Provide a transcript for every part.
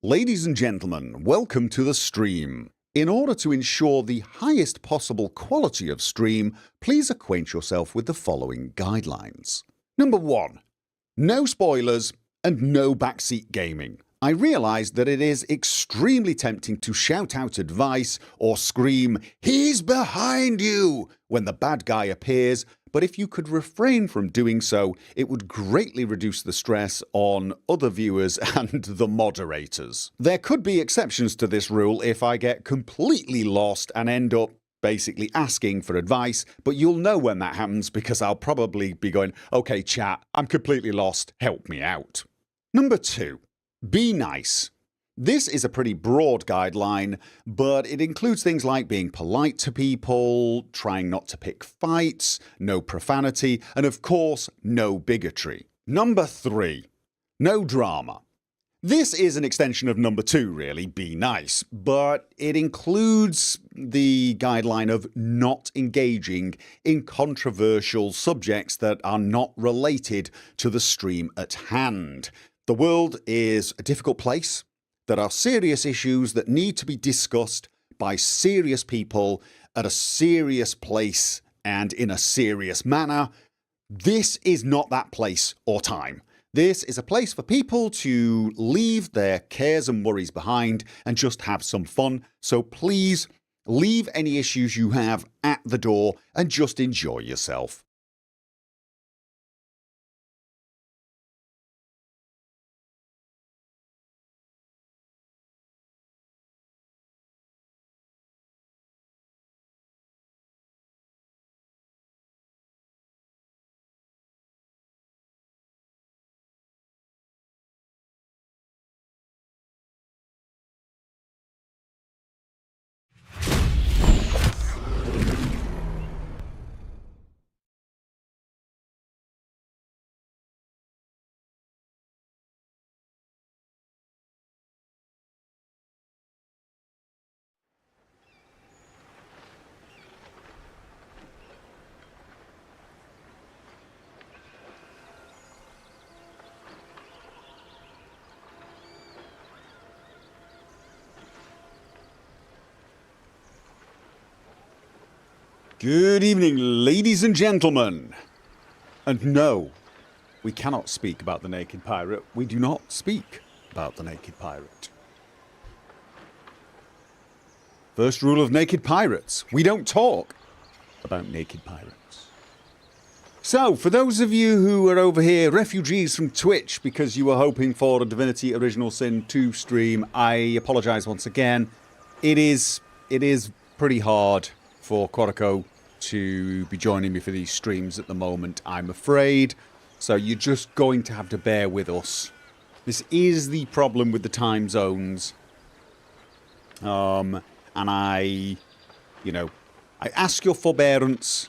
Ladies and gentlemen, welcome to the stream. In order to ensure the highest possible quality of stream, please acquaint yourself with the following guidelines. Number 1. No spoilers and no backseat gaming. I realise that it is extremely tempting to shout out advice or scream, "He's behind you!" when the bad guy appears, but if you could refrain from doing so, it would greatly reduce the stress on other viewers and the moderators. There could be exceptions to this rule if I get completely lost and end up basically asking for advice, but you'll know when that happens because I'll probably be going, "Okay chat, I'm completely lost, help me out." Number 2. Be nice. This is a pretty broad guideline, but it includes things like being polite to people, trying not to pick fights, no profanity, and of course, no bigotry. Number 3. No drama. This is an extension of number 2, really, be nice, but it includes the guideline of not engaging in controversial subjects that are not related to the stream at hand. The world is a difficult place. There are serious issues that need to be discussed by serious people at a serious place and in a serious manner. This is not that place or time. This is a place for people to leave their cares and worries behind and just have some fun. So please leave any issues you have at the door and just enjoy yourself. Good evening, ladies and gentlemen. And no, we cannot speak about the Naked Pirate. We do not speak about the Naked Pirate. First rule of Naked Pirates, we don't talk about Naked Pirates. So, for those of you who are over here, refugees from Twitch, because you were hoping for a Divinity Original Sin 2 stream, I apologise once again. It is pretty hard for Quorico to be joining me for these streams at the moment, I'm afraid. So you're just going to have to bear with us. This is the problem with the time zones. And I ask your forbearance.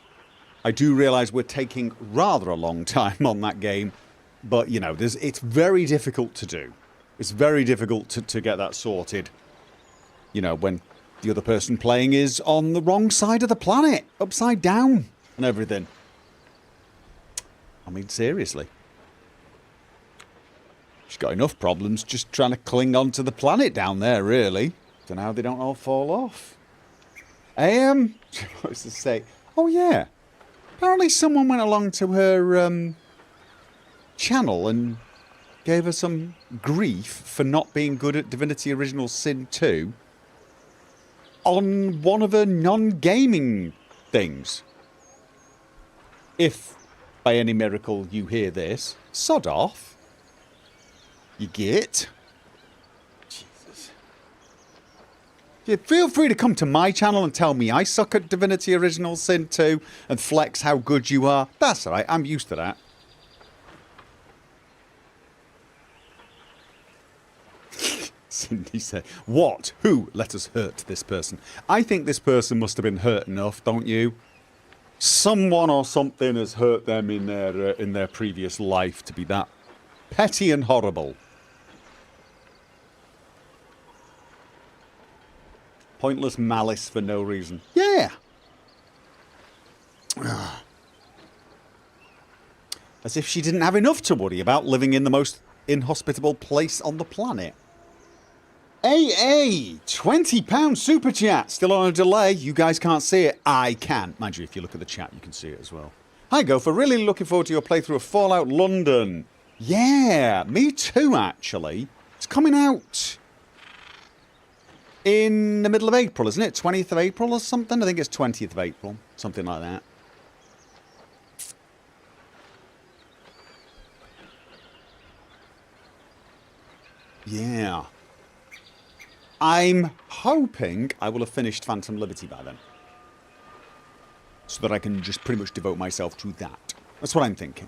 I do realise we're taking rather a long time on that game, but it's very difficult to do. It's very difficult to get that sorted. When the other person playing is on the wrong side of the planet, upside down and everything. I mean, seriously. She's got enough problems just trying to cling on to the planet down there, really. Don't know how they don't all fall off. What was to say? Oh, yeah. Apparently someone went along to her channel and gave her some grief for not being good at Divinity Original Sin 2. On one of her non-gaming things. If, by any miracle, you hear this, sod off. You get. Jesus. Yeah, feel free to come to my channel and tell me I suck at Divinity Original Sin 2 and flex how good you are. That's alright, I'm used to that. Cindy said, "What? Who let us hurt this person?" I think this person must have been hurt enough, don't you? Someone or something has hurt them in their previous life to be that petty and horrible. Pointless malice for no reason. Yeah. As if she didn't have enough to worry about living in the most inhospitable place on the planet. AA, £20 super chat. Still on a delay. You guys can't see it. I can. Mind you, if you look at the chat, you can see it as well. Hi, Gopher. Really looking forward to your playthrough of Fallout London. Yeah, me too, actually. It's coming out in the middle of April, isn't it? 20th of April or something? I think it's 20th of April. Something like that. Yeah. I'm hoping I will have finished Phantom Liberty by then. So that I can just pretty much devote myself to that. That's what I'm thinking.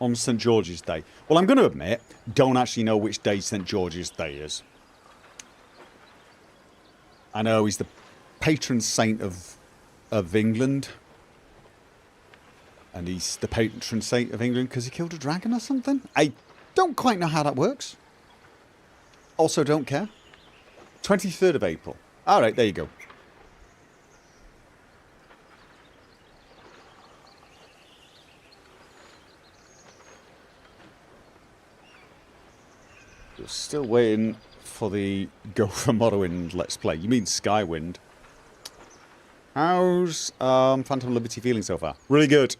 On St. George's Day. Well, I'm going to admit, don't actually know which day St. George's Day is. I know he's the patron saint of England. And he's the patron saint of England because he killed a dragon or something? I don't quite know how that works. Also don't care. 23rd of April. Alright, there you go. We're still waiting for the Gopher Morrowind Let's Play. You mean Skywind. How's Phantom Liberty feeling so far? Really good.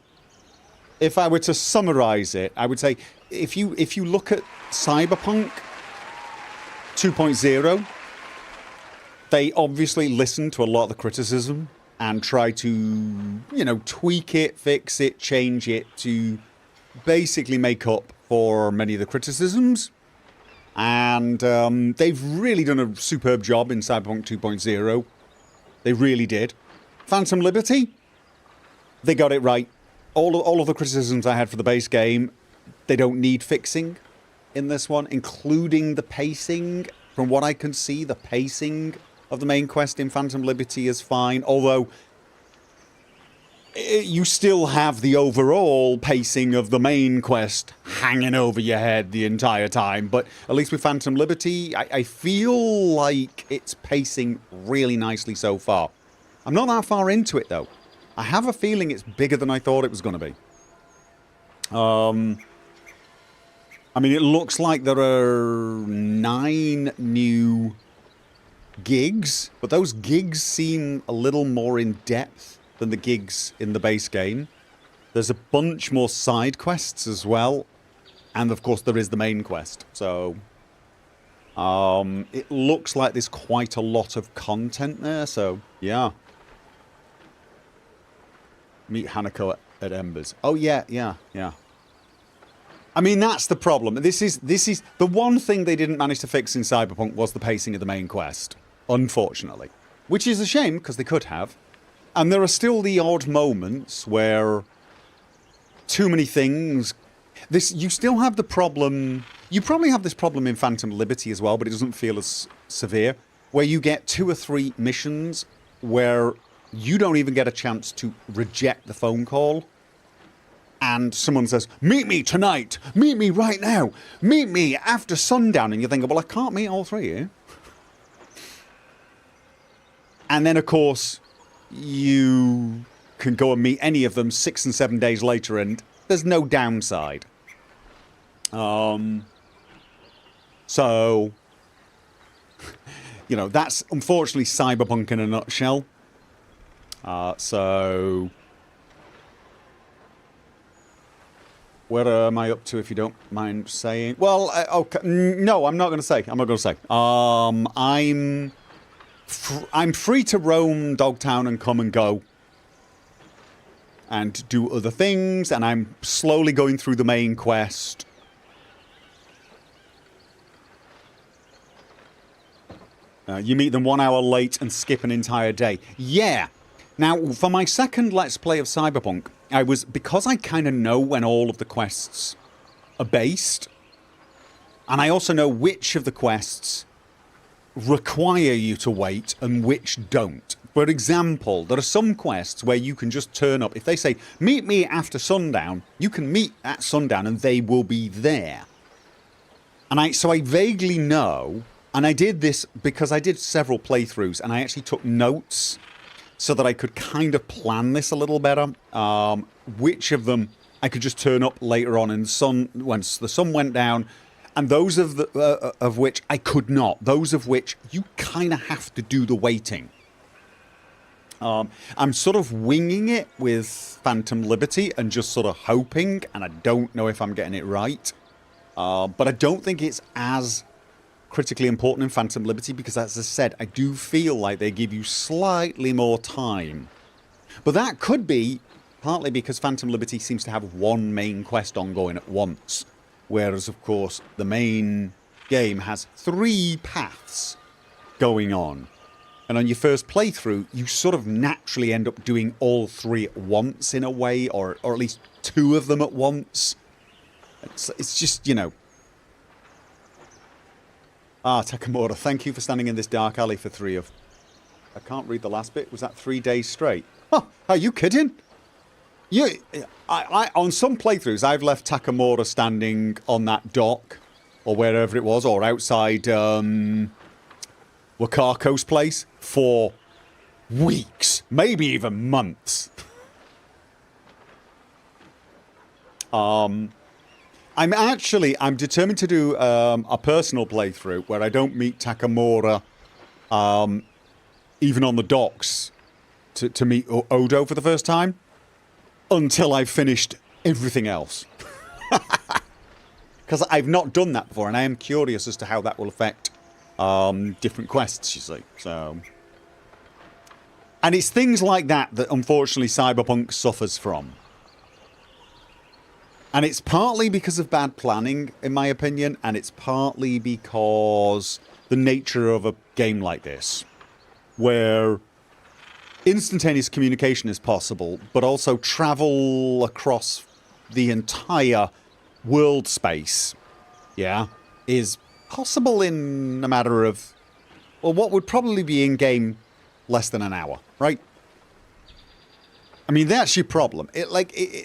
If I were to summarise it, I would say if you look at Cyberpunk 2.0, they obviously listen to a lot of the criticism and try to, you know, tweak it, fix it, change it to basically make up for many of the criticisms. And they've really done a superb job in Cyberpunk 2.0. They really did. Phantom Liberty, they got it right. All of the criticisms I had for the base game, they don't need fixing in this one, including the pacing. From what I can see, the pacing of the main quest in Phantom Liberty is fine, although you still have the overall pacing of the main quest hanging over your head the entire time. But at least with Phantom Liberty, I feel like it's pacing really nicely so far. I'm not that far into it, though. I have a feeling it's bigger than I thought it was going to be. I mean, it looks like there are 9 new gigs, but those gigs seem a little more in depth than the gigs in the base game. There's a bunch more side quests as well, and of course there is the main quest. So, it looks like there's quite a lot of content there, so yeah. Meet Hanako at Embers. Oh yeah. I mean, that's the problem. This is the one thing they didn't manage to fix in Cyberpunk was the pacing of the main quest, unfortunately. Which is a shame, because they could have. And there are still the odd moments where too many things... You still have the problem... You probably have this problem in Phantom Liberty as well, but it doesn't feel as severe. Where you get 2 or 3 missions where you don't even get a chance to reject the phone call. And someone says, meet me tonight, meet me right now, meet me after sundown. And you think, well, I can't meet all 3 here. And then, of course, you can go and meet any of them 6 and 7 days later, and there's no downside. So, you know, that's unfortunately Cyberpunk in a nutshell. So... Where am I up to, if you don't mind saying? Well, okay. No, I'm not going to say. I'm not going to say. I'm free to roam Dogtown and come and go. And do other things, and I'm slowly going through the main quest. You meet them 1 hour late and skip an entire day. Yeah. Now, for my second Let's Play of Cyberpunk, because I kind of know when all of the quests are based, and I also know which of the quests require you to wait and which don't. For example, there are some quests where you can just turn up. If they say, meet me after sundown, you can meet at sundown and they will be there. And so I vaguely know, and I did this because I did several playthroughs and I actually took notes so that I could kind of plan this a little better. Which of them I could just turn up later on in the sun, once the sun went down, And those of which I could not. Those of which you kind of have to do the waiting. I'm sort of winging it with Phantom Liberty and just sort of hoping, and I don't know if I'm getting it right. But I don't think it's as critically important in Phantom Liberty because, as I said, I do feel like they give you slightly more time. But that could be partly because Phantom Liberty seems to have one main quest ongoing at once. Whereas, of course, the main game has 3 paths going on. And on your first playthrough, you sort of naturally end up doing all 3 at once in a way, or at least 2 of them at once. It's just, you know. Ah, Takamura, thank you for standing in this dark alley for 3 of... I can't read the last bit. Was that 3 days straight? Huh, are you kidding? On some playthroughs, I've left Takamura standing on that dock, or wherever it was, or outside Wakako's place for weeks, maybe even months. I'm determined to do a personal playthrough where I don't meet Takamura even on the docks to meet Odo for the first time. Until I've finished everything else. Because I've not done that before, and I am curious as to how that will affect different quests, you see. So, and it's things like that unfortunately Cyberpunk suffers from. And it's partly because of bad planning, in my opinion, and it's partly because the nature of a game like this, where instantaneous communication is possible, but also travel across the entire world space, yeah, is possible in a matter of, well, what would probably be in-game less than an hour, right? I mean, that's your problem.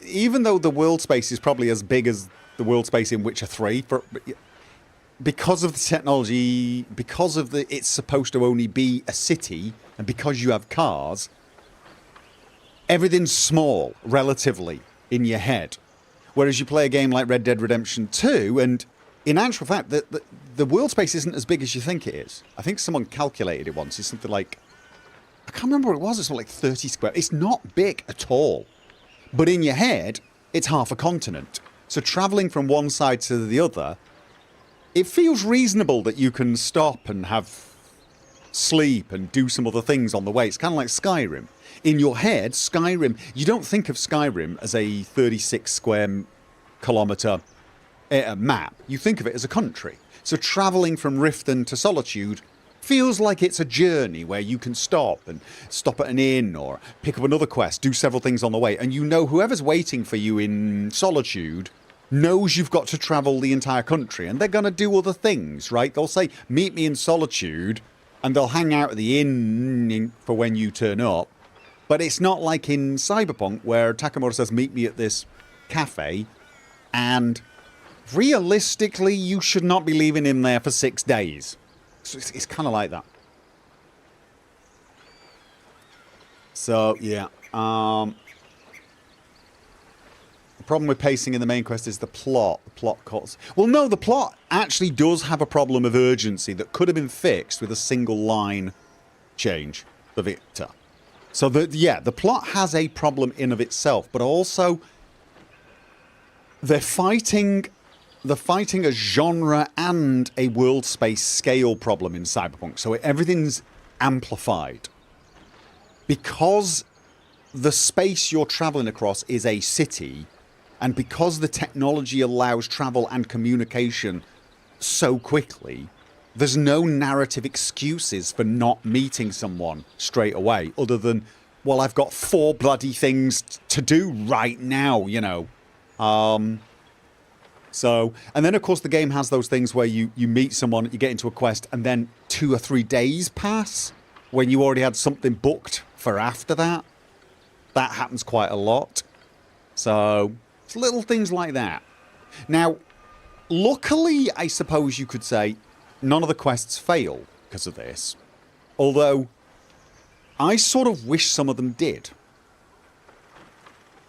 Even though the world space is probably as big as the world space in Witcher 3, because of the technology, because of it's supposed to only be a city, and because you have cars, everything's small, relatively, in your head. Whereas you play a game like Red Dead Redemption 2, and in actual fact, the world space isn't as big as you think it is. I think someone calculated it once. It's something like, I can't remember what it was. It's like 30 square. It's not big at all. But in your head, it's half a continent. So travelling from one side to the other, it feels reasonable that you can stop and have sleep and do some other things on the way. It's kind of like Skyrim. In your head, Skyrim, you don't think of Skyrim as a 36 square kilometre map. You think of it as a country. So travelling from Riften to Solitude feels like it's a journey where you can stop and stop at an inn or pick up another quest, do several things on the way, and you know whoever's waiting for you in Solitude knows you've got to travel the entire country, and they're going to do other things, right? They'll say, meet me in Solitude, and they'll hang out at the inn for when you turn up. But it's not like in Cyberpunk where Takamura says, meet me at this cafe, and realistically, you should not be leaving him there for 6 days. So it's kind of like that. So, yeah. The problem with pacing in the main quest is the plot. The plot cuts. Well, no, the plot actually does have a problem of urgency that could have been fixed with a single line change for Victor. So, the plot has a problem in of itself, but also they're fighting a genre and a world space scale problem in Cyberpunk. So everything's amplified. Because the space you're traveling across is a city, and because the technology allows travel and communication so quickly, there's no narrative excuses for not meeting someone straight away, other than, well, I've got 4 bloody things to do right now, you know. So, and then of course the game has those things where you meet someone, you get into a quest, and then 2 or 3 days pass when you already had something booked for after that. That happens quite a lot. So, it's little things like that. Now, luckily, I suppose you could say, none of the quests fail because of this. Although, I sort of wish some of them did.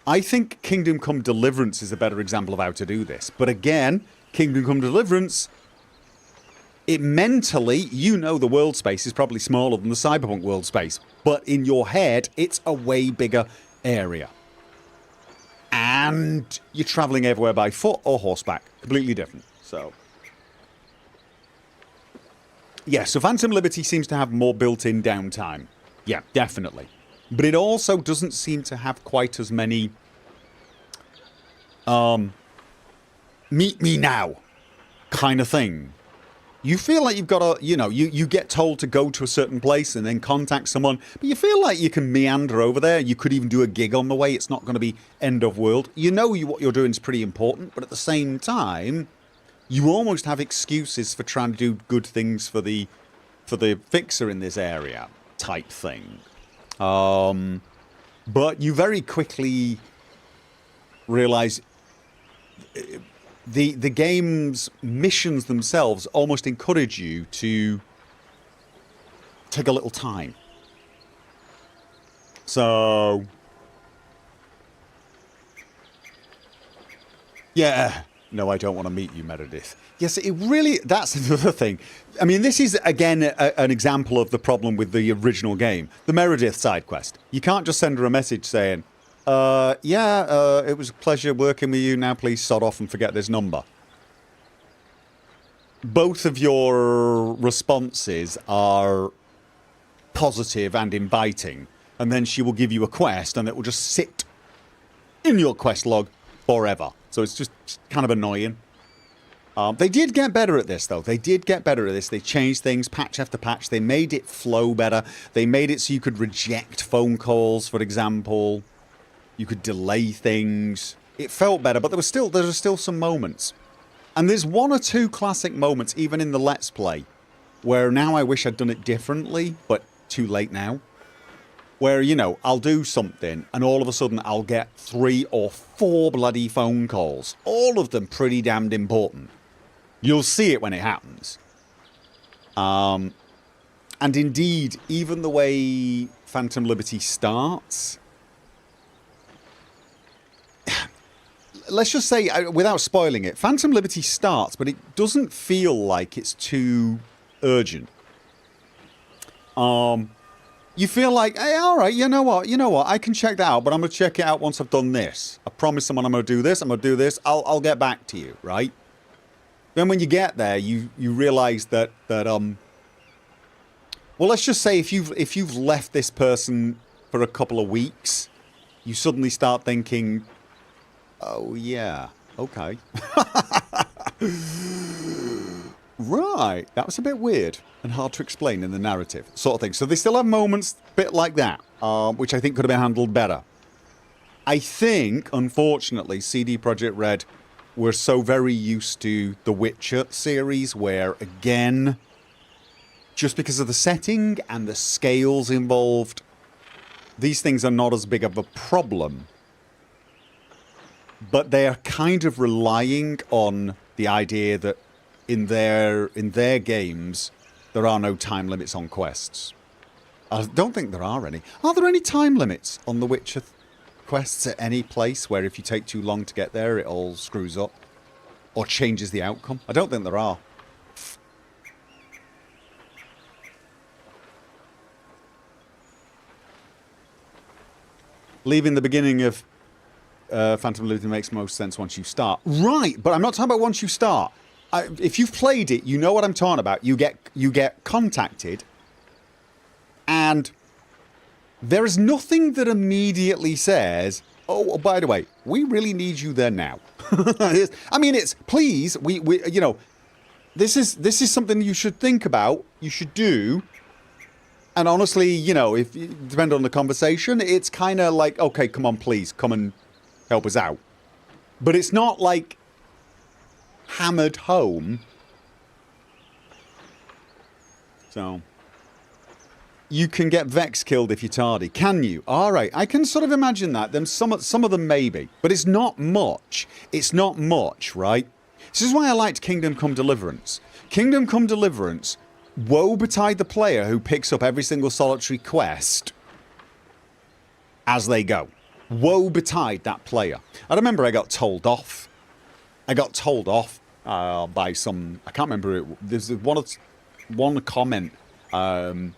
I think Kingdom Come Deliverance is a better example of how to do this. But again, Kingdom Come Deliverance, it mentally, you know the world space is probably smaller than the Cyberpunk world space, but in your head, it's a way bigger area. And you're travelling everywhere by foot or horseback. Completely different. So, yeah, so Phantom Liberty seems to have more built-in downtime. Yeah, definitely. But it also doesn't seem to have quite as many meet me now kind of thing. You feel like you've got to, you get told to go to a certain place and then contact someone, but you feel like you can meander over there. You could even do a gig on the way. It's not going to be end of world. You know what you're doing is pretty important, but at the same time, you almost have excuses for trying to do good things for the fixer in this area type thing. But you very quickly realize the game's missions themselves almost encourage you to take a little time. So, yeah. No, I don't want to meet you, Meredith. Yes, it really, that's another thing. I mean, this is, again, an example of the problem with the original game. The Meredith side quest. You can't just send her a message saying, it was a pleasure working with you. Now please sod off and forget this number. Both of your responses are positive and inviting. And then she will give you a quest and it will just sit in your quest log forever. So it's just kind of annoying. They did get better at this, though. They did get better at this. They changed things patch after patch. They made it flow better. They made it so you could reject phone calls, for example. You could delay things. It felt better, but there were still some moments. And there's one or two classic moments, even in the Let's Play, where now I wish I'd done it differently, but too late now. Where, I'll do something and all of a sudden I'll get 3 or 4 bloody phone calls. All of them pretty damned important. You'll see it when it happens. And indeed, even the way Phantom Liberty starts... Let's just say, without spoiling it, Phantom Liberty starts, but it doesn't feel like it's too urgent. You feel like, hey, all right, you know what, I can check that out, but I'm going to check it out once I've done this. I promise someone I'm going to do this, I'll get back to you, right? Then when you get there, you realise that, well, let's just say if you've left this person for a couple of weeks, you suddenly start thinking, oh, yeah, okay. Right, that was a bit weird and hard to explain in the narrative, sort of thing. So they still have moments a bit like that, which I think could have been handled better. I think, unfortunately, CD Projekt Red were so very used to the Witcher series where, again, just because of the setting and the scales involved, these things are not as big of a problem. But they are kind of relying on the idea that in their games, there are no time limits on quests. I don't think there are any. Are there any time limits on the Witcher quests at any place where if you take too long to get there, it all screws up? Or changes the outcome? I don't think there are. Leaving the beginning of Phantom Liberty makes most sense once you start. Right, but I'm not talking about once you start. If you've played it, you know what I'm talking about. You get contacted, and there is nothing that immediately says, oh, by the way, we really need you there now. I mean, it's, please, we this is something you should think about, you should do. And honestly, if depending on the conversation, it's kind of like, okay, come on, please, come and help us out. But it's not like hammered home. So you can get Vex killed if you're tardy. Can you? Alright, I can sort of imagine that. Then some of them maybe. But it's not much. It's not much, right? This is why I liked Kingdom Come Deliverance. Kingdom Come Deliverance, woe betide the player who picks up every single solitary quest as they go. Woe betide that player. I remember I got told off. by some, I can't remember it. There's one comment, and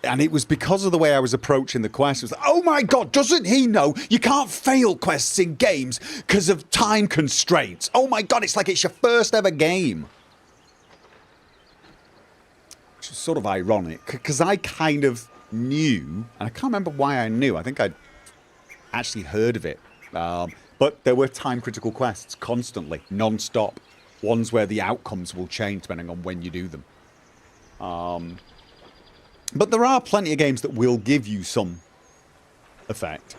it was because of the way I was approaching the quest. It was like, oh my god, doesn't he know you can't fail quests in games because of time constraints? Oh my god, it's like it's your first ever game. Which is sort of ironic, because I kind of knew, and I can't remember why I knew. I think I'd actually heard of it. But there were time-critical quests constantly, non-stop. Ones where the outcomes will change depending on when you do them. But there are plenty of games that will give you some effect.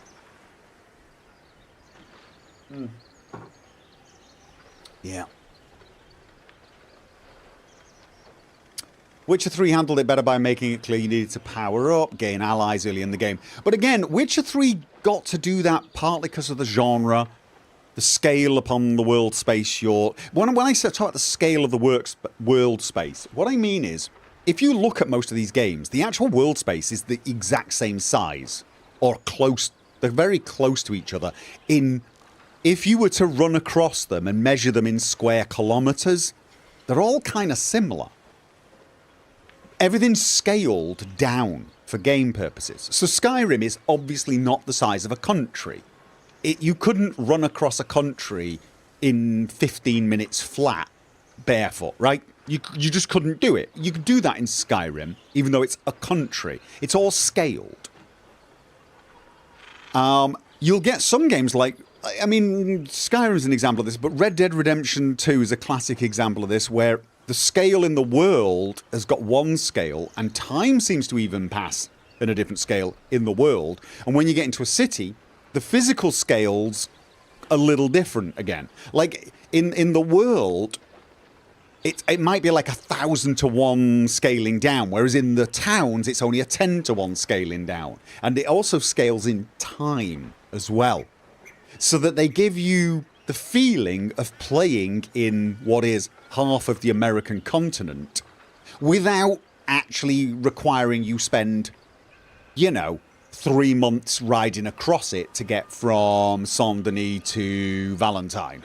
Yeah. Witcher 3 handled it better by making it clear you needed to power up, gain allies early in the game. But again, Witcher 3 got to do that partly because of the genre, the scale upon the world space you're... When I talk about the scale of the world space, what I mean is, if you look at most of these games, the actual world space is the exact same size, or close. They're very close to each other. If you were to run across them and measure them in square kilometers, they're all kind of similar. Everything's scaled down for game purposes. So Skyrim is obviously not the size of a country. You couldn't run across a country in 15 minutes flat, barefoot, right? You just couldn't do it. You could do that in Skyrim, even though it's a country. It's all scaled. You'll get some games like... I mean, Skyrim's an example of this, but Red Dead Redemption 2 is a classic example of this, where the scale in the world has got one scale, and time seems to even pass in a different scale in the world. And when you get into a city, the physical scale's a little different again. Like, in the world, it might be like 1,000 to 1 scaling down, whereas in the towns, it's only a 10 to 1 scaling down. And it also scales in time as well, so that they give you the feeling of playing in what is half of the American continent without actually requiring you spend, 3 months riding across it to get from Saint-Denis to Valentine.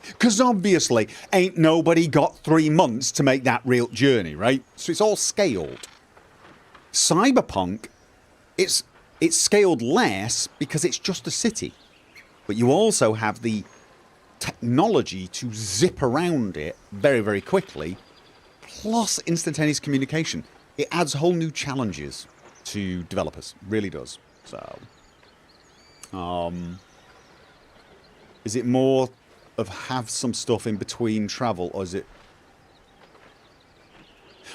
Because obviously ain't nobody got 3 months to make that real journey, right? So it's all scaled. Cyberpunk, it's scaled less because it's just a city. But you also have the technology to zip around it very, very quickly, plus instantaneous communication. It adds whole new challenges to developers. Really does. So, is it more of have some stuff in between travel, or is it...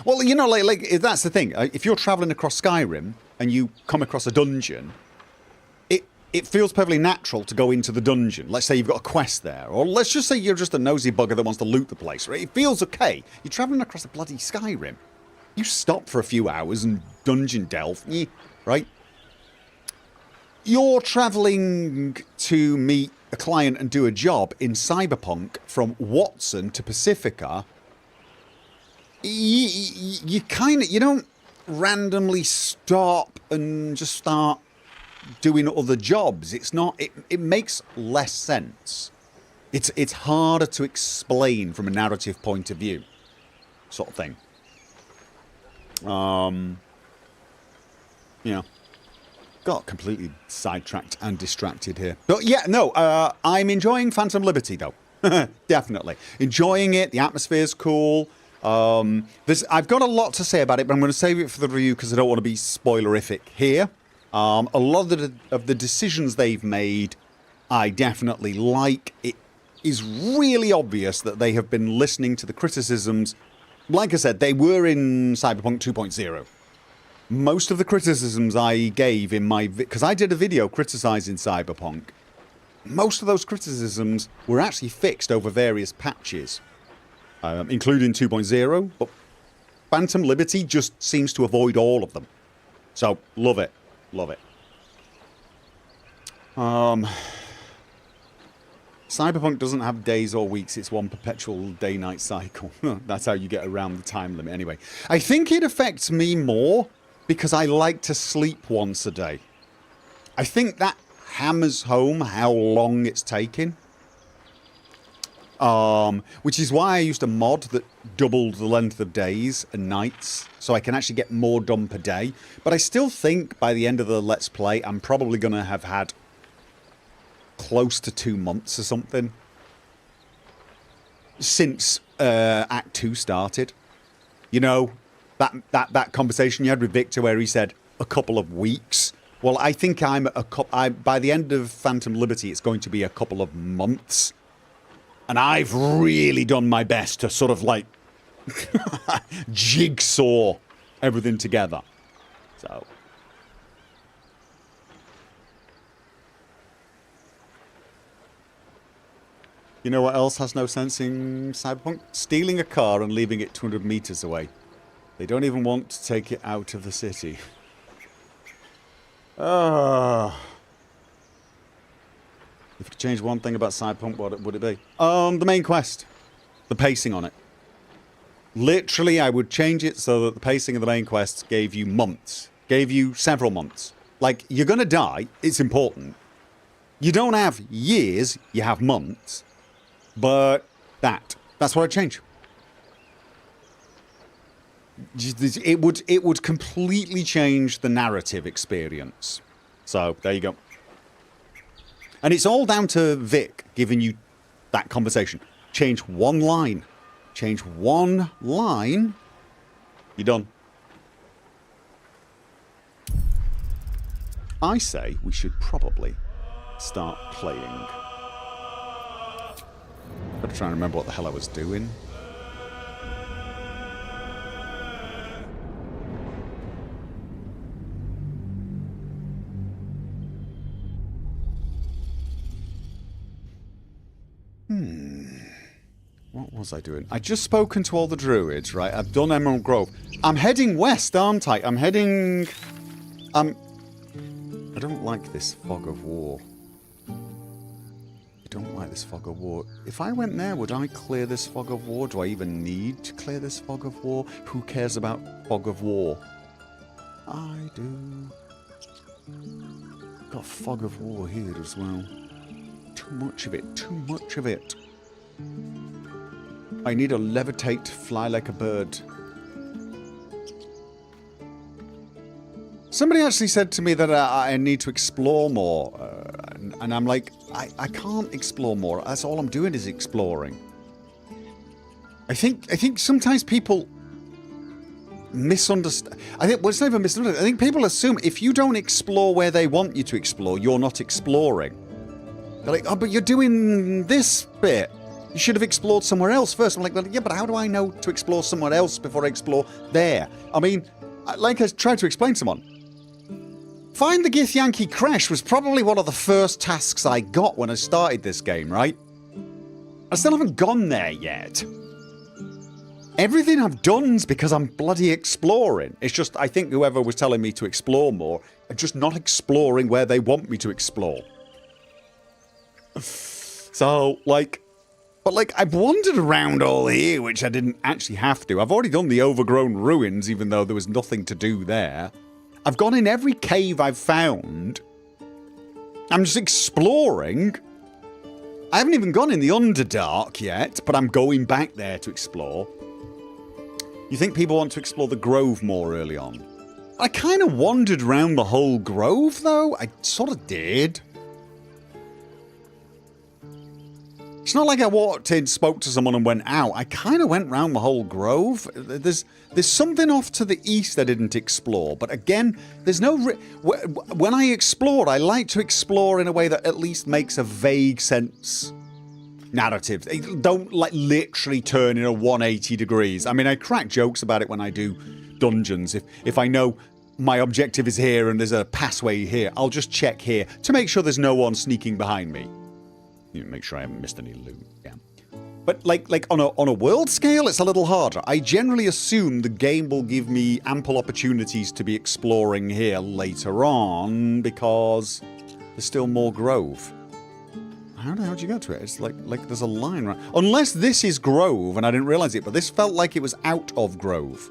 Well, like that's the thing. If you're traveling across Skyrim and you come across a dungeon, it feels perfectly natural to go into the dungeon. Let's say you've got a quest there, or let's just say you're just a nosy bugger that wants to loot the place, right? It feels okay. You're traveling across the bloody Skyrim. You stop for a few hours and dungeon delve, right? You're traveling to meet a client and do a job in Cyberpunk from Watson to Pacifica. You don't randomly stop and just start doing other jobs. It's not... It makes less sense. It's harder to explain from a narrative point of view, sort of thing. Got completely sidetracked and distracted here. But yeah, no, I'm enjoying Phantom Liberty though. Definitely. Enjoying it. The atmosphere's cool. I've got a lot to say about it, but I'm going to save it for the review because I don't want to be spoilerific here. A lot of the decisions they've made, I definitely like. It is really obvious that they have been listening to the criticisms. Like I said, they were in Cyberpunk 2.0. Most of the criticisms I gave in my... Because I did a video criticising Cyberpunk. Most of those criticisms were actually fixed over various patches, including 2.0, but Phantom Liberty just seems to avoid all of them. So, love it. Love it. Cyberpunk doesn't have days or weeks, it's one perpetual day-night cycle. That's how you get around the time limit anyway. I think it affects me more because I like to sleep once a day. I think that hammers home how long it's taking. Which is why I used a mod that doubled the length of days and nights, so I can actually get more done per day. But I still think by the end of the Let's Play, I'm probably going to have had close to 2 months or something since Act 2 started. You know, that conversation you had with Victor where he said a couple of weeks. Well, I think by the end of Phantom Liberty, it's going to be a couple of months. And I've really done my best to sort of like jigsaw everything together. So. You know what else has no sense in Cyberpunk? Stealing a car and leaving it 200 meters away. They don't even want to take it out of the city. If you could change one thing about Cyberpunk, what would it be? The main quest. The pacing on it. Literally, I would change it so that the pacing of the main quest gave you months. Gave you several months. Like, you're gonna die. It's important. You don't have years, you have months. But that's what I'd change. It would completely change the narrative experience. So, there you go. And it's all down to Vic giving you that conversation. Change one line. Change one line. You're done. I say we should probably start playing. Gotta try and remember what the hell I was doing. What was I doing? I just spoken to all the druids, right? I've done Emerald Grove. I'm heading west, aren't I? I'm heading... I don't like this fog of war. I don't like this fog of war. If I went there, would I clear this fog of war? Do I even need to clear this fog of war? Who cares about fog of war? I do. Got fog of war here as well. Too much of it. Too much of it. I need a levitate, fly like a bird. Somebody actually said to me that I need to explore more. And I'm like, I can't explore more. That's all I'm doing is exploring. I think sometimes people misunderstand. Well, it's not even misunderstand. I think people assume if you don't explore where they want you to explore, you're not exploring. They're like, oh, but you're doing this bit. You should have explored somewhere else first. I'm like, well, yeah, but how do I know to explore somewhere else before I explore there? I mean, like I tried to explain to someone, find the Githyanki Crash was probably one of the first tasks I got when I started this game, right? I still haven't gone there yet. Everything I've done's because I'm bloody exploring. It's just, I think whoever was telling me to explore more are just not exploring where they want me to explore. So, like... But, like, I've wandered around all here, which I didn't actually have to. I've already done the overgrown ruins, even though there was nothing to do there. I've gone in every cave I've found. I'm just exploring. I haven't even gone in the Underdark yet, but I'm going back there to explore. You think people want to explore the Grove more early on? I kind of wandered around the whole Grove, though. I sort of did. It's not like I walked in, spoke to someone and went out. I kind of went round the whole Grove. There's something off to the east I didn't explore. But again, there's no... when I explored, I like to explore in a way that at least makes a vague sense. Narrative. Don't like literally turn in a 180 degrees. I mean, I crack jokes about it when I do dungeons. If I know my objective is here and there's a passway here, I'll just check here to make sure there's no one sneaking behind me. You know, make sure I haven't missed any loot. Yeah. But like on a world scale, it's a little harder. I generally assume the game will give me ample opportunities to be exploring here later on because there's still more Grove. How the hell did you get to it? It's like there's a line right. Unless this is Grove and I didn't realize it, but this felt like it was out of Grove.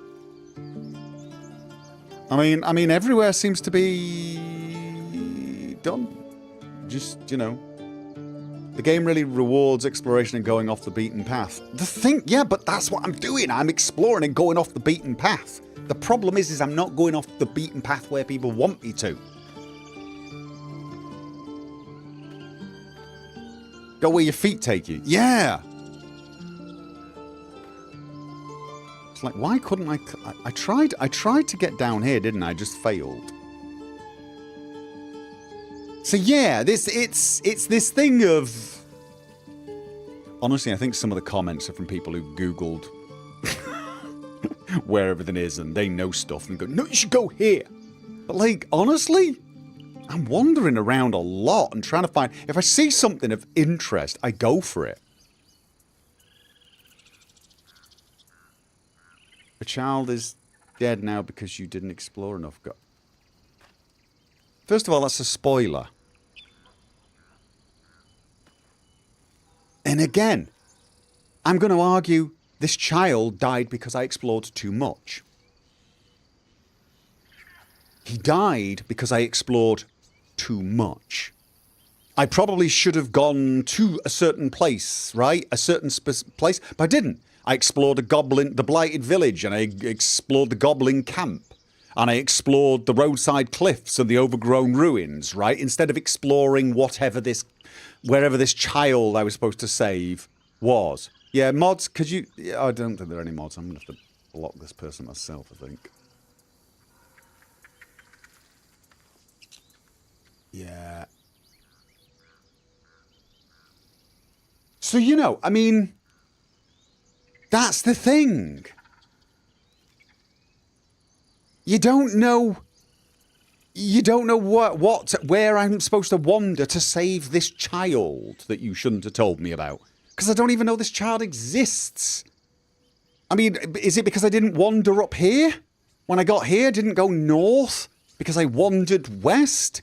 I mean everywhere seems to be done. Just, you know. The game really rewards exploration and going off the beaten path. The thing, yeah, but that's what I'm doing. I'm exploring and going off the beaten path. The problem is I'm not going off the beaten path where people want me to. Go where your feet take you. Yeah. It's like, why couldn't I tried to get down here, didn't I? Just failed. So yeah, it's this thing of... Honestly, I think some of the comments are from people who Googled where everything is and they know stuff and go, no, you should go here. But like, honestly, I'm wandering around a lot and trying to find... If I see something of interest, I go for it. A child is dead now because you didn't explore enough. First of all, that's a spoiler. And again, I'm going to argue this child died because I explored too much. He died because I explored too much. I probably should have gone to a certain place, right? A certain place, but I didn't. I explored the blighted village, and I explored the goblin camp. And I explored the roadside cliffs and the overgrown ruins, right? Instead of exploring wherever this child I was supposed to save was. Yeah, mods, could you... I don't think there are any mods. I'm going to have to block this person myself, I think. Yeah. So, you know, I mean... That's the thing. You don't know where I'm supposed to wander to save this child that you shouldn't have told me about. Because I don't even know this child exists. I mean, is it because I didn't wander up here? When I got here, didn't go north? Because I wandered west?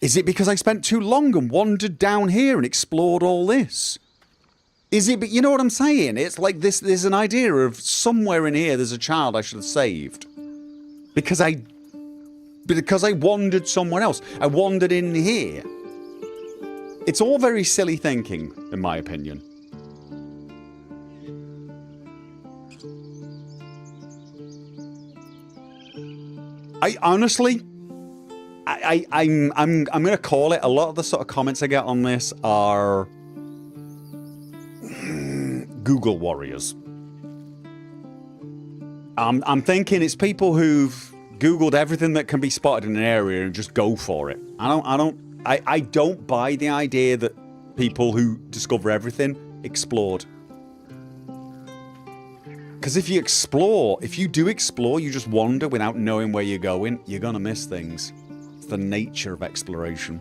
Is it because I spent too long and wandered down here and explored all this? Is it, but you know what I'm saying? It's like this, there's an idea of somewhere in here there's a child I should have saved. Because I wandered somewhere else. I wandered in here. It's all very silly thinking, in my opinion. I honestly, I'm gonna call it. A lot of the sort of comments I get on this are Google warriors. I'm thinking it's people who've Googled everything that can be spotted in an area and just go for it. I don't buy the idea that people who discover everything explored. Because if you do explore, you just wander without knowing where you're going, you're gonna miss things. It's the nature of exploration.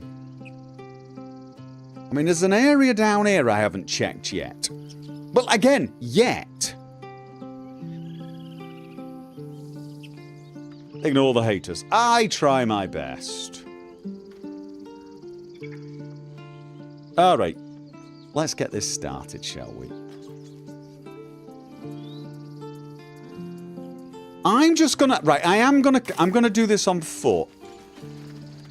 I mean, there's an area down here I haven't checked yet. But again, yet. Ignore the haters. I try my best. Alright. Let's get this started, shall we? I'm gonna do this on foot.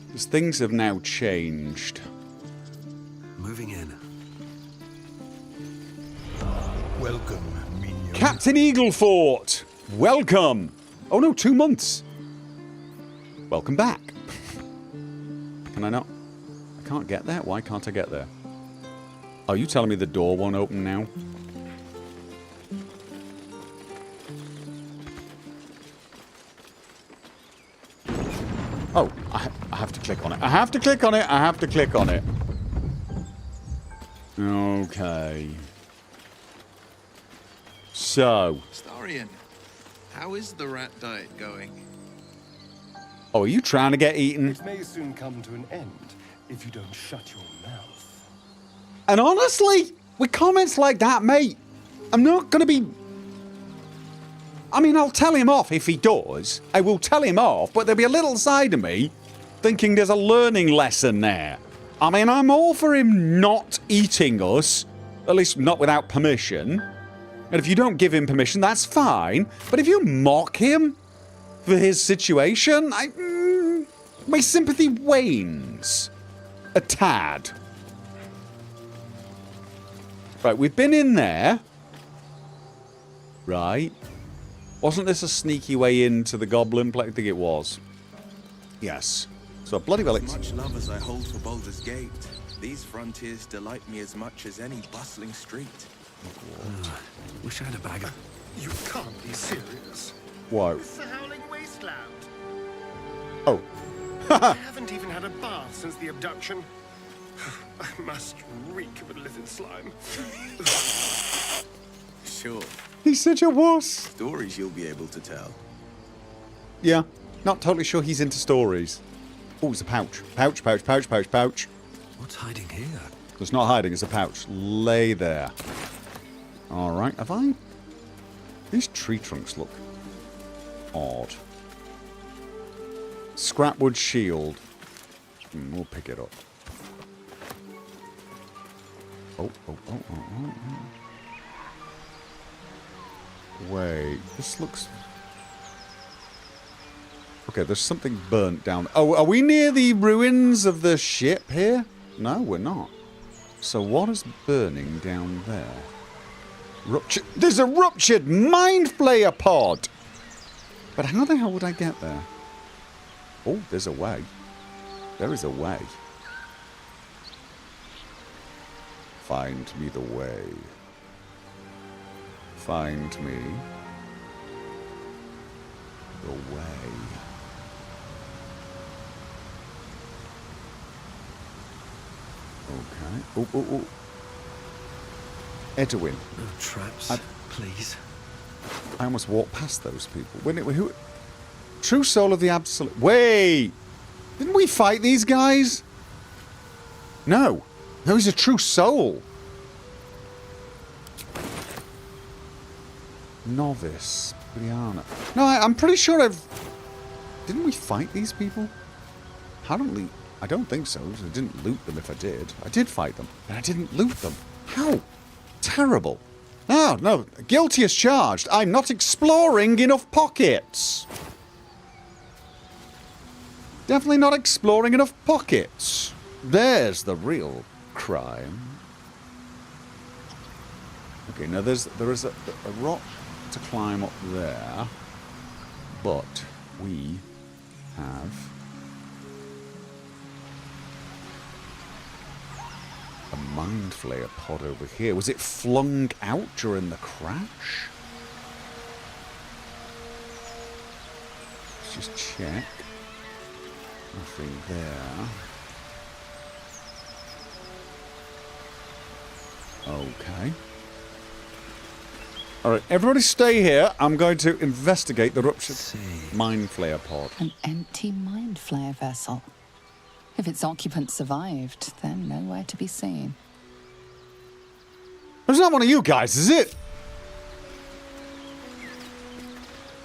Because things have now changed. Moving in. Welcome, minion. Captain Eaglefort! Welcome! Oh no, 2 months! Welcome back. Can I not? I can't get there? Why can't I get there? Are you telling me the door won't open now? Oh, I have to click on it. I have to click on it. I have to click on it. Okay. So. Starion, how is the rat diet going? Oh, are you trying to get eaten? It may soon come to an end if you don't shut your mouth. And honestly, with comments like that, mate, I'm not going to be... I mean, I'll tell him off if he does. I will tell him off, but there'll be a little side of me thinking there's a learning lesson there. I mean, I'm all for him not eating us, at least not without permission. And if you don't give him permission, that's fine. But if you mock him for his situation, my sympathy wanes a tad. Right, we've been in there. Right. Wasn't this a sneaky way into the goblin place? I think it was. Yes. So bloody well it's... Much love as I hold for Baldur's Gate, these frontiers delight me as much as any bustling street. Wish I had a bag of... You can't be serious. Whoa. It's the Howling Wasteland. Oh. I haven't even had a bath since the abduction. I must reek of a lizard slime. Sure, He's such a wuss. stories you'll be able to tell. Yeah. Not totally sure he's into stories. Oh, it's a pouch. Pouch, pouch, pouch, pouch, pouch. What's hiding here? It's not hiding, it's a pouch. Lay there. Alright, have I... These tree trunks look odd. Scrapwood shield. We'll pick it up. Oh. Wait, this looks... Okay, there's something burnt down. Oh, are we near the ruins of the ship here? No, we're not. So what is burning down there? There's a ruptured mind flayer pod! But how the hell would I get there? Oh, there's a way. There is a way. Find me the way. Find me the way. Okay. Oh. Edwin. No traps, please. I almost walked past those people. Who? True soul of the absolute... Wait! Didn't we fight these guys? No. No, he's a true soul. Novice. Brianna. No, I'm pretty sure I've... Didn't we fight these people? Apparently, I don't think so. I didn't loot them if I did. I did fight them, but I didn't loot them. How? Terrible. No. Guilty as charged. I'm not exploring enough pockets. Definitely not exploring enough pockets. There's the real crime. Okay, now there is a rock to climb up there, but we have a mind flayer pod over here. Was it flung out during the crash? Let's just check. Nothing there. Okay. Alright, everybody stay here. I'm going to investigate the ruptured mind flayer pod. An empty mind flayer vessel. If its occupant survived, then nowhere to be seen. It's not one of you guys, is it?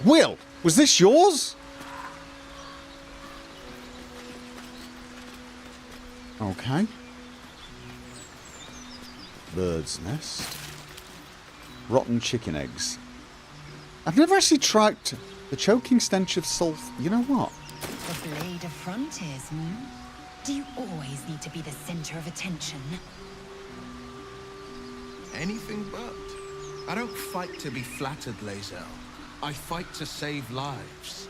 Will, was this yours? Okay. Bird's nest. Rotten chicken eggs. I've never actually tried the choking stench of sulfur. You know what? The blade of frontiers, Do you always need to be the center of attention? Anything but. I don't fight to be flattered, Lae'zel. I fight to save lives.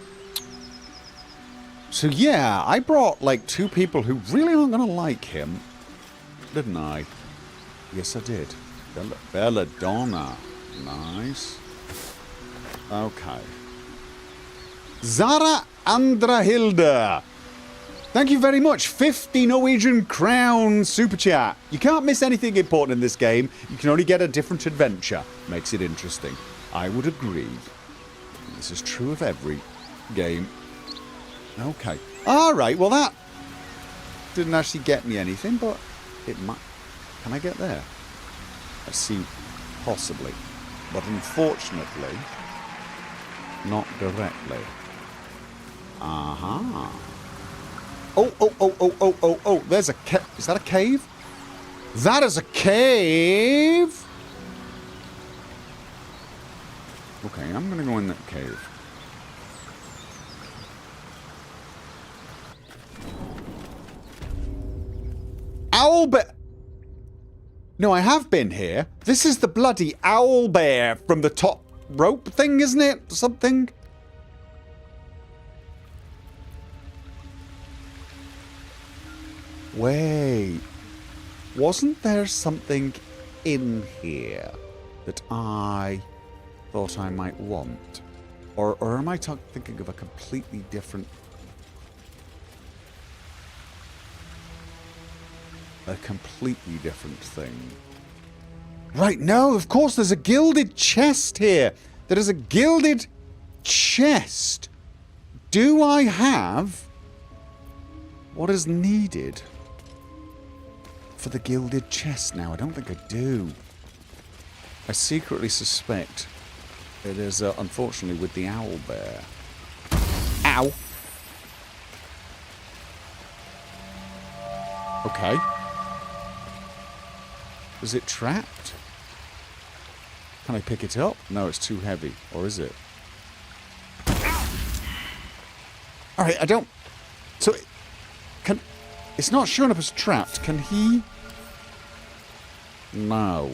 So yeah, I brought like two people who really aren't going to like him. Didn't I? Yes, I did. Belladonna. Nice. Okay. Zara Andrahilda. Thank you very much. 50 Norwegian crown super chat. You can't miss anything important in this game. You can only get a different adventure. Makes it interesting. I would agree. This is true of every game. Okay. Alright, well that didn't actually get me anything, but it might... Can I get there? Let's see. Possibly. But unfortunately, not directly. Aha. Oh, there's a cave. Is that a cave? That is a cave! Okay, I'm gonna go in that cave. Owlbear! No, I have been here. This is the bloody owl bear from the top rope thing, isn't it? Something. Wait. Wasn't there something in here that I thought I might want? Or am I thinking of a completely different... A completely different thing. Right, no, of course there's a gilded chest here. There is a gilded chest. Do I have what is needed for the gilded chest now? I don't think I do. I secretly suspect it is, unfortunately, with the owl bear. Ow. Okay. Is it trapped? Can I pick it up? No, it's too heavy. Or is it? Alright, I don't... So, can... It's not showing up as trapped. Can he... No.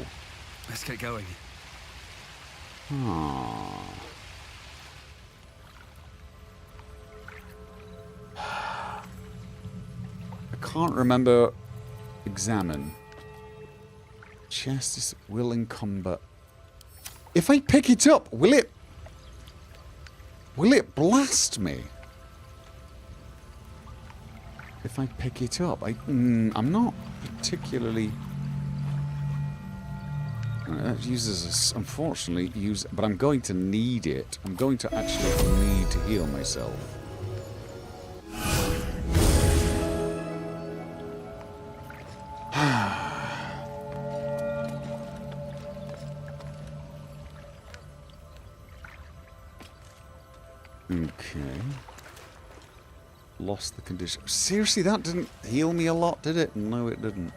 Let's get going. Ah. I can't remember... Examine. Chest will encumber. If I pick it up, will it blast me? If I pick it up, I'm not particularly. That uses, unfortunately, but I'm going to need it. I'm going to actually need to heal myself. Okay. Lost the condition. Seriously, that didn't heal me a lot, did it? No, it didn't.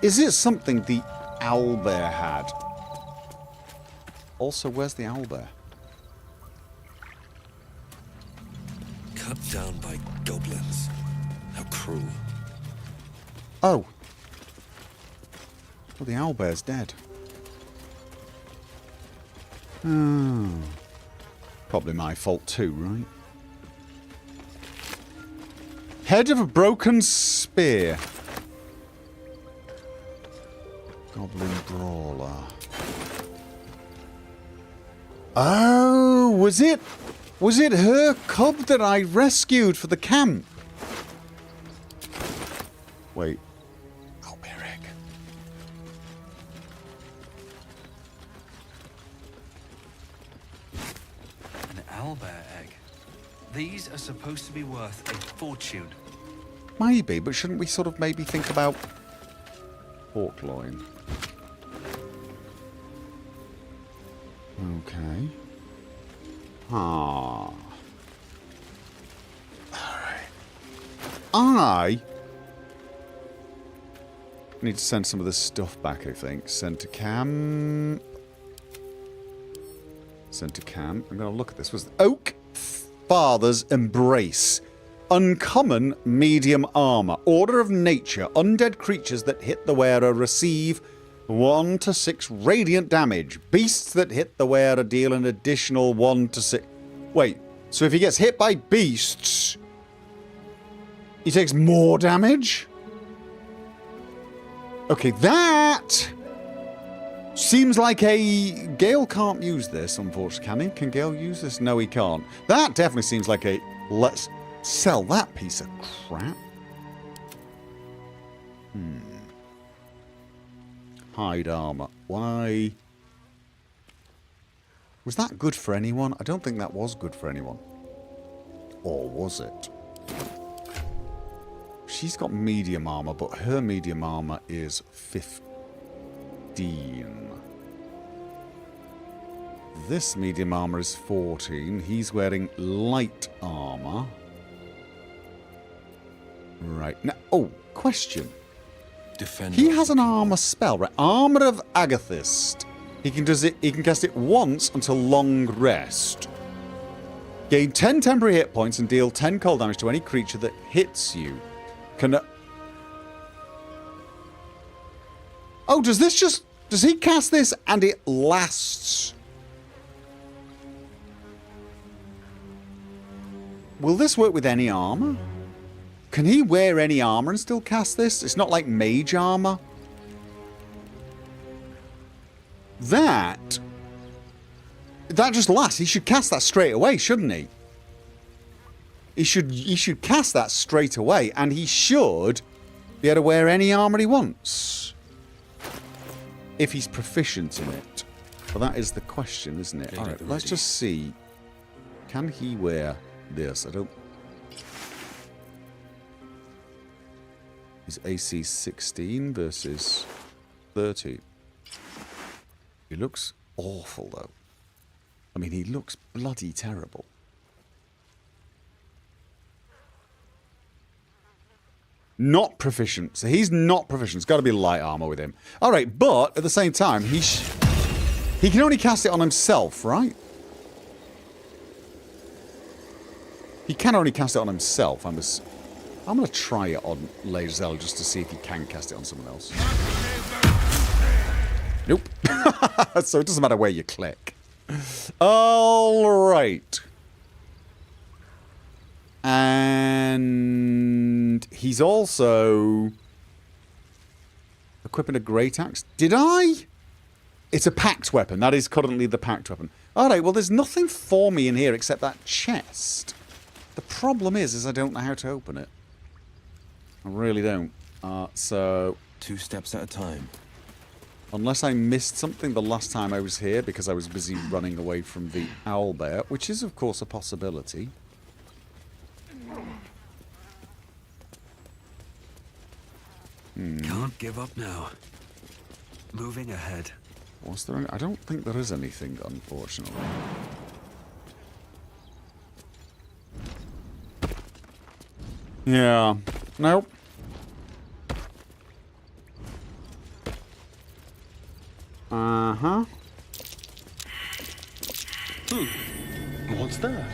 Is it something the owlbear had? Also, where's the owlbear? Cut down by goblins. How cruel. Oh. Well, the owlbear's dead. Oh. Probably my fault too, right? Head of a broken spear. Goblin brawler. Oh, was it her cub that I rescued for the camp? Wait. Owlbear egg. An owlbear egg. These are supposed to be worth a fortune. Maybe, but shouldn't we sort of maybe think about pork loin? Okay. Ah. Alright. I need to send some of this stuff back, I think. Send to cam. Send to cam. I'm going to look at this. Was Oak Father's Embrace. Uncommon medium armor. Order of nature. Undead creatures that hit the wearer receive 1 to 6 radiant damage. Beasts that hit the wearer deal an additional 1 to 6... Wait, so if he gets hit by beasts, he takes more damage? Okay, that seems like a... Gale can't use this, unfortunately, can he? Can Gale use this? No, he can't. That definitely seems like a... Let's sell that piece of crap. Hide armor. Why? Was that good for anyone? I don't think that was good for anyone. Or was it? She's got medium armor, but her medium armor is 15. This medium armor is 14. He's wearing light armor. Right. Now, oh, question. Defend. He has an armor spell, right? Armor of Agathist. He can cast it once until long rest. Gain 10 temporary hit points and deal 10 cold damage to any creature that hits you. Can Oh, does this just... Does he cast this and it lasts? Will this work with any armor? Can he wear any armor and still cast this? It's not like mage armor. That just lasts. He should cast that straight away, shouldn't he? He should cast that straight away, and he should be able to wear any armor he wants. If he's proficient in it. Well, that is the question, isn't it? Alright, let's just see. Can he wear this? I don't... His AC 16 versus 30. He looks awful, though. I mean, he looks bloody terrible. Not proficient. So he's not proficient. It's got to be light armor with him. All right, but at the same time, he can only cast it on himself, right? He can only cast it on himself. I'm going to try it on Lae'zel just to see if he can cast it on someone else. Nope. So it doesn't matter where you click. All right. And he's also equipping a great axe. Did I? It's a packed weapon. That is currently the packed weapon. All right, well, there's nothing for me in here except that chest. The problem is I don't know how to open it. I really don't. So... 2 steps at a time. Unless I missed something the last time I was here because I was busy running away from the owlbear, which is, of course, a possibility. Can't give up now. Moving ahead. Was there? I don't think there is anything, unfortunately. Yeah. Nope. Uh-huh. What's that?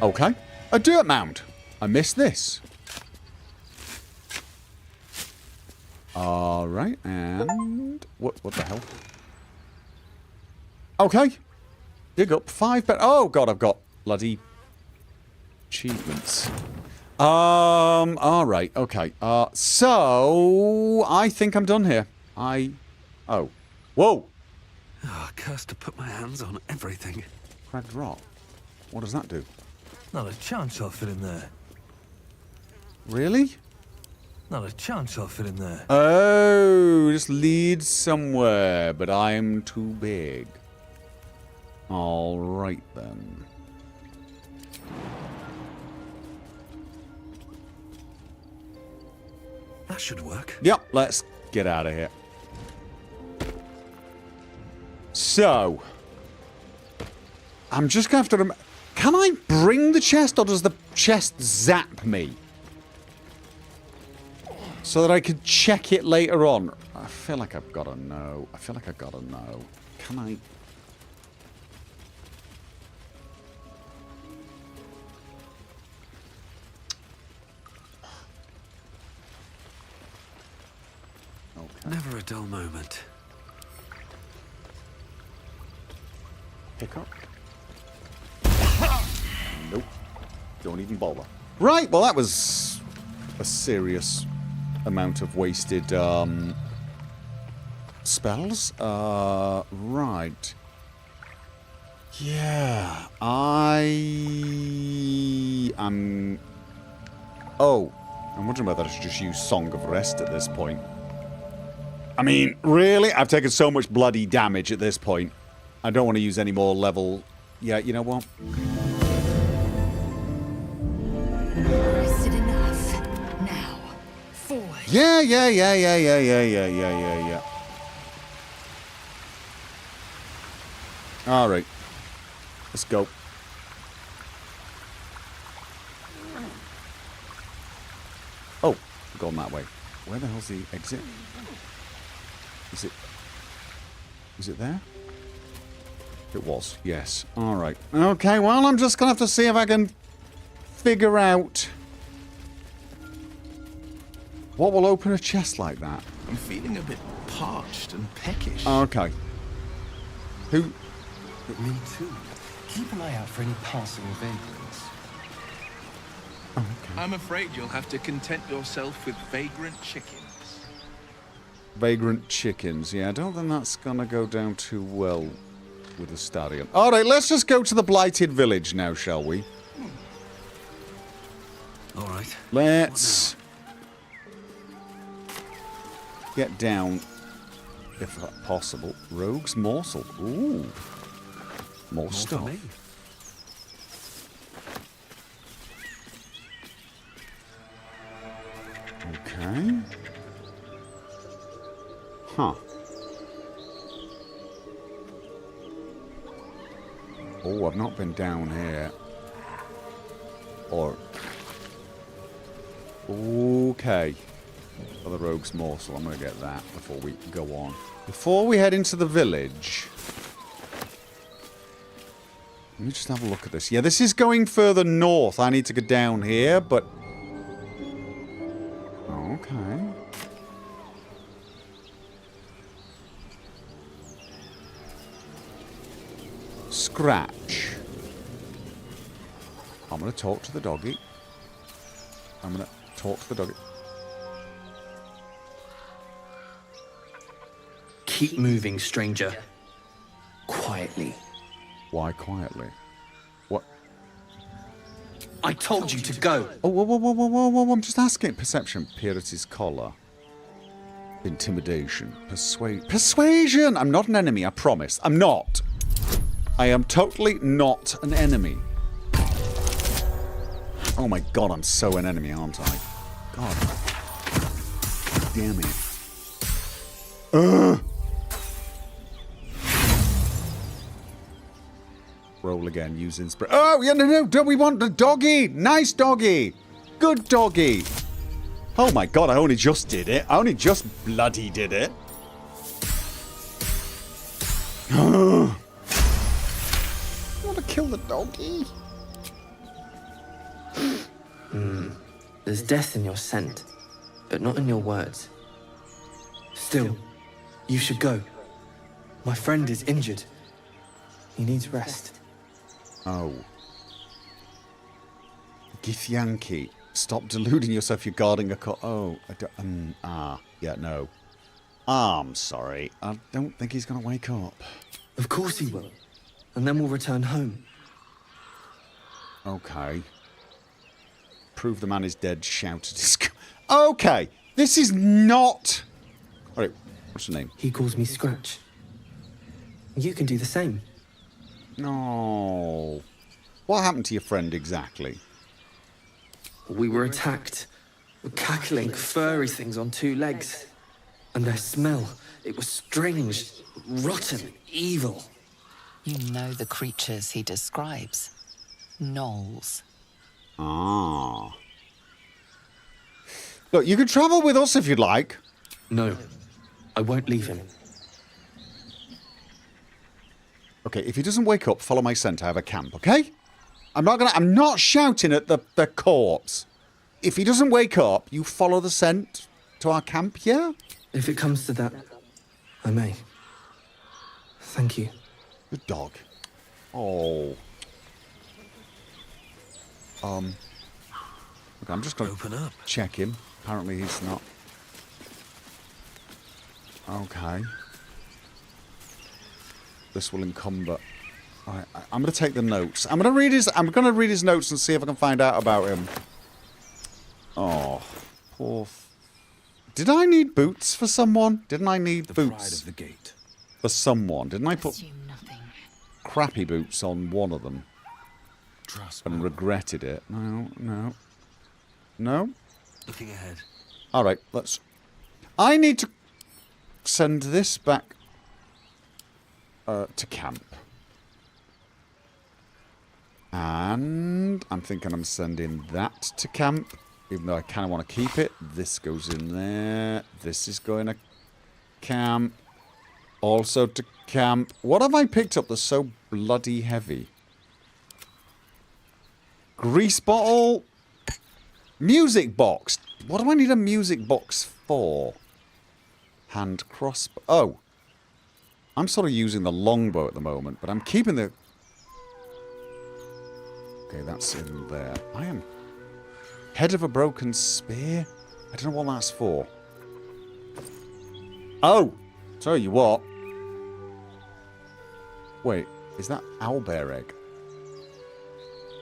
Okay. A dirt mound. I missed this. Alright, and... What the hell? Okay. Dig up 5 bed... Oh, God, I've got bloody... achievements. Alright, okay. So... I think I'm done here. Oh. Whoa! Oh, cursed to put my hands on everything. Cracked rock. What does that do? Not a chance I'll fit in there. Really? Not a chance I'll fit in there. Oh, this leads somewhere, but I'm too big. Alright then. That should work. Yep, let's get out of here. So, I'm just going to have to... Can I bring the chest, or does the chest zap me? So that I could check it later on. I feel like I've got to know. Can I... Okay. Never a dull moment. Pick up. Nope. Don't even bother. Right, well that was a serious amount of wasted spells. Right. Yeah. I'm wondering whether I should just use Song of Rest at this point. I mean, really? I've taken so much bloody damage at this point. I don't want to use any more level... Yeah, you know what? Rested enough. Now, forward. Yeah. Alright. Let's go. Oh, we're going that way. Where the hell's the exit? Is it there? It was, yes. Alright. Okay, well, I'm just gonna have to see if I can figure out what will open a chest like that. I'm feeling a bit parched and peckish. Okay. Who? Me too. Keep an eye out for any passing vagrants. I'm afraid you'll have to content yourself with vagrant chickens. Vagrant chickens. Yeah, I don't think that's gonna go down too well with the stallion. Alright, let's just go to the blighted village now, shall we? Alright. Let's get down, if possible. Rogue's morsel. Ooh. More For stuff. me. Okay. Huh. Oh, I've not been down here. Or... Okay. For the rogue's morsel, I'm going to get that before we go on. Before we head into the village... Let me just have a look at this. Yeah, this is going further north. I need to go down here, but... Okay. Scratch. I'm going to talk to the doggy. I'm going to talk to the doggy. Keep moving, stranger. Quietly. Why quietly? What? I told you to go. Oh, whoa, whoa, whoa, whoa, whoa, whoa. I'm just asking. Perception. Peer at his collar. Intimidation. Persuasion! I'm not an enemy, I promise. I'm not. I am totally not an enemy. Oh my god, I'm so an enemy, aren't I? God. Damn it. Ugh. Roll again, use inspiration. Oh, yeah, no, don't we want the doggy? Nice doggy. Good doggy. Oh my god, I only just did it. I only just bloody did it. I want to kill the doggy. There's death in your scent, but not in your words. Still, you should go. My friend is injured. He needs rest. Oh. Githyanki. Stop deluding yourself, you're guarding a oh, I don't, yeah, no. I'm sorry. I don't think he's gonna wake up. Of course he will. And then we'll return home. Okay. Prove the man is dead, shouted his... Okay, this is not... Alright, what's your name? He calls me Scratch. You can do the same. No. What happened to your friend exactly? We were attacked. Cackling, furry things on two legs. And their smell, it was strange, rotten, evil. You know the creatures he describes. Gnolls. Ah. Look, you can travel with us if you'd like. No, I won't leave him. Okay, if he doesn't wake up, follow my scent. I have a camp, okay? I'm not shouting at the corpse. If he doesn't wake up, you follow the scent to our camp, yeah? If it comes to that, I may. Thank you. Good dog. Oh. Okay, I'm just gonna Open up. check him. Apparently he's not. Okay. This will encumber. Alright, I'm gonna take the notes. I'm gonna read his notes and see if I can find out about him. Oh, poor. Did I need boots for someone? Didn't I need The pride boots of the gate. for someone? Didn't I put Assume nothing. crappy boots on one of them Trust and me. regretted it? No, no, no. Looking ahead. All right, let's. I need to send this back to camp. And I'm thinking I'm sending that to camp, even though I kind of want to keep it. This goes in there. This is going to camp. Also to camp. What have I picked up that's so bloody heavy? Grease bottle. Music box. What do I need a music box for? hand crossbow. Oh. I'm sort of using the longbow at the moment, but I'm keeping the... Okay, that's in there. I am... Head of a broken spear? I don't know what that's for. Oh! Tell you what. Wait, is that owlbear egg?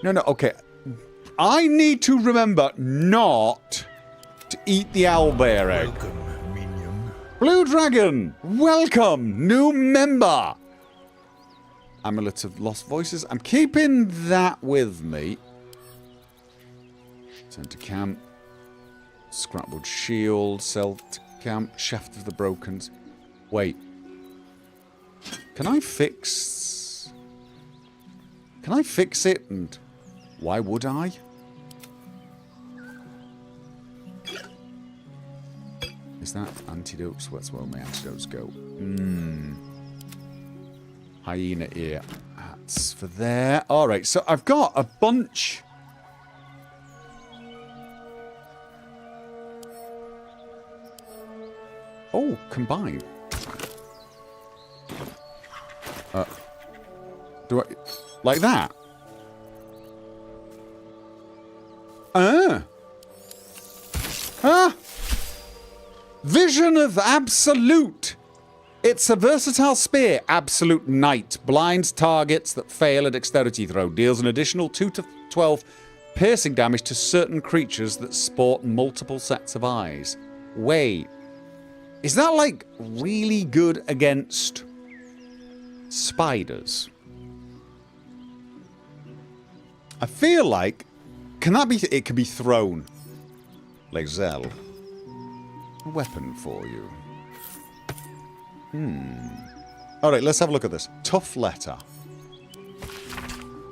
No, okay. I need to remember not to eat the owlbear egg. Welcome, minion. Blue Dragon! Welcome! New member! Amulet of Lost Voices. I'm keeping that with me. Turn to camp. Scrapwood Shield. Sell to camp. Shaft of the Broken... Wait. Can I fix... Can I fix it? And why would I? Is that antidotes? That's where my antidotes go. Hyena ear. That's for there. Alright, so I've got a bunch. Oh, combine. Do I... Like that? Vision of Absolute. It's a versatile spear. Absolute Knight. Blinds targets that fail a dexterity throw. Deals an additional 2 to 12 piercing damage to certain creatures that sport multiple sets of eyes. Wait. Is that, like, really good against spiders? I feel like... Can that be... It can be thrown. Lazelle. A weapon for you. Alright, let's have a look at this. Tough letter.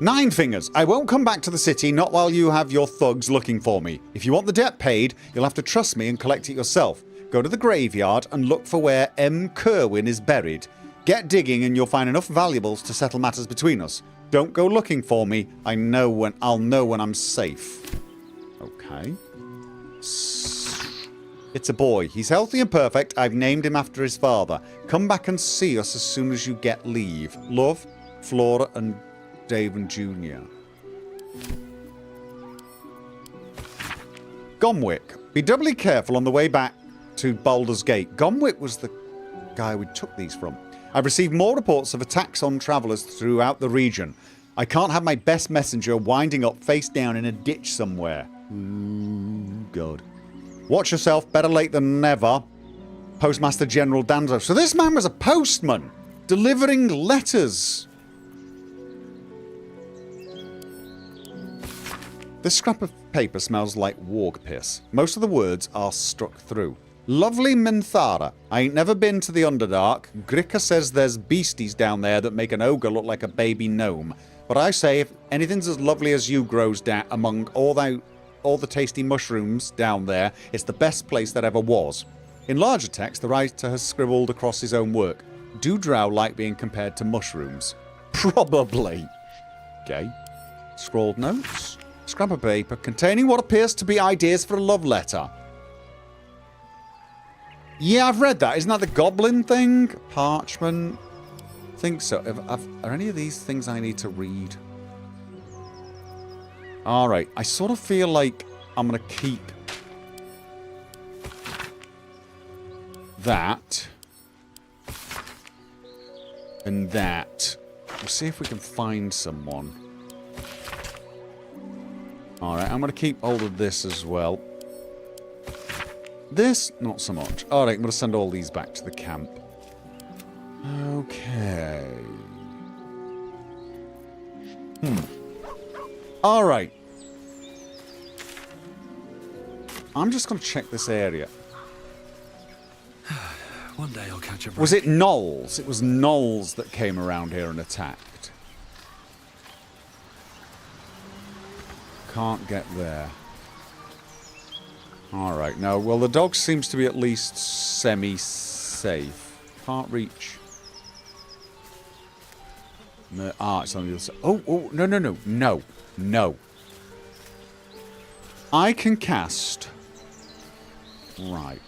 9 fingers. I won't come back to the city, not while you have your thugs looking for me. If you want the debt paid, you'll have to trust me and collect it yourself. Go to the graveyard and look for where M. Kerwin is buried. Get digging and you'll find enough valuables to settle matters between us. Don't go looking for me. I'll know when I'm safe. Okay. It's a boy. He's healthy and perfect. I've named him after his father. Come back and see us as soon as you get leave. Love, Flora and Daven Jr. Gomwick. Be doubly careful on the way back to Baldur's Gate. Gomwick was the guy we took these from. I've received more reports of attacks on travellers throughout the region. I can't have my best messenger winding up face down in a ditch somewhere. Ooh, God. Watch yourself, better late than never. Postmaster General Danzo. So this man was a postman, delivering letters. This scrap of paper smells like warg piss. Most of the words are struck through. Lovely Minthara. I ain't never been to the Underdark. Gricka says there's beasties down there that make an ogre look like a baby gnome. But I say if anything's as lovely as you grows down among all the tasty mushrooms down there, it's the best place that ever was. In larger text, the writer has scribbled across his own work. Do drow like being compared to mushrooms? Probably. Okay. Scrawled notes. Scrap of paper containing what appears to be ideas for a love letter. Yeah, I've read that. Isn't that the goblin thing? Parchment. I think so. Are any of these things I need to read? Alright. I sort of feel like I'm going to keep that and that. We'll see if we can find someone. Alright, I'm going to keep hold of this as well. This, not so much. Alright, I'm going to send all these back to the camp. Okay. Alright. I'm just going to check this area. One day I'll catch a break. Was it gnolls? It was gnolls that came around here and attacked. Can't get there. Alright, no. Well, the dog seems to be at least semi-safe. Can't reach. It's on the other side. Oh, no. I can cast... Right.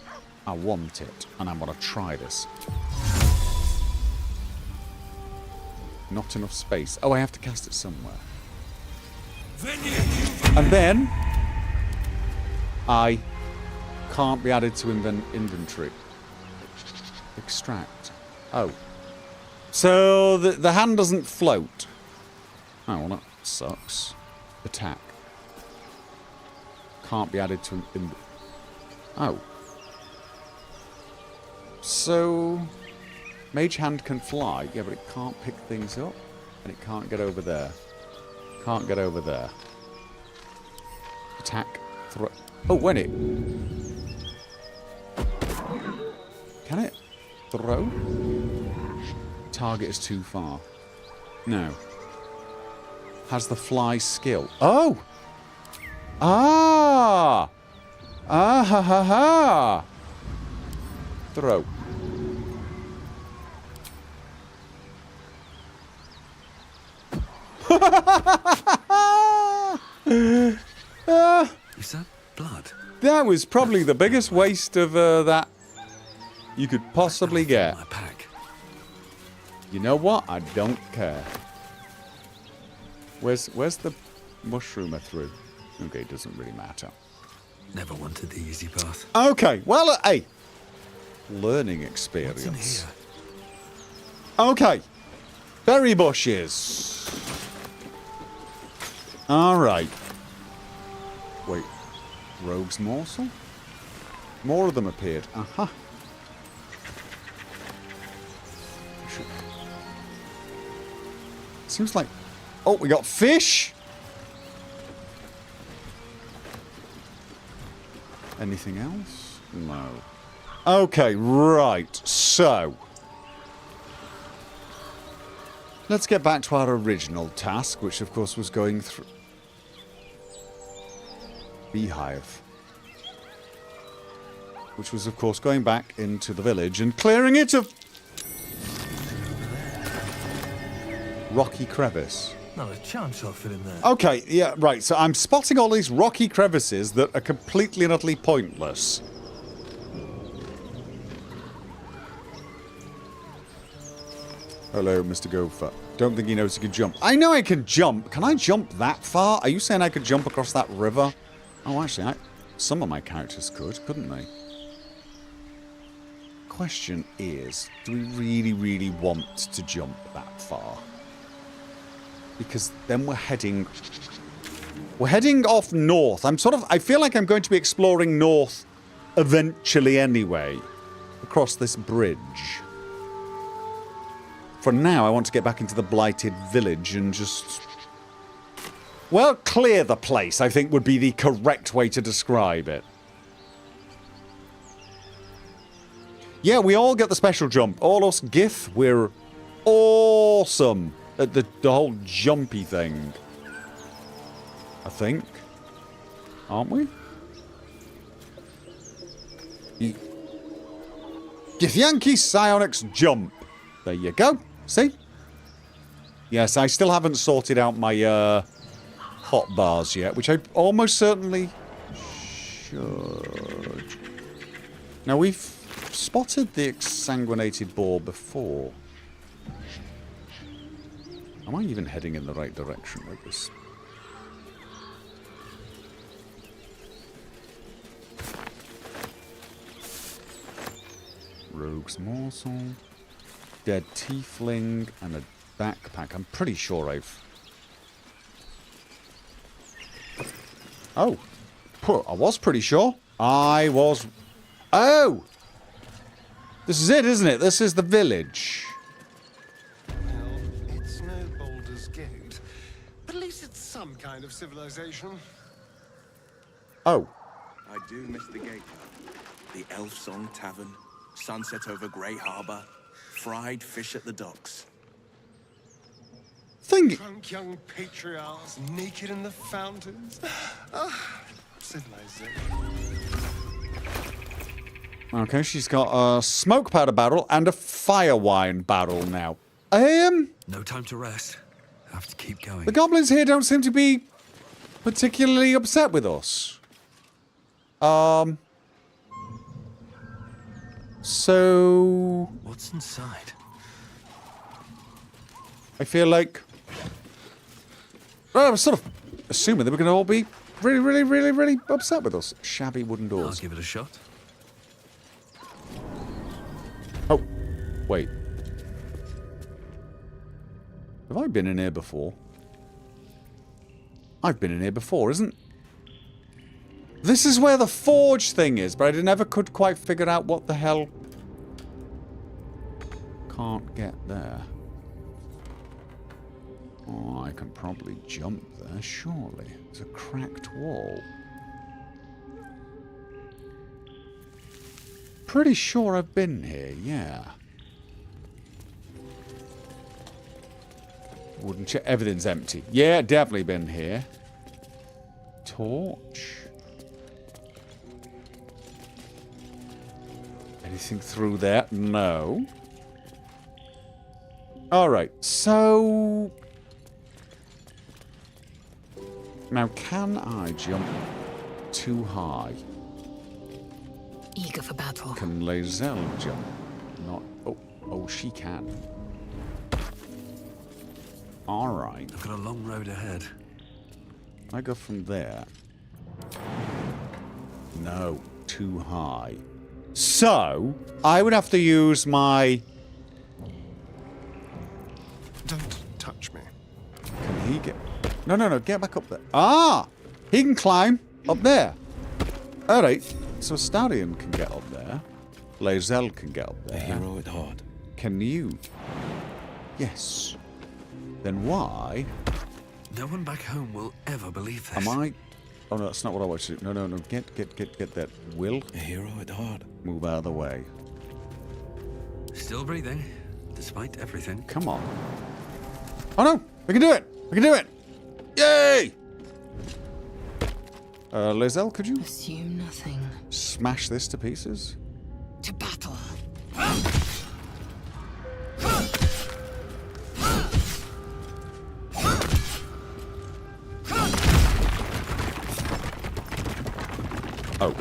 I want it, and I'm going to try this. Not enough space. Oh, I have to cast it somewhere. And then I can't be added to inventory. Extract. Oh. So the hand doesn't float. Oh, well, that sucks. Attack. Can't be added to Oh. So Mage Hand can fly, yeah, but it can't pick things up. And it can't get over there. Can't get over there. Attack. Throw. Oh, when it... Can it throw? Target is too far. No. Has the fly skill. Oh! Ah! Ah ha ha ha! Throw. Is that blood? That was probably the biggest waste of that you could possibly get. My pack. You know what? I don't care. Where's the mushroomer through? Okay, it doesn't really matter. Never wanted the easy path. Okay, well, hey. Learning What's in experience. here? Okay. Berry bushes. Alright. Wait. Rogue's morsel? More of them appeared. Aha. Seems like... Oh, we got fish! Anything else? No. Okay, right. So... let's get back to our original task, which of course was going through... Beehive. Which was of course going back into the village and clearing it of... rocky crevice. Not a chance I'll fit in there. Okay, yeah, right. So I'm spotting all these rocky crevices that are completely and utterly pointless. Hello, Mr. Gopher. Don't think he knows he can jump. I know I can jump. Can I jump that far? Are you saying I could jump across that river? Oh, actually, some of my characters could, couldn't they? Question is, do we really, really want to jump that far? Because then we're heading off north. I feel like I'm going to be exploring north eventually anyway, across this bridge. For now, I want to get back into the blighted village and just... well, clear the place, I think would be the correct way to describe it. Yeah, we all get the special jump. All us Gith, we're awesome at the whole jumpy thing. I think. Aren't we? Githyanki Psionics jump. There you go. See? Yes, I still haven't sorted out my hot bars yet, which I almost certainly should. Now, we've spotted the exsanguinated boar before. Am I even heading in the right direction with this? Rogue's morsel. Dead tiefling and a backpack. I'm pretty sure I've... oh. I was pretty sure. I was... oh! This is it, isn't it? This is the village. Well, it's no Baldur's Gate, but at least it's some kind of civilization. Oh. I do miss the gate, though. The Elf Song Tavern, sunset over Grey Harbour, fried fish at the docks. Drunk young patriarchs naked in the fountains. Civilization. Okay, she's got a smoke powder barrel and a fire wine barrel now. No time to rest. Have to keep going. The goblins here don't seem to be particularly upset with us. So... What's inside? I feel like... Well, I was sort of assuming they were going to all be really upset with us. Shabby wooden I'll doors. give it a shot. Oh, wait. Have I been in here before? I've been in here before, isn't... This is where the forge thing is, but I never could quite figure out what the hell... Can't get there. Oh, I can probably jump there, surely. It's a cracked wall. Pretty sure I've been here, yeah. Wooden chair. Everything's empty. Yeah, definitely been here. Torch. Anything through there? No. Alright, so... Now, can I jump too high? Eager for battle. Can Lae'zel jump? Not... Oh, she can. Alright. I've got a long road ahead. I go from there. No, too high. So, I would have to use my... Don't touch me. Can he get... No, get back up there. Ah! He can climb up there. Alright, so Starion can get up there. Lae'zel can get up there. A hero at heart. Can you? Yes. Then why No one back home will ever believe this. am I... Oh no, that's not what I want to do. No. Get that. Will A hero at heart. move out of the way. Still breathing, despite everything. Come on. Oh no! We can do it! We can do it! Yay! Lae'zel, could you Assume nothing. smash this to pieces? To battle. Oh.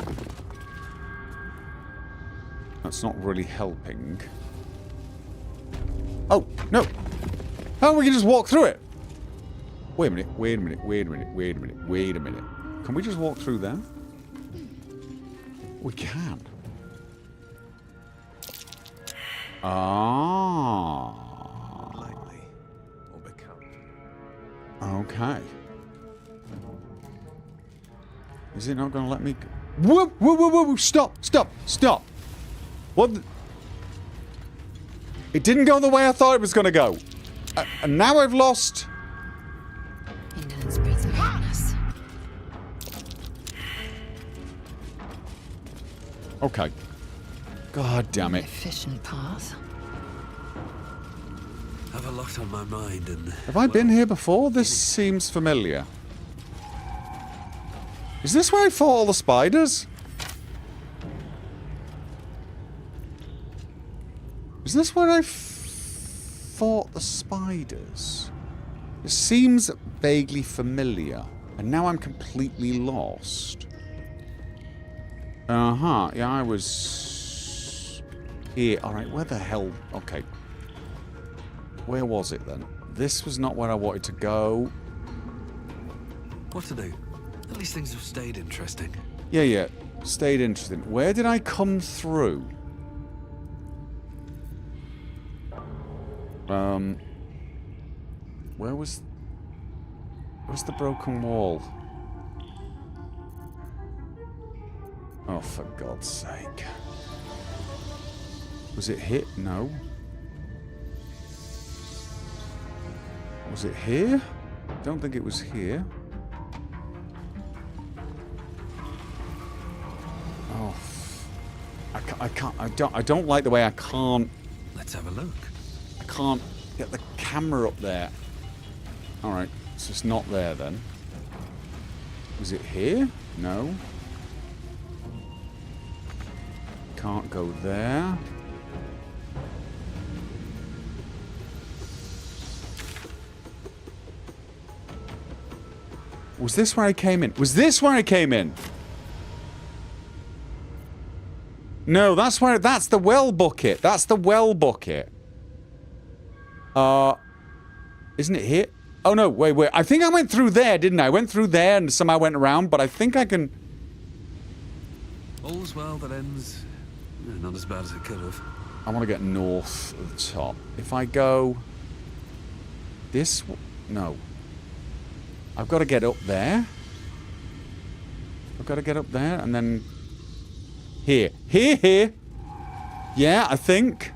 That's not really helping. Oh, no! Oh, we can just walk through it! Wait a minute. Can we just walk through them? We can. Ah. Lightly. Or become. Okay. Is it not going to let me... Whoa, stop. What the... It didn't go the way I thought it was going to go. And now I've lost... Indolence breeds madness. Okay. God damn An it. efficient path. I have a lot on my mind and... Have I been here before? This seems familiar. Is this where I fought all the spiders? Is this where I fought the spiders? It seems vaguely familiar. And now I'm completely lost. Uh-huh. Yeah, I was... here. Alright, where the hell... Okay. Where was it then? This was not where I wanted to go. What to do? At least things have stayed interesting. Yeah. Stayed interesting. Where did I come through? Where's the broken wall? Oh, for God's sake. Was it hit? No. Was it here? Don't think it was here. Oh, I don't like the way I can't... Let's have a look. I can't get the camera up there. Alright, so it's not there then. Is it here? No. Can't go there. Was this where I came in? Was this where I came in? No, that's where... That's the well bucket. That's the well bucket. Isn't it here? Oh, no. Wait. I think I went through there, didn't I? I went through there and somehow went around, but I think I can... All's well that ends... not as bad as it could have. I want to get north of the top. If I go... This... No. I've got to get up there. I've got to get up there and then... Here. Here. Yeah, I think.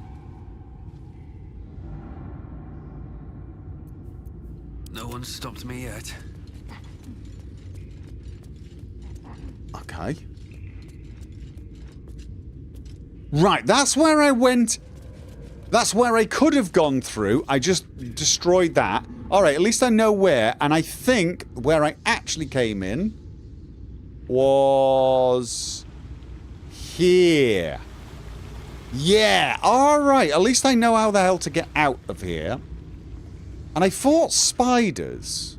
No one's stopped me yet. Okay. Right, that's where I went. That's where I could have gone through. I just destroyed that. Alright, at least I know where. And I think where I actually came in was here. Yeah, alright. At least I know how the hell to get out of here. And I fought spiders.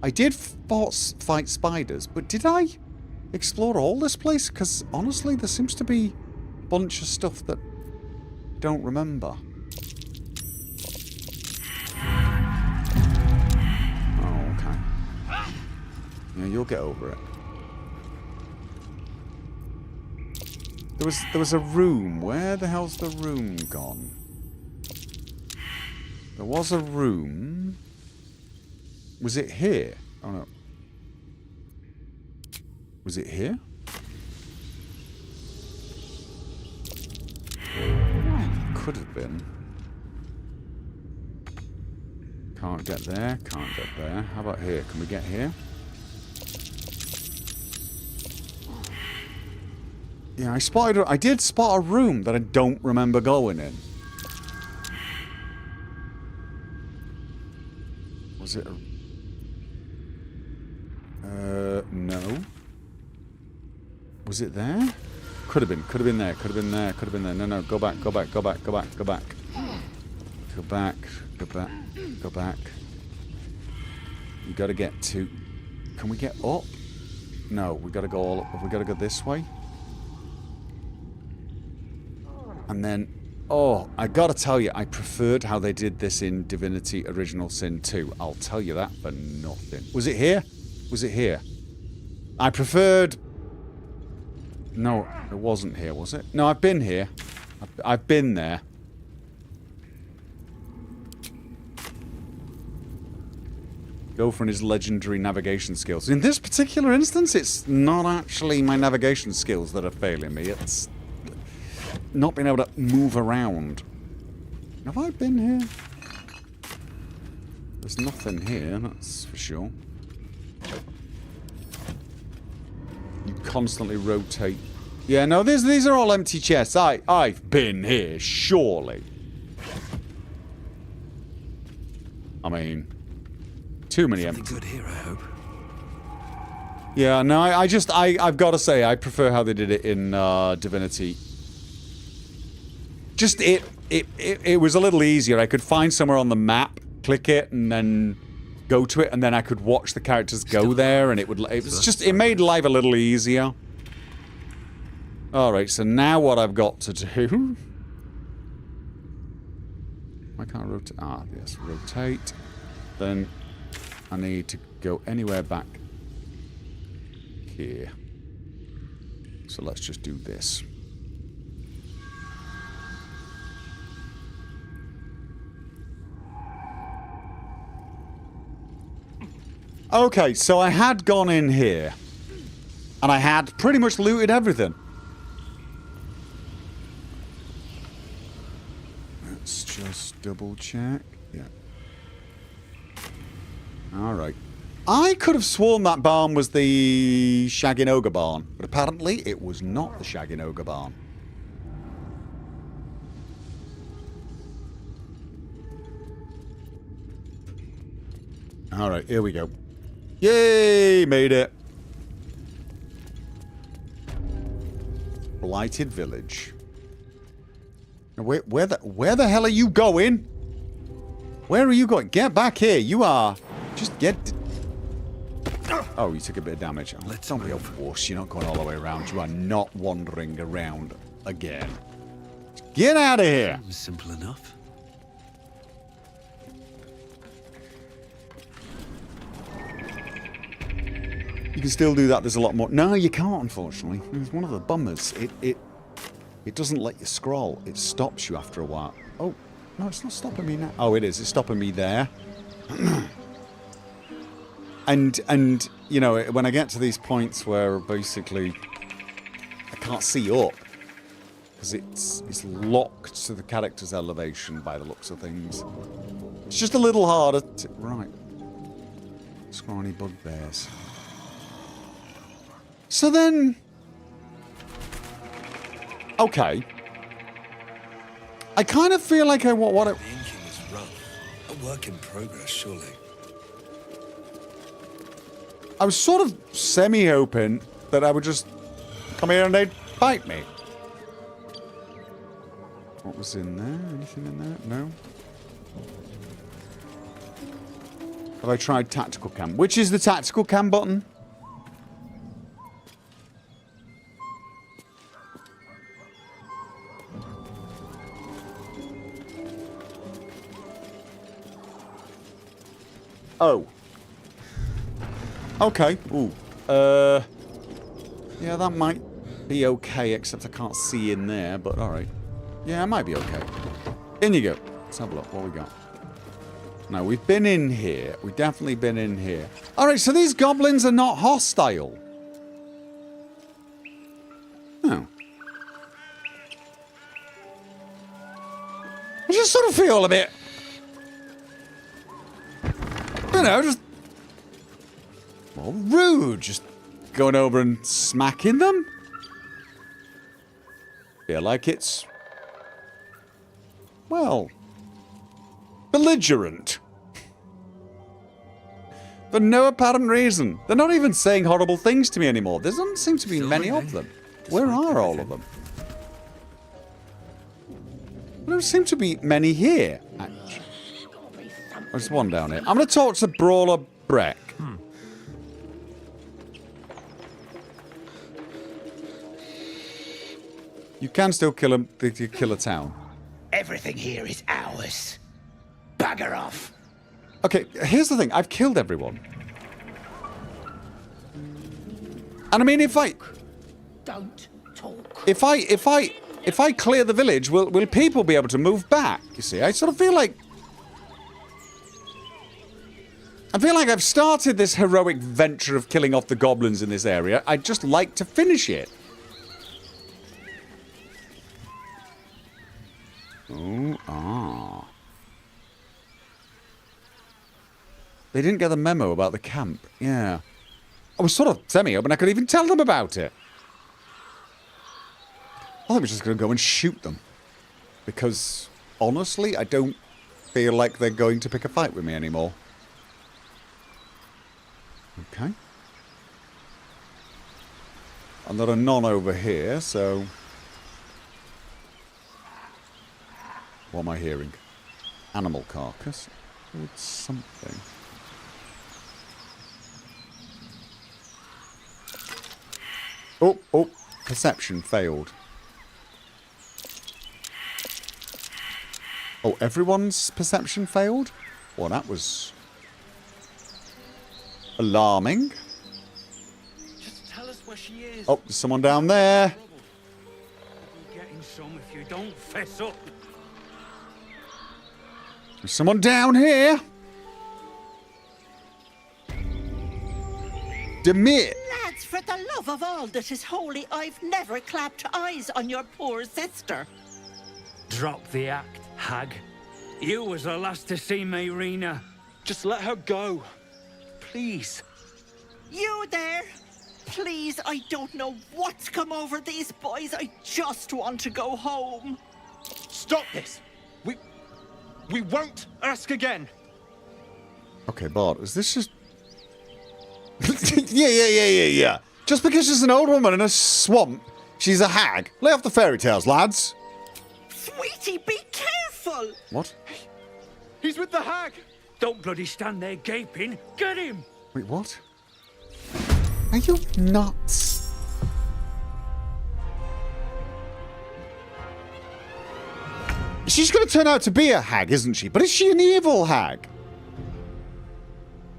I did fight spiders, but did I explore all this place? Because honestly, there seems to be a bunch of stuff that I don't remember. Oh, okay. Yeah, you'll get over it. There was a room. Where the hell's the room gone? There was a room. Was it here? Oh no. Was it here? Could have been. Can't get there. Can't get there. How about here? Can we get here? Yeah, I did spot a room that I don't remember going in. Was it a... no. Was it there? Could have been there, could have been there, could have been there. No, go back. Go back. Go back. You gotta get to... Can we get up? No, we gotta go all up. Have we gotta go this way? And then... Oh, I gotta tell you, I preferred how they did this in Divinity Original Sin 2. I'll tell you that for nothing. Was it here? Was it here? I preferred... No, it wasn't here, was it? No, I've been here. I've been there. Gopher and his legendary navigation skills. In this particular instance, it's not actually my navigation skills that are failing me. It's not being able to move around. Have I been here? There's nothing here, that's for sure. You constantly rotate. Yeah, no, these are all empty chests. I've been here, surely. I mean, too many empty. Something good here, I hope. Yeah, no, I've got to say, I prefer how they did it in Divinity. Just it was a little easier. I could find somewhere on the map, click it, and then go to it, and then I could watch the characters go there, and it made life a little easier. Alright, so now what I've got to do... I can't rotate... Ah, yes, rotate. Then I need to go anywhere back here. So let's just do this. Okay, so I had gone in here. And I had pretty much looted everything. Let's just double check. Yeah. Alright. I could have sworn that barn was the Shagging Ogre barn. But apparently it was not the Shagging Ogre barn. Alright, here we go. Yay! Made it. Blighted Village. Now, where the hell are you going? Where are you going? Get back here. You are... Just get... Oh, you took a bit of damage. Oh, don't be a wuss. You're not going all the way around. You are not wandering around again. Get out of here. It was simple enough. You can still do that. There's a lot more. No, you can't, unfortunately. It's one of the bummers. It doesn't let you scroll. It stops you after a while. Oh, no, it's not stopping me now. Oh, it is. It's stopping me there. and you know, when I get to these points where basically I can't see up because it's locked to the character's elevation by the looks of things. It's just a little harder to... Right. Scrawny bugbears. So then... Okay. I kind of feel like I want to... The inking is rough. A work in progress, surely. I was sort of semi-hoping that I would just come here and they'd bite me. What was in there? Anything in there? No. Have I tried tactical cam? Which is the tactical cam button? Oh. Okay. Ooh. Yeah, that might be okay, except I can't see in there, but alright. Yeah, it might be okay. In you go. Let's have a look. What we got? Now, we've been in here. We've definitely been in here. Alright, so these goblins are not hostile. Oh. I just sort of feel a bit... You know, just... Well, rude. Just going over and smacking them. Feel like it's... Well... belligerent. For no apparent reason. They're not even saying horrible things to me anymore. There doesn't seem to be many of them. Where are all of them? There don't seem to be many here, actually. There's one down here. I'm going to talk to Brawler Breck. You can still kill him. Kill a town. Everything here is ours. Bugger off. Okay, here's the thing. I've killed everyone. And I mean, if I... Don't talk. If I clear the village, will people be able to move back? You see, I sort of feel like... I feel like I've started this heroic venture of killing off the goblins in this area. I'd just like to finish it. Oh, ah. They didn't get the memo about the camp. Yeah. I was sort of semi-hoping I could even tell them about it. I thought I was just going to go and shoot them. Because, honestly, I don't feel like they're going to pick a fight with me anymore. Okay. And there are none over here, so... What am I hearing? Animal carcass? It's something. Oh, perception failed. Oh, everyone's perception failed? Well, that was... alarming. Just tell us where she is. Oh, there's someone down there. You're getting some if you don't fess up. There's someone down here. Demir. Lads, for the love of all that is holy, I've never clapped eyes on your poor sister. Drop the act, hag. You was the last to see Mayrina. Just let her go. Please. You there? Please, I don't know what's come over these boys. I just want to go home. Stop this. We won't ask again. Okay, Bart, is this just... Yeah. Just because she's an old woman in a swamp, she's a hag. Lay off the fairy tales, lads. Sweetie, be careful! What? He's with the hag. Don't bloody stand there gaping. Get him. Wait, what? Are you nuts? She's going to turn out to be a hag, isn't she? But is she an evil hag?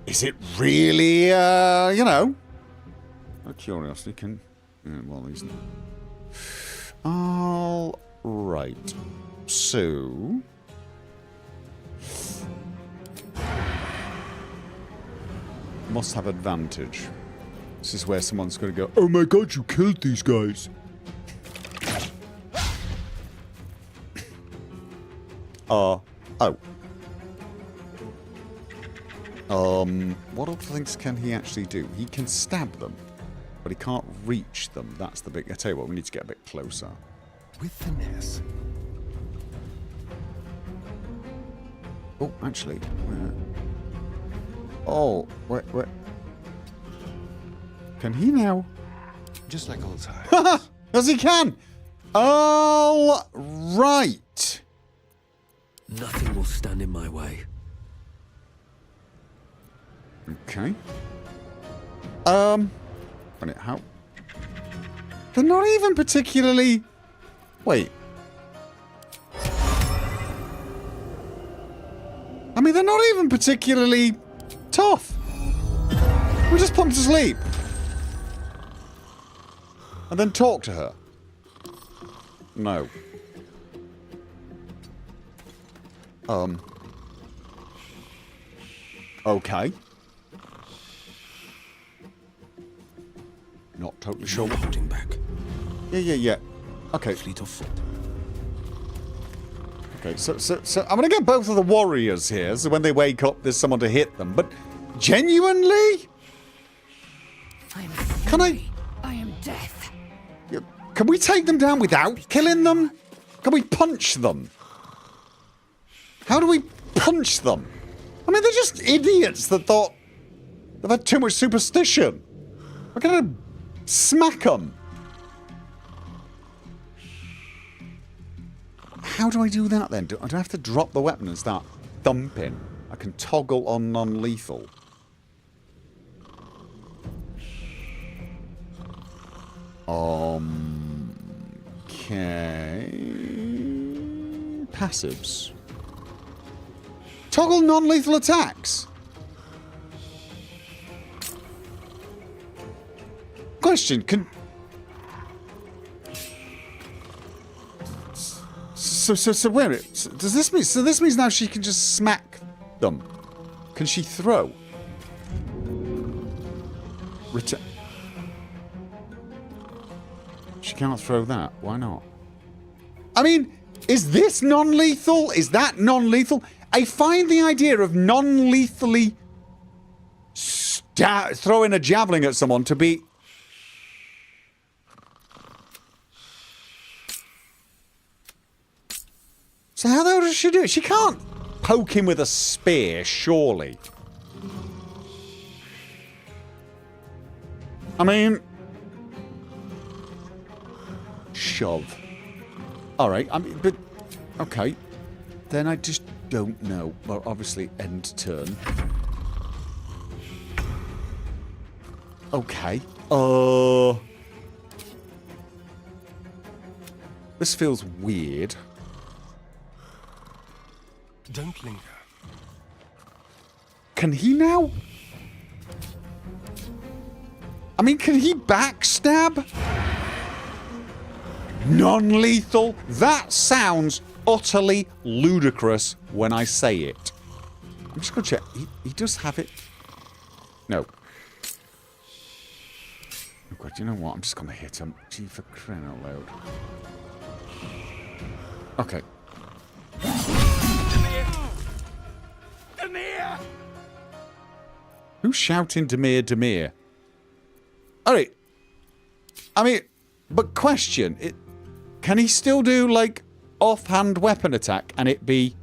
Is it really, you know? A curiosity can... Yeah, well, he's not. All right. So... Must have advantage. This is where someone's going to go, oh my god, you killed these guys. Oh. What other things can he actually do? He can stab them, but he can't reach them. That's the big... I tell you what, we need to get a bit closer. With finesse. Oh, actually... Oh, wait. Can he now? Just like old times. Yes, he can! All right. Nothing will stand in my way. Okay. Wait, how? They're not even particularly... Wait. I mean, they're not even particularly tough. We just put them to sleep. And then talk to her. No. Okay. Not totally sure what... Holding back. Yeah. Okay. Fleet of foot. Okay, so I'm gonna get both of the warriors here, so when they wake up, there's someone to hit them. But genuinely, can I am death. Can we take them down without killing them? Can we punch them? How do we punch them? I mean, they're just idiots that thought they've had too much superstition. We're gonna smack them. How do I do that then? Do I have to drop the weapon and start thumping? I can toggle on non-lethal. Okay. Passives. Toggle non-lethal attacks. Question, can... So where it... Does this mean... So this means now she can just smack them. Can she throw? She can't throw that. Why not? I mean, is this non-lethal? Is that non-lethal? I find the idea of non-lethally throwing a javelin at someone to be... So how the hell does she do it? She can't poke him with a spear, surely. I mean... Shove. Alright, I mean, but... Okay. Then I just don't know. Well, obviously, end turn. Okay. This feels weird. Don't linger. Can he now? I mean, can he backstab? Non-lethal? That sounds utterly ludicrous when I say it. I'm just going to check. He does have it. No. Oh God, you know what? I'm just going to hit him. Gee, for crying out loud. Okay. Demir! Who's shouting Demir? Alright. I mean, but question, can he still do, like, offhand weapon attack and it be...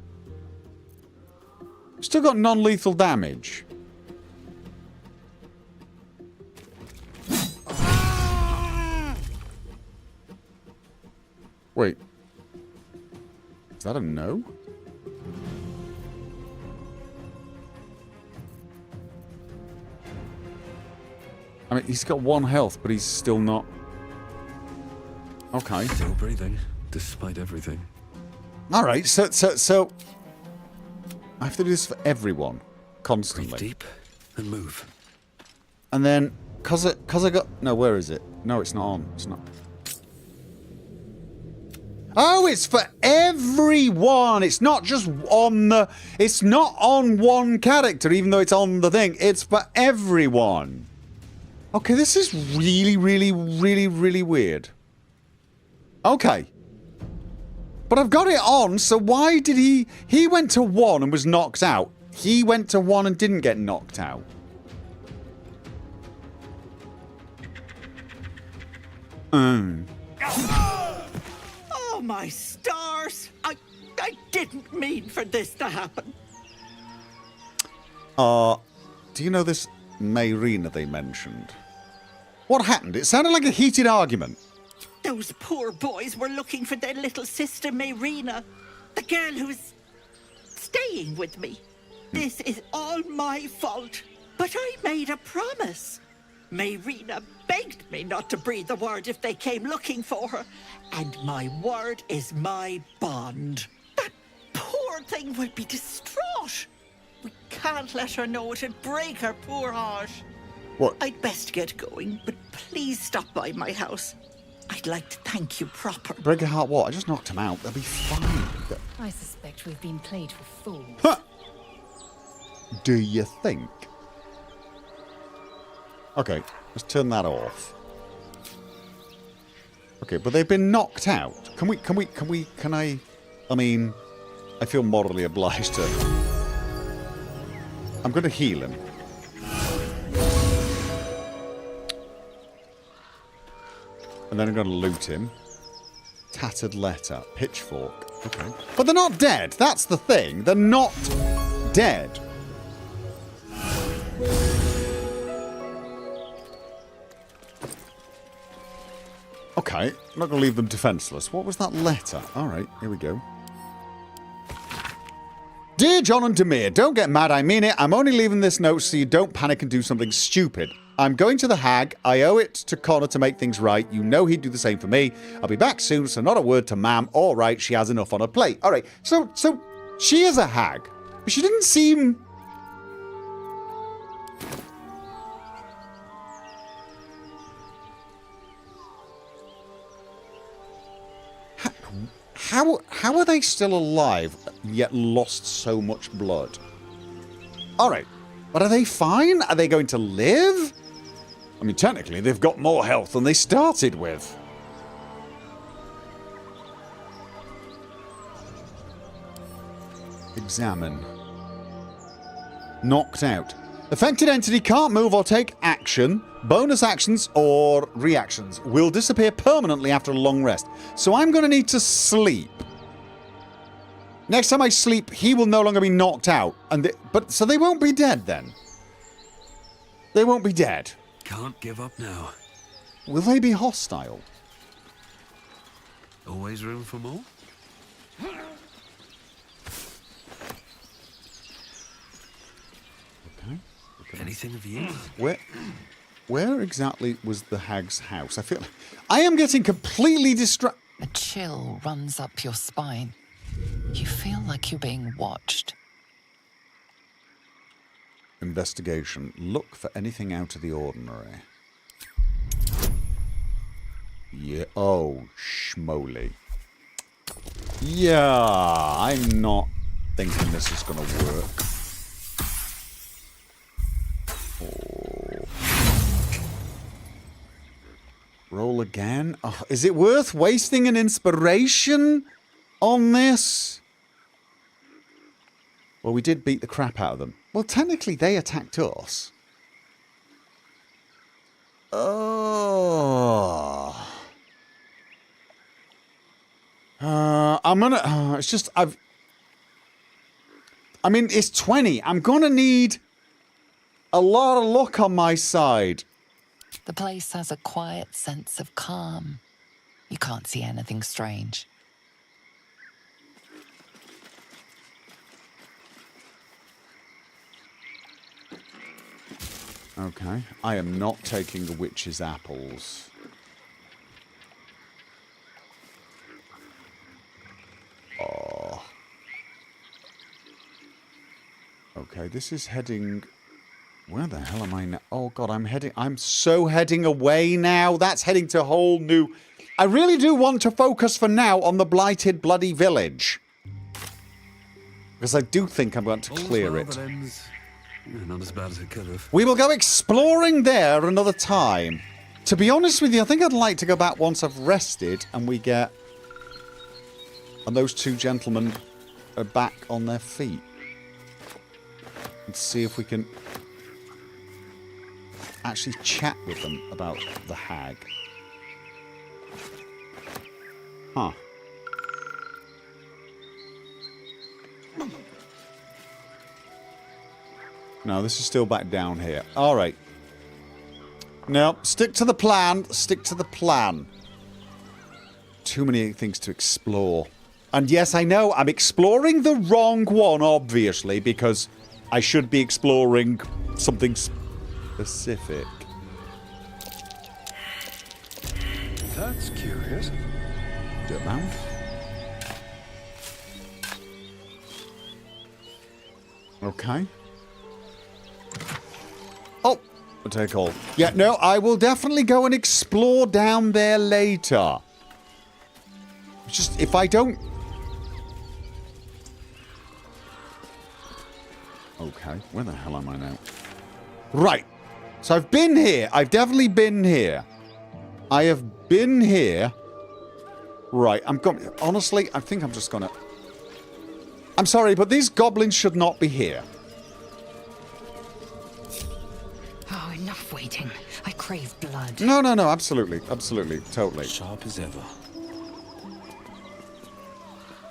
Still got non-lethal damage? Wait. Is that a no? I mean, he's got 1 health, but he's still not... Okay. Still breathing, despite everything. Alright, so... I have to do this for everyone. Constantly. Breathe deep and move. And then, cause I got... No, where is it? No, it's not on. It's not... Oh, it's for everyone! It's not just on the... It's not on one character, even though it's on the thing. It's for everyone. Okay, this is really, really, really, really weird. Okay. But I've got it on, so why did he... He went to 1 and was knocked out. He went to 1 and didn't get knocked out. Oh, my stars! I didn't mean for this to happen. Do you know this Mayrina they mentioned? What happened? It sounded like a heated argument. Those poor boys were looking for their little sister, Mayrina. The girl who's staying with me. This is all my fault. But I made a promise. Mayrina begged me not to breathe a word if they came looking for her. And my word is my bond. That poor thing will be distraught. We can't let her know. It'd break her poor heart. What? I'd best get going, but please stop by my house. I'd like to thank you proper. Break your heart what? I just knocked him out. They'll be fine. I suspect we've been played for fools. Huh. Do you think? Okay, let's turn that off. Okay, but they've been knocked out. Can I mean, I feel morally obliged to. I'm going to heal him. And then I'm going to loot him. Tattered letter. Pitchfork. Okay. But they're not dead. That's the thing. They're not dead. Okay. I'm not going to leave them defenseless. What was that letter? Alright, here we go. Dear John and Demir, don't get mad, I mean it. I'm only leaving this note so you don't panic and do something stupid. I'm going to the HAG. I owe it to Connor to make things right. You know he'd do the same for me. I'll be back soon, so not a word to Mam. All right, she has enough on her plate. All right, so she is a HAG, but she didn't seem... How are they still alive, yet lost so much blood? All right, but are they fine? Are they going to live? I mean, technically, they've got more health than they started with. Examine. Knocked out. Affected entity can't move or take action. Bonus actions or reactions will disappear permanently after a long rest. So I'm going to need to sleep. Next time I sleep, he will no longer be knocked out. So they won't be dead then. They won't be dead. Can't give up now. Will they be hostile? Always room for more? Okay. Anything of use? Where exactly was the hag's house? I am getting completely distracted. A chill runs up your spine. You feel like you're being watched. Investigation. Look for anything out of the ordinary. Yeah. Oh, schmoly. Yeah, I'm not thinking this is going to work. Oh. Roll again. Oh, is it worth wasting an inspiration on this? Well, we did beat the crap out of them. Well, technically, they attacked us. Oh. I'm gonna... it's just... I mean, it's 20. I'm gonna need a lot of luck on my side. The place has a quiet sense of calm. You can't see anything strange. Okay. I am not taking the witch's apples. Oh. this is heading... Where the hell am I now? Oh, God, I'm so heading away now. That's heading to a whole new... I really do want to focus for now on the blighted bloody village. Because I do think I'm going to clear it. Not as bad as it could have. We will go exploring there another time. To be honest with you, I think I'd like to go back once I've rested and we get... And those two gentlemen are back on their feet. And see if we can actually chat with them about the hag. Huh. No, this is still back down here. Alright. No, stick to the plan. Stick to the plan. Too many things to explore. And yes, I know, I'm exploring the wrong one, obviously, because I should be exploring something specific. That's curious. Dirtbound. Okay. Oh, I'll take all. Yeah, no, I will definitely go and explore down there later. It's just, if I don't... Okay, where the hell am I now? Right. So I've been here. I've definitely been here. I have been here. Right, I'm going... Honestly, I think I'm just gonna... I'm sorry, but these goblins should not be here. Oh, enough waiting. I crave blood. No, no, no, absolutely. Absolutely. Totally. Sharp as ever.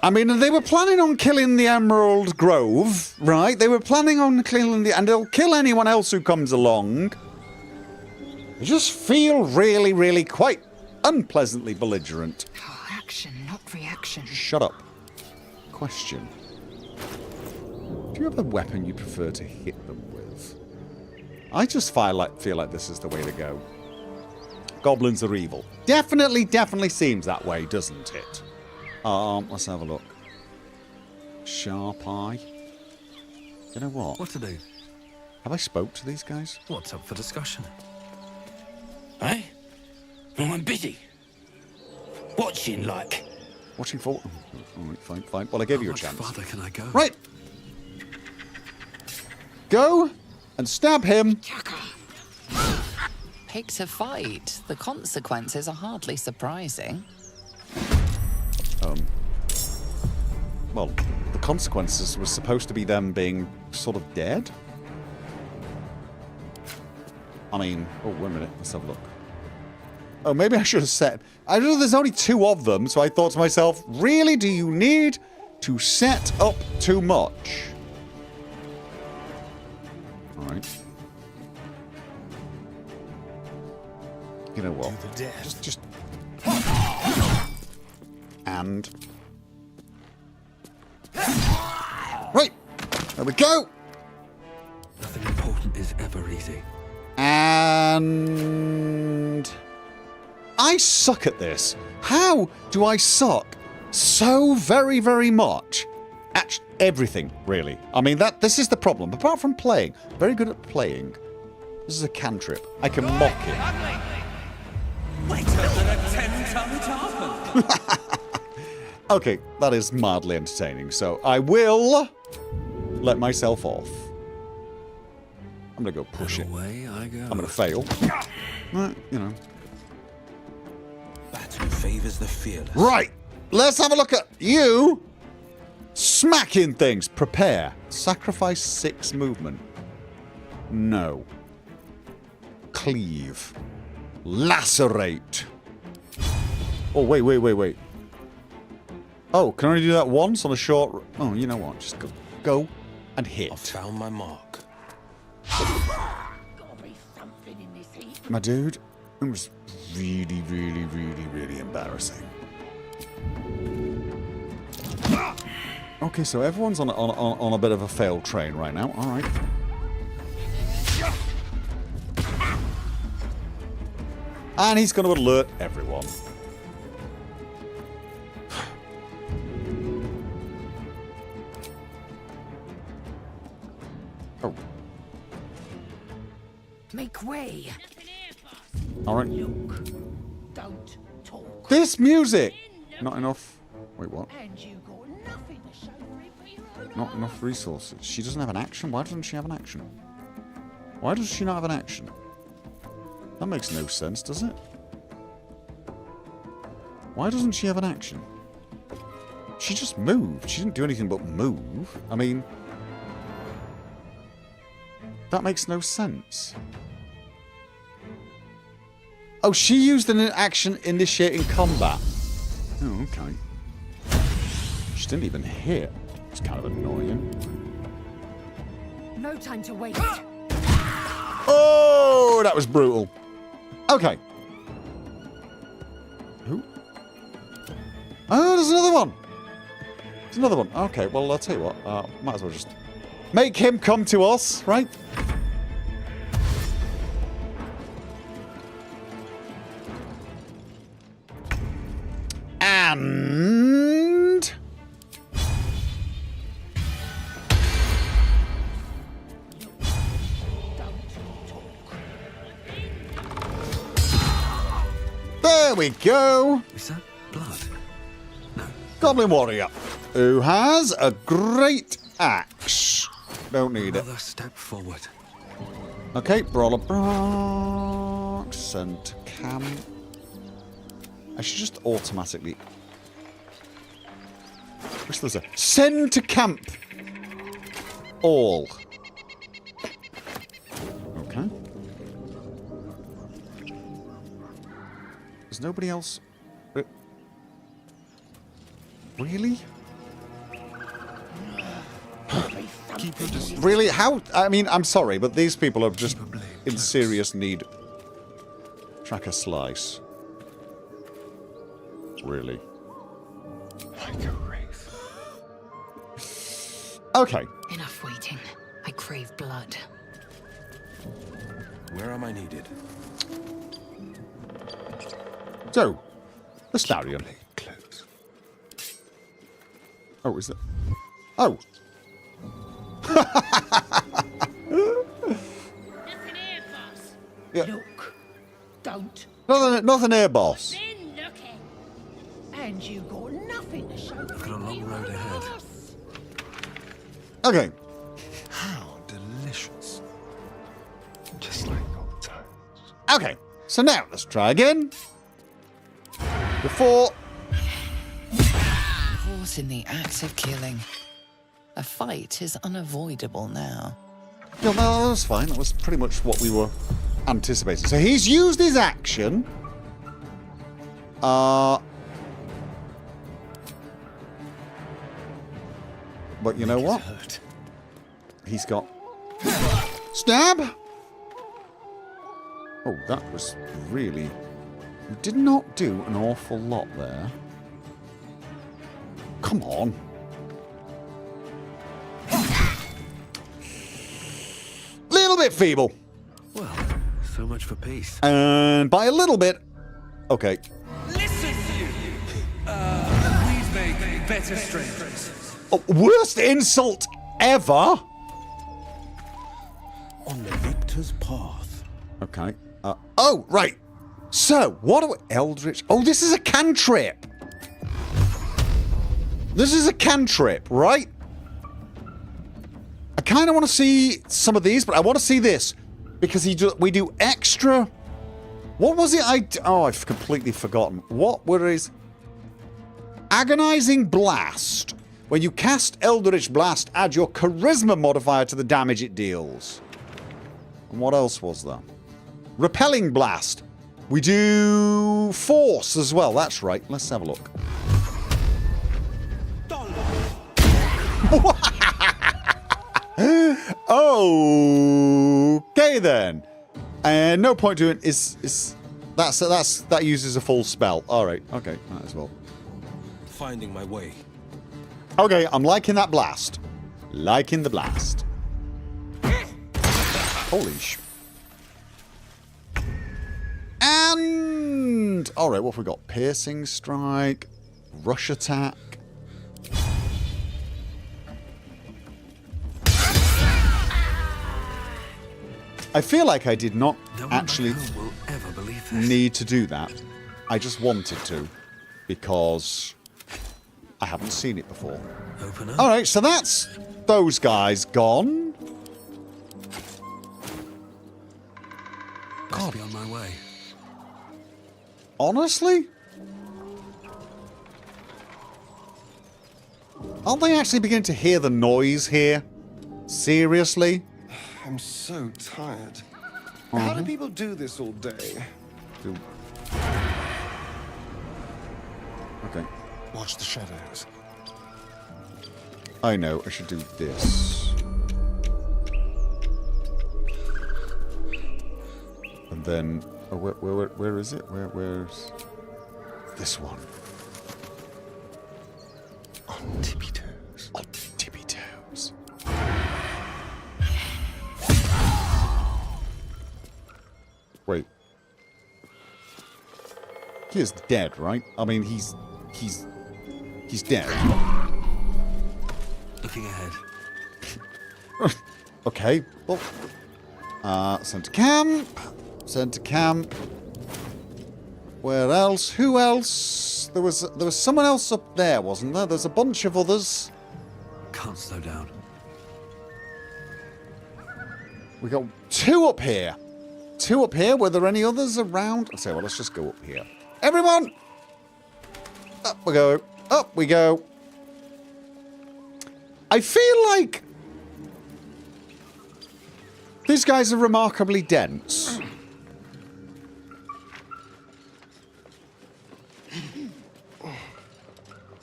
I mean, they were planning on killing the Emerald Grove, right? They were planning on killing the... And they'll kill anyone else who comes along. I just feel really, really quite unpleasantly belligerent. Oh, action, not reaction. Shut up. Question. Do you have a weapon you prefer to hit them with? I just feel like this is the way to go. Goblins are evil. Definitely seems that way, doesn't it? Let's have a look. Sharp eye. You know what? What to do? Have I spoke to these guys? What's up for discussion? Eh? Well, I'm busy. Watching, like. Watching for... Alright, fine, fine. Well, I gave you a chance. How much farther can I go? Right. Go and stab him. Picked to fight. The consequences are hardly surprising. Well, the consequences were supposed to be them being sort of dead? I mean... Oh, wait a minute. Let's have a look. Oh, maybe I should have set... I know there's only two of them, so I thought to myself, really, do you need to set up too much? Alright. You know what? Just... And... Right! There we go! Nothing important is ever easy. And... I suck at this. How do I suck so very, very much at everything, really? I mean, this is the problem. Apart from playing, very good at playing. This is a cantrip. I can mock it. Wait till the 10-ton tarpon. Okay, that is mildly entertaining, so I will let myself off. I'm gonna go push it. Away I go. I'm gonna fail. You know. Battle favors the fearless. Right, let's have a look at you smacking things. Prepare. Sacrifice 6 movement. No. Cleave. Lacerate. Oh, wait. Oh, can I only do that once on a short... Oh, you know what? Just go and hit. I found my mark. My dude, it was really embarrassing. Okay, so everyone's on a bit of a failed train right now. All right. And he's going to alert everyone. Make way. Alright. Don't talk. This music! Not enough. Wait, what? And you got nothing to show for it, but you're Not enough resources. She doesn't have an action? Why doesn't she have an action? Why does she not have an action? That makes no sense, does it? Why doesn't she have an action? She just moved. She didn't do anything but move. I mean... that makes no sense. Oh, she used an action initiating combat. Oh, okay. She didn't even hit. It's kind of annoying. no time to waste. Oh, that was brutal. Okay. Who? Oh, there's another one. There's another one. Okay, well, I'll tell you what. Might as well just make him come to us, right? And... there we go. Is that blood? No. Goblin warrior, who has a great axe. Don't need it. Another step forward. Okay, Brawler Brock, send to camp. I should just automatically... wish there's a... send to camp! All. Okay. There's nobody else... really? Really? How? I mean, I'm sorry, but these people are just in serious need. Track a slice. Really? Like a wraith. Okay. Enough waiting. I crave blood. Where am I needed? So, the Starion. Oh, is it? Oh. Yeah. Look. Don't. Nothing here, boss. Been looking. And you got nothing to show for Got a long road ahead. Okay. How delicious. Just like old times. Okay. So now, let's try again. Before... Caught in the act of killing. A fight is unavoidable now. No, that was fine. That was pretty much what we were anticipating. So he's used his action. But you know what? He's got... stab! Oh, that was really... you did not do an awful lot there. Come on. Little bit feeble. Well, so much for peace. And by a little bit... okay. Listen, you! Please make better strangers. Oh, worst insult ever? On the victor's path. Okay. Oh, right. So, what do Eldritch... oh, this is a cantrip. This is a cantrip, right? I kind of want to see some of these, but I want to see this. Because we do extra... what was it oh, I've completely forgotten. What were his... agonizing blast. When you cast Eldritch Blast, add your charisma modifier to the damage it deals. And what else was there? Repelling Blast. We do force as well. That's right. Let's have a look. Okay then. And no point doing that uses a full spell. All right. Okay. Might as well. Finding my way. Okay, I'm liking that blast. Liking the blast. Holy sh... and... alright, what have we got? Piercing strike. Rush attack. I feel like I did not actually will ever believe this. need to do that. I just wanted to. Because I haven't seen it before. Open up. Alright, so that's those guys gone. I'll be on my way. Honestly? Aren't they actually beginning to hear the noise here? Seriously? I'm so tired. How do people do this all day? Okay. Watch the shadows. I know, I should do this. And then... Oh, where is it? Where's... This one. On tippy toes. On tippy toes. Wait. He is dead, right? I mean, he's dead. Looking ahead. Okay. Well, send to camp. Send to camp. Where else? Who else? There was someone else up there, wasn't there? There's a bunch of others. Can't slow down. We got 2 up here. 2 up here. Were there any others around? I say, well, let's just go up here. Everyone! Up we go. Up we go. I feel like these guys are remarkably dense.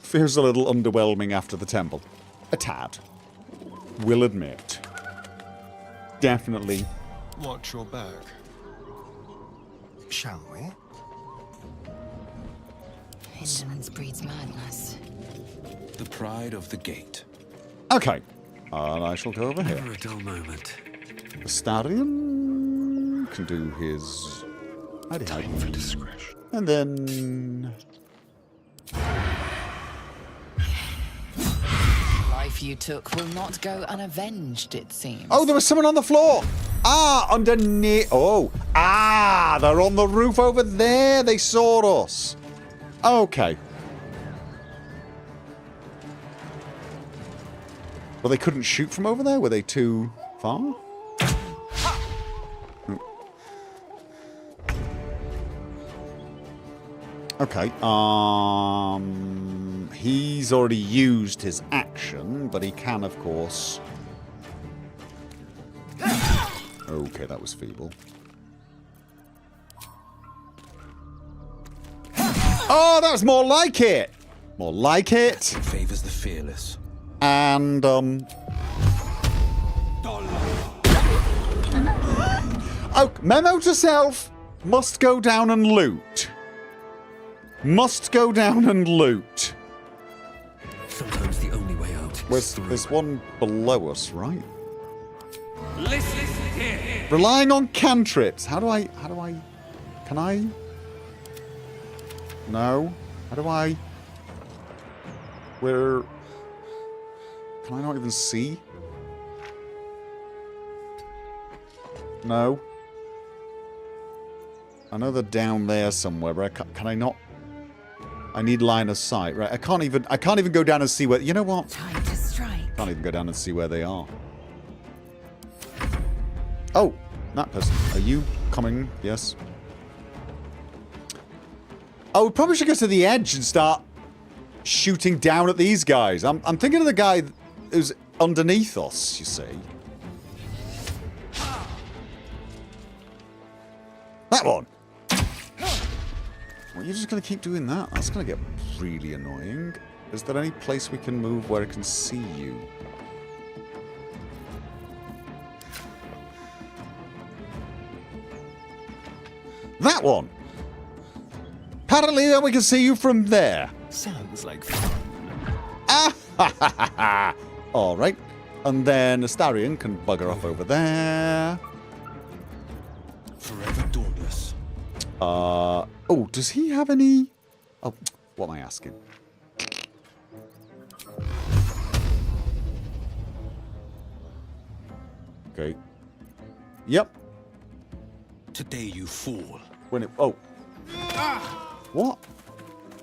Feels a little underwhelming after the temple. A tad. Will admit. Definitely. Watch your back. Shall we? Indolence breeds madness. The pride of the gate. Okay. And I shall go over here. Never a dull moment. The Stadion can do his... Time for discretion. And then... Life you took will not go unavenged, it seems. Oh, there was someone on the floor! Ah, underneath... Oh. Ah, they're on the roof over there. They saw us. Okay. Well, they couldn't shoot from over there? Were they too far? Okay, he's already used his action, but he can, of course... Okay, that was feeble. Oh, that's more like it! More like it. Favors the fearless. And, Oh, memo to self. Must go down and loot. Must go down and loot. Sometimes the only way out is through. There's one below us, right? Listen here. Relying on cantrips. How do I... Can I? No. How do I... Where... Can I not even see? No. I know they're down there somewhere, but can I not... I need line of sight, right? I can't even go down and see where... You know what? Time to strike. Can't even go down and see where they are. Oh, that person. Are you coming? Yes. Oh, we probably should go to the edge and start shooting down at these guys. I'm thinking of the guy who's underneath us, you see. That one. Well, you're just going to keep doing that? That's going to get really annoying. Is there any place we can move where I can see you? That one! Apparently then we can see you from there. Sounds like fun. Ah ha ha ha ha! Alright. And then Astarion can bugger off over there. Forever dauntless. Oh, does he have any... Oh, what am I asking? Okay. Yep. today, you fool. When it... Oh. What?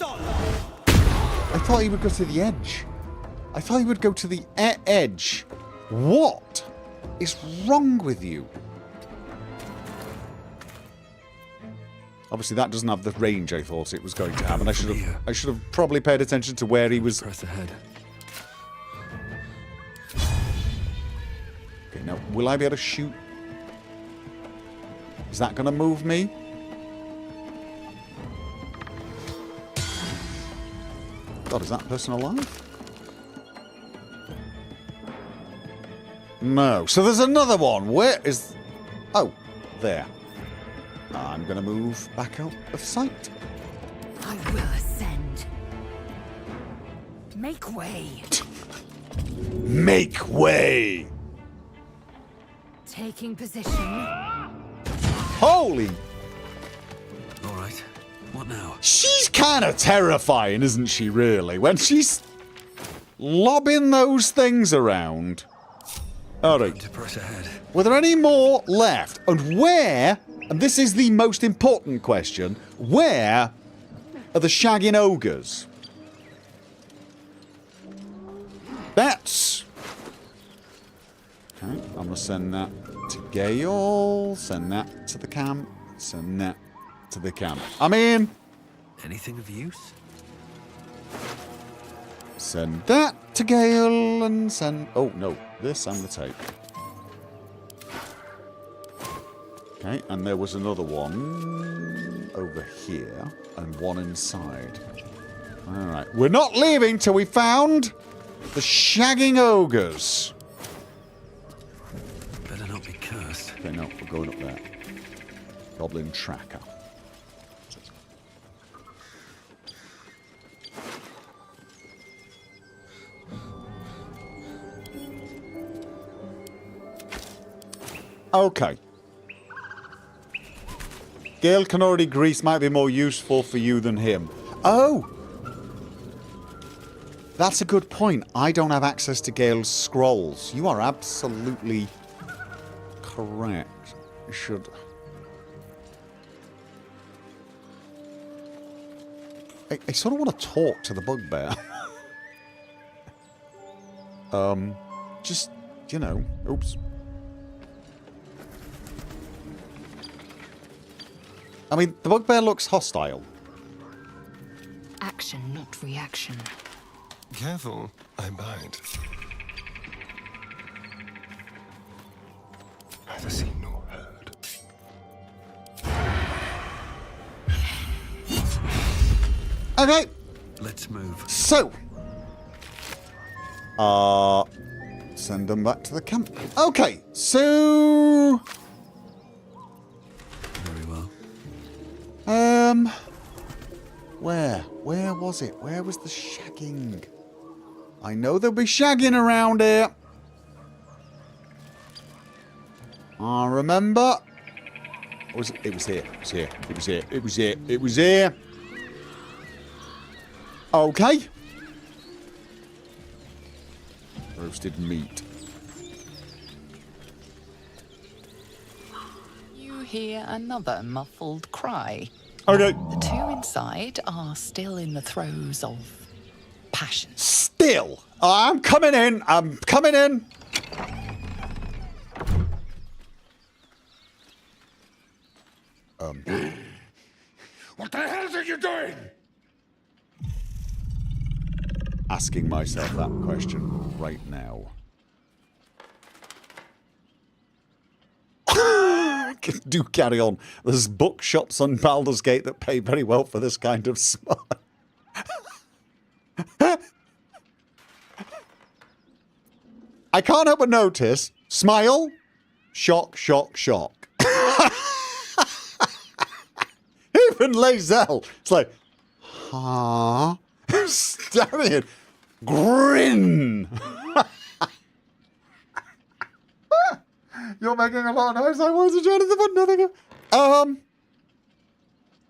I thought he would go to the edge. I thought he would go to the edge. What is wrong with you? Obviously, that doesn't have the range I thought it was going to have, and I should have probably paid attention to where he was. Press ahead. Okay, now will I be able to shoot? Is that going to move me? God, is that person alive? No. So there's another one. Where is... Oh, there. I'm going to move back out of sight. I will ascend. Make way. Make way! Taking position. Holy... All right. What now? She's kind of terrifying, isn't she, really? When she's lobbing those things around. Alright. To press ahead. Were there any more left? And where, and this is the most important question, where are the shagging ogres? That's... Okay, I'm going to send that to Gale, send that to the camp, send that to the camp. I mean... Anything of use? Send that to Gale and send... Oh, no. This I'm going to take. Okay, and there was another one over here and one inside. Alright. We're not leaving till we found the shagging ogres. Better not be cursed. Okay, no, we're going up there. Goblin tracker. Okay. Gale can already grease might be more useful for you than him. Oh! That's a good point. I don't have access to Gale's scrolls. You are absolutely correct. I should... I sort of want to talk to the bugbear. Just, you know, oops. I mean, the bugbear looks hostile. Action, not reaction. Careful, I bite. Neither seen nor heard. Okay. Let's move. So. Send them back to the camp. Okay, so... Very well. Where was it? Where was the shagging? I know there'll be shagging around here. I remember. It was here. It was here. It was here. It was here. It was here. Okay. Roasted meat. You hear another muffled cry. Okay. The two inside are still in the throes of passion. Still. I'm coming in. I'm coming in. What the hell are you doing? Asking myself that question right now. Do carry on. There's bookshops on Baldur's Gate that pay very well for this kind of smut. I can't help but notice. Smile. Shock, shock, shock. Even Lae'zel. It's like, huh? Staring it. Grin. You're making a lot of noise. I wasn't trying to put nothing.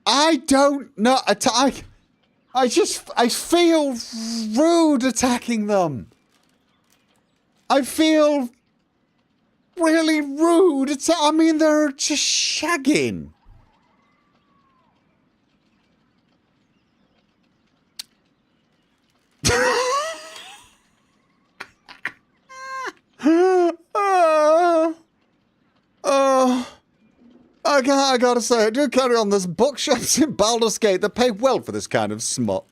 I don't know. I feel rude attacking them. I feel really rude. I mean, they're just shagging. I gotta say, I do carry on. There's bookshops in Baldur's Gate that pay well for this kind of smut.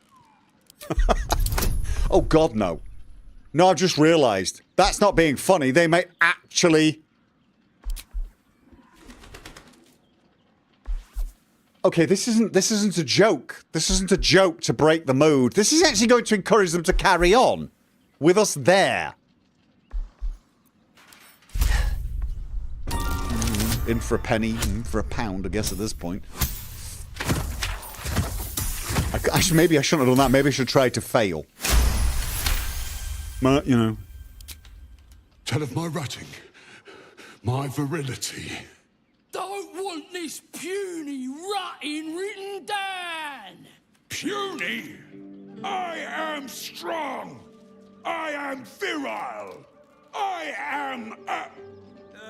Oh God, no. No, I've just realised. That's not being funny. They may actually... Okay, this isn't a joke. This isn't a joke to break the mood. This is actually going to encourage them to carry on with us there. In for a penny, in for a pound, I guess, at this point. Maybe I shouldn't have done that. Maybe I should try to fail. But, you know. Tell of my rutting, my virility. Don't want this puny rutting written down. Puny? I am strong. I am virile. I am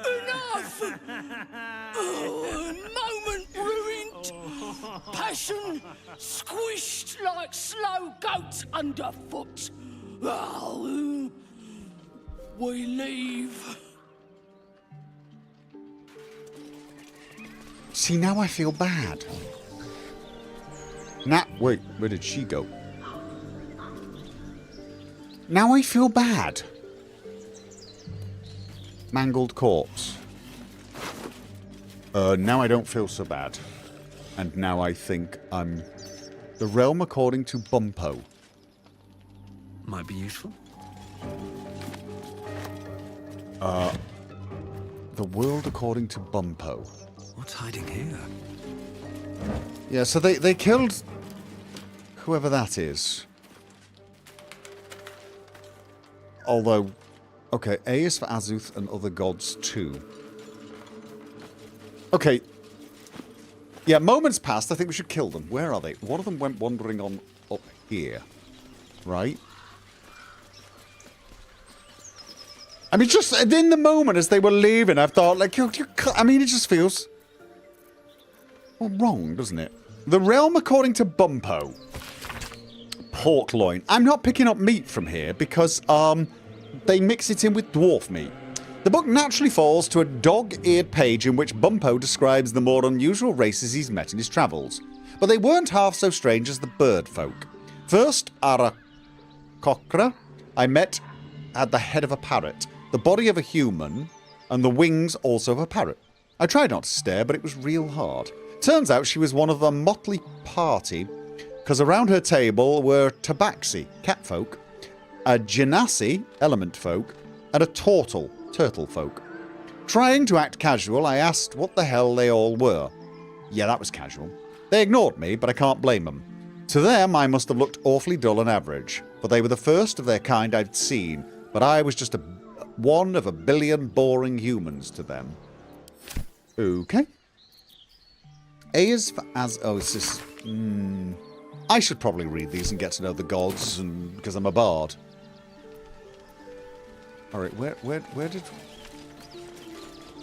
Enough! Moment ruined. Passion squished like slow goats underfoot. Oh, we leave. See, now I feel bad. Wait, where did she go? Now I feel bad. Mangled corpse. Now I don't feel so bad. And now I think I'm... The realm according to Bumpo. Might be useful. The world according to Bumpo. What's hiding here? Yeah, so they killed... whoever that is. Although... Okay, A is for Azuth and other gods too. Okay. Yeah, moments passed. I think we should kill them. Where are they? One of them went wandering on up here. Right? I mean, just in the moment as they were leaving, I thought, like, I mean, it just feels... well, wrong, doesn't it? The realm according to Bumpo. Pork loin. I'm not picking up meat from here because, they mix it in with dwarf meat. The book naturally falls to a dog-eared page in which Bumpo describes the more unusual races he's met in his travels. But they weren't half so strange as the bird folk. First, Arakokra, I met, had the head of a parrot, the body of a human, and the wings also of a parrot. I tried not to stare, but it was real hard. Turns out she was one of the motley party, because around her table were tabaxi, catfolk, a genasi, element folk, and a turtle folk. Trying to act casual, I asked what the hell they all were. Yeah, that was casual. They ignored me, but I can't blame them. To them, I must have looked awfully dull and average, for they were the first of their kind I'd seen, but I was just one of a billion boring humans to them. Okay. A is for oh, it's just... I should probably read these and get to know the gods, and because I'm a bard. Alright, where did...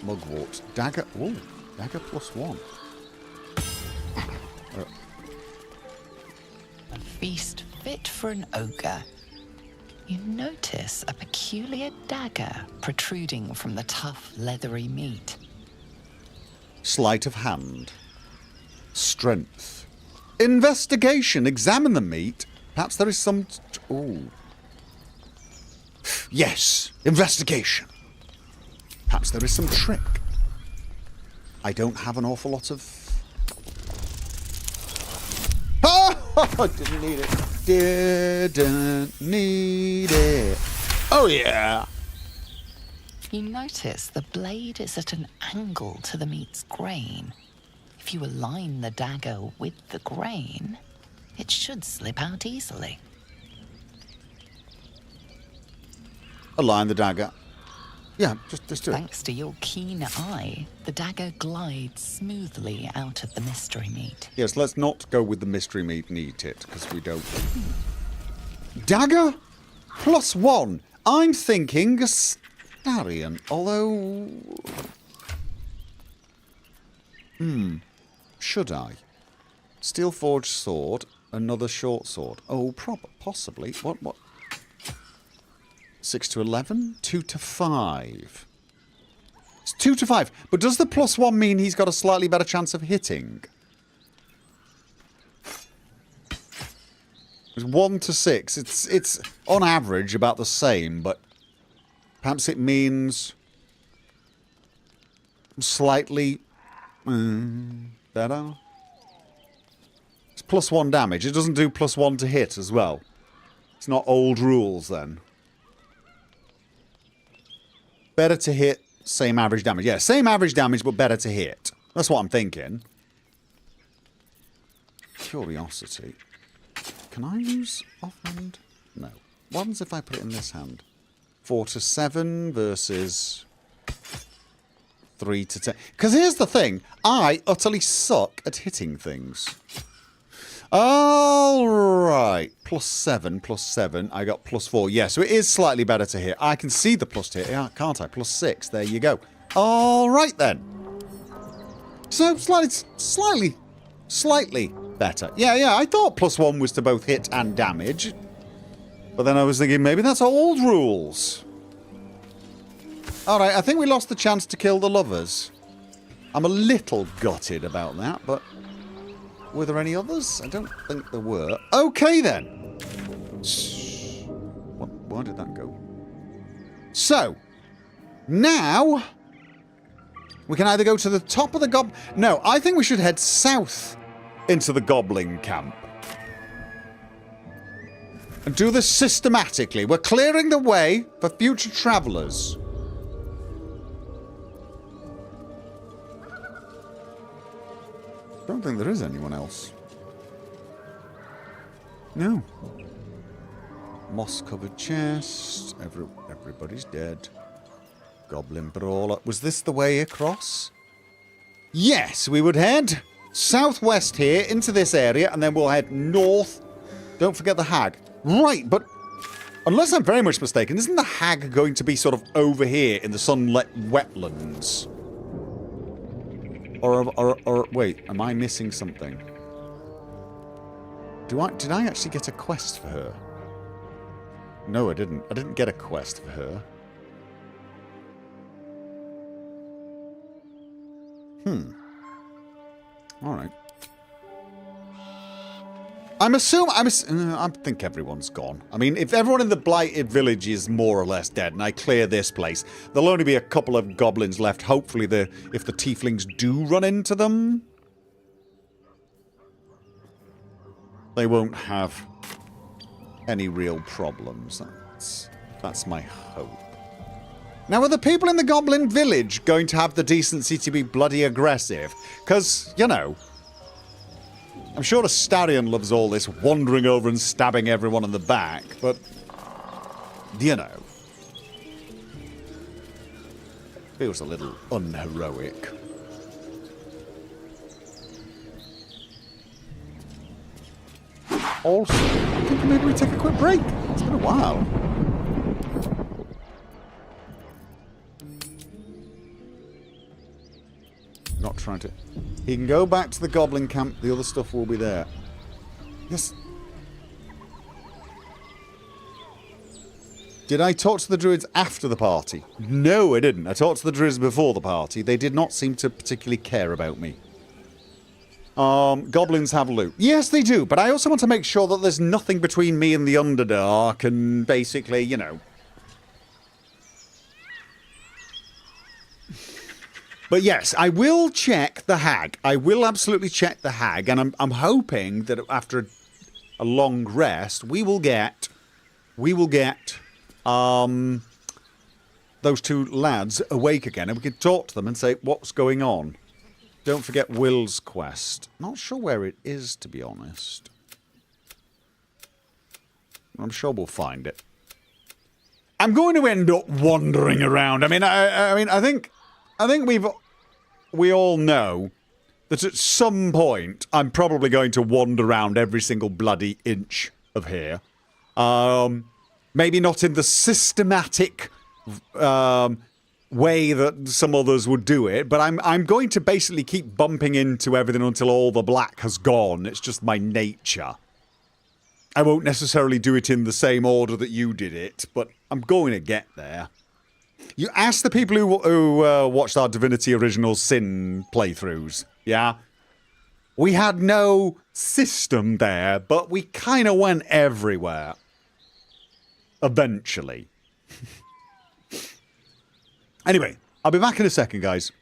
Mugwort. Dagger... Oh, dagger +1. A feast fit for an ogre. You notice a peculiar dagger protruding from the tough, leathery meat. Sleight of hand. Strength. Investigation. Examine the meat. Perhaps there is some... Ooh. Yes. Investigation. Perhaps there is some trick. I don't have an awful lot of... Oh! Didn't need it. Didn't need it. Oh, yeah. You notice the blade is at an angle to the meat's grain. If you align the dagger with the grain, it should slip out easily. Align the dagger. Yeah, just do it. Thanks to your keen eye, the dagger glides smoothly out of the mystery meat. Yes, let's not go with the mystery meat and eat it, because we don't... Dagger +1. I'm thinking a Starion, although... Should I? Steel forged sword, another short sword. Oh, possibly. What? 6 to 11? 2 to 5. It's 2 to 5. But does the +1 mean he's got a slightly better chance of hitting? It's 1 to 6. It's on average about the same, but perhaps it means slightly better. It's +1 damage. It doesn't do +1 to hit as well. It's not old rules then. Better to hit, same average damage. Yeah, same average damage, but better to hit. That's what I'm thinking. Curiosity. Can I use offhand? No. What happens if I put it in this hand? 4 to 7 versus 3 to 10. Because here's the thing. I utterly suck at hitting things. Alright. +7, +7. I got +4. Yeah, so it is slightly better to hit. I can see the plus to hit, can't I? +6. There you go. Alright then. So, slightly better. Yeah, I thought +1 was to both hit and damage. But then I was thinking, maybe that's old rules. Alright, I think we lost the chance to kill the lovers. I'm a little gutted about that, but... Were there any others? I don't think there were. Okay, then. Why did that go? So, now... We can either go to the top of the goblin... No, I think we should head south into the goblin camp. And do this systematically. We're clearing the way for future travellers. I don't think there is anyone else. No. Moss-covered chest. Everybody's dead. Goblin brawler. Was this the way across? Yes, we would head southwest here into this area, and then we'll head north. Don't forget the hag. Right, but unless I'm very much mistaken, isn't the hag going to be sort of over here in the sunlit wetlands? Or wait, am I missing something? Did I actually get a quest for her? No, I didn't. I didn't get a quest for her. Alright. I think everyone's gone. I mean, if everyone in the Blighted Village is more or less dead, and I clear this place, there'll only be a couple of goblins left. Hopefully, if the tieflings do run into them, they won't have any real problems. That's my hope. Now, are the people in the Goblin Village going to have the decency to be bloody aggressive? Because, you know, I'm sure Astarion loves all this wandering over and stabbing everyone in the back, but, you know, feels a little unheroic. Also, I'm thinking maybe we take a quick break. It's been a while. Not trying to... He can go back to the goblin camp. The other stuff will be there. Yes. Did I talk to the druids after the party? No, I didn't. I talked to the druids before the party. They did not seem to particularly care about me. Goblins have loot. Yes, they do. But I also want to make sure that there's nothing between me and the Underdark and basically, you know... But yes, I will check the hag. I will absolutely check the hag, and I'm hoping that after a long rest, we will get those two lads awake again, and we can talk to them and say what's going on. Don't forget Will's quest. Not sure where it is, to be honest. I'm sure we'll find it. I'm going to end up wandering around. I mean, I think we all know that at some point I'm probably going to wander around every single bloody inch of here. Maybe not in the systematic way that some others would do it, but I'm going to basically keep bumping into everything until all the black has gone. It's just my nature. I won't necessarily do it in the same order that you did it, but I'm going to get there. You asked the people who watched our Divinity Original Sin playthroughs, yeah? We had no system there, but we kind of went everywhere. Eventually. Anyway, I'll be back in a second, guys.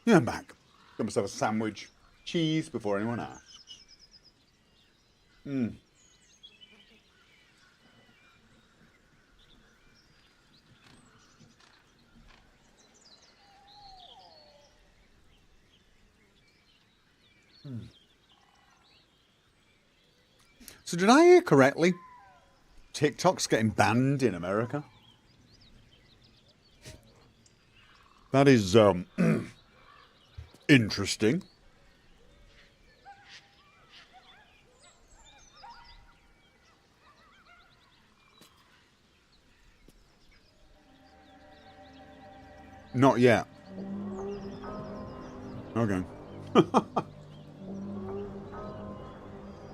Yeah, I'm back. Got myself a sandwich. Cheese before anyone asks. So did I hear correctly? TikTok's getting banned in America? That is, interesting. Not yet. Okay.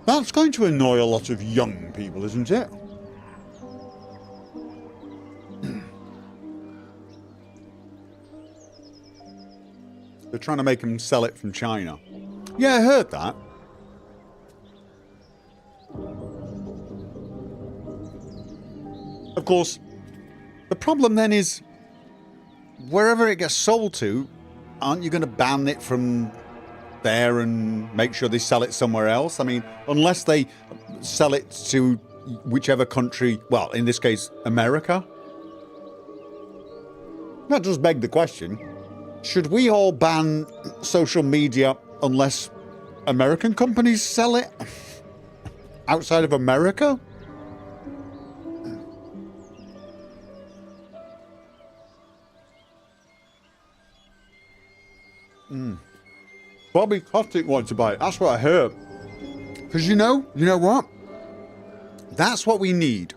That's going to annoy a lot of young people, isn't it? They're trying to make them sell it from China. Yeah, I heard that. Of course, the problem then is, wherever it gets sold to, aren't you going to ban it from there and make sure they sell it somewhere else? I mean, unless they sell it to whichever country, well, in this case, America. That does beg the question, should we all ban social media unless American companies sell it outside of America? Bobby Kotick wants to buy it. That's what I heard. Because you know what? That's what we need.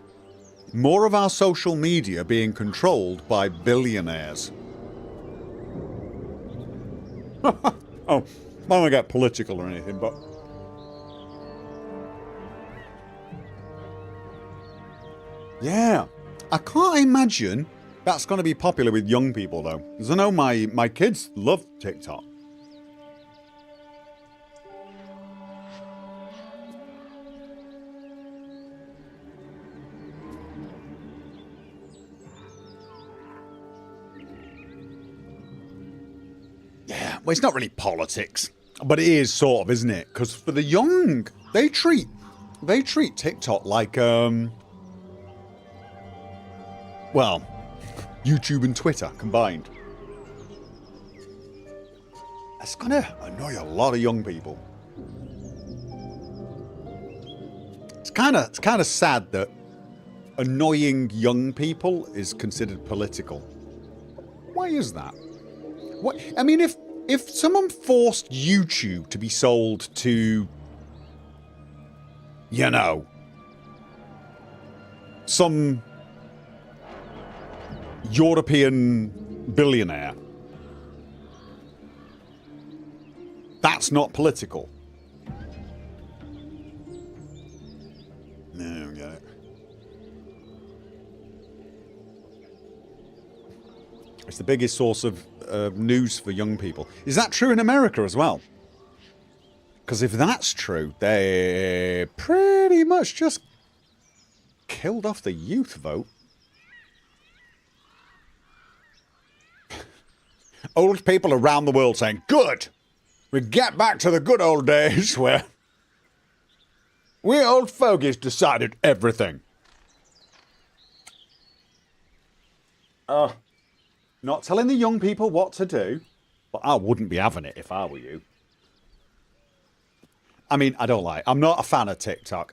More of our social media being controlled by billionaires. Oh, I don't want to get political or anything, but... Yeah. I can't imagine that's going to be popular with young people, though. Because I know my kids love TikTok. Yeah, well, it's not really politics, but it is sort of, isn't it? Because for the young, they treat TikTok like, well, YouTube and Twitter combined. That's gonna annoy a lot of young people. It's kind of sad that annoying young people is considered political. Why is that? What, I mean, if someone forced YouTube to be sold to, you know, some European billionaire, that's not political. No, I get it. It's the biggest source of news for young people. Is that true in America as well? Because if that's true, they pretty much just killed off the youth vote. Old people around the world saying, good, we get back to the good old days where we old fogies decided everything. Not telling the young people what to do, but I wouldn't be having it if I were you. I mean, I don't lie. I'm not a fan of TikTok.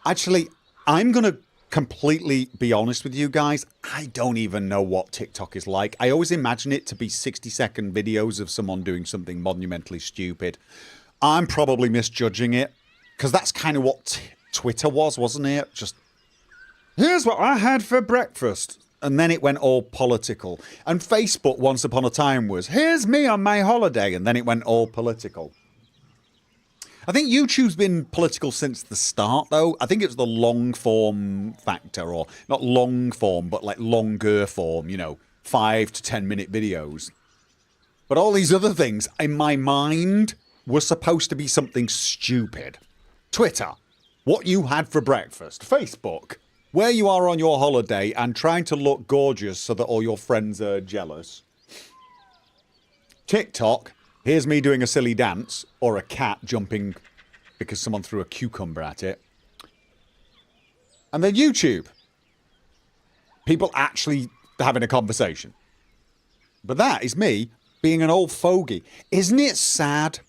Actually, I'm going to completely be honest with you guys. I don't even know what TikTok is like. I always imagine it to be 60-second videos of someone doing something monumentally stupid. I'm probably misjudging it, because that's kind of what Twitter was, wasn't it? Just, here's what I had for breakfast. And then it went all political. And Facebook, once upon a time, was, here's me on my holiday. And then it went all political. I think YouTube's been political since the start, though. I think it's the long form factor, or not long form, but like longer form, you know, 5 to 10 minute videos. But all these other things, in my mind, were supposed to be something stupid. Twitter, what you had for breakfast. Facebook, where you are on your holiday and trying to look gorgeous so that all your friends are jealous. TikTok, here's me doing a silly dance, or a cat jumping because someone threw a cucumber at it. And then YouTube. People actually having a conversation. But that is me being an old fogey. Isn't it sad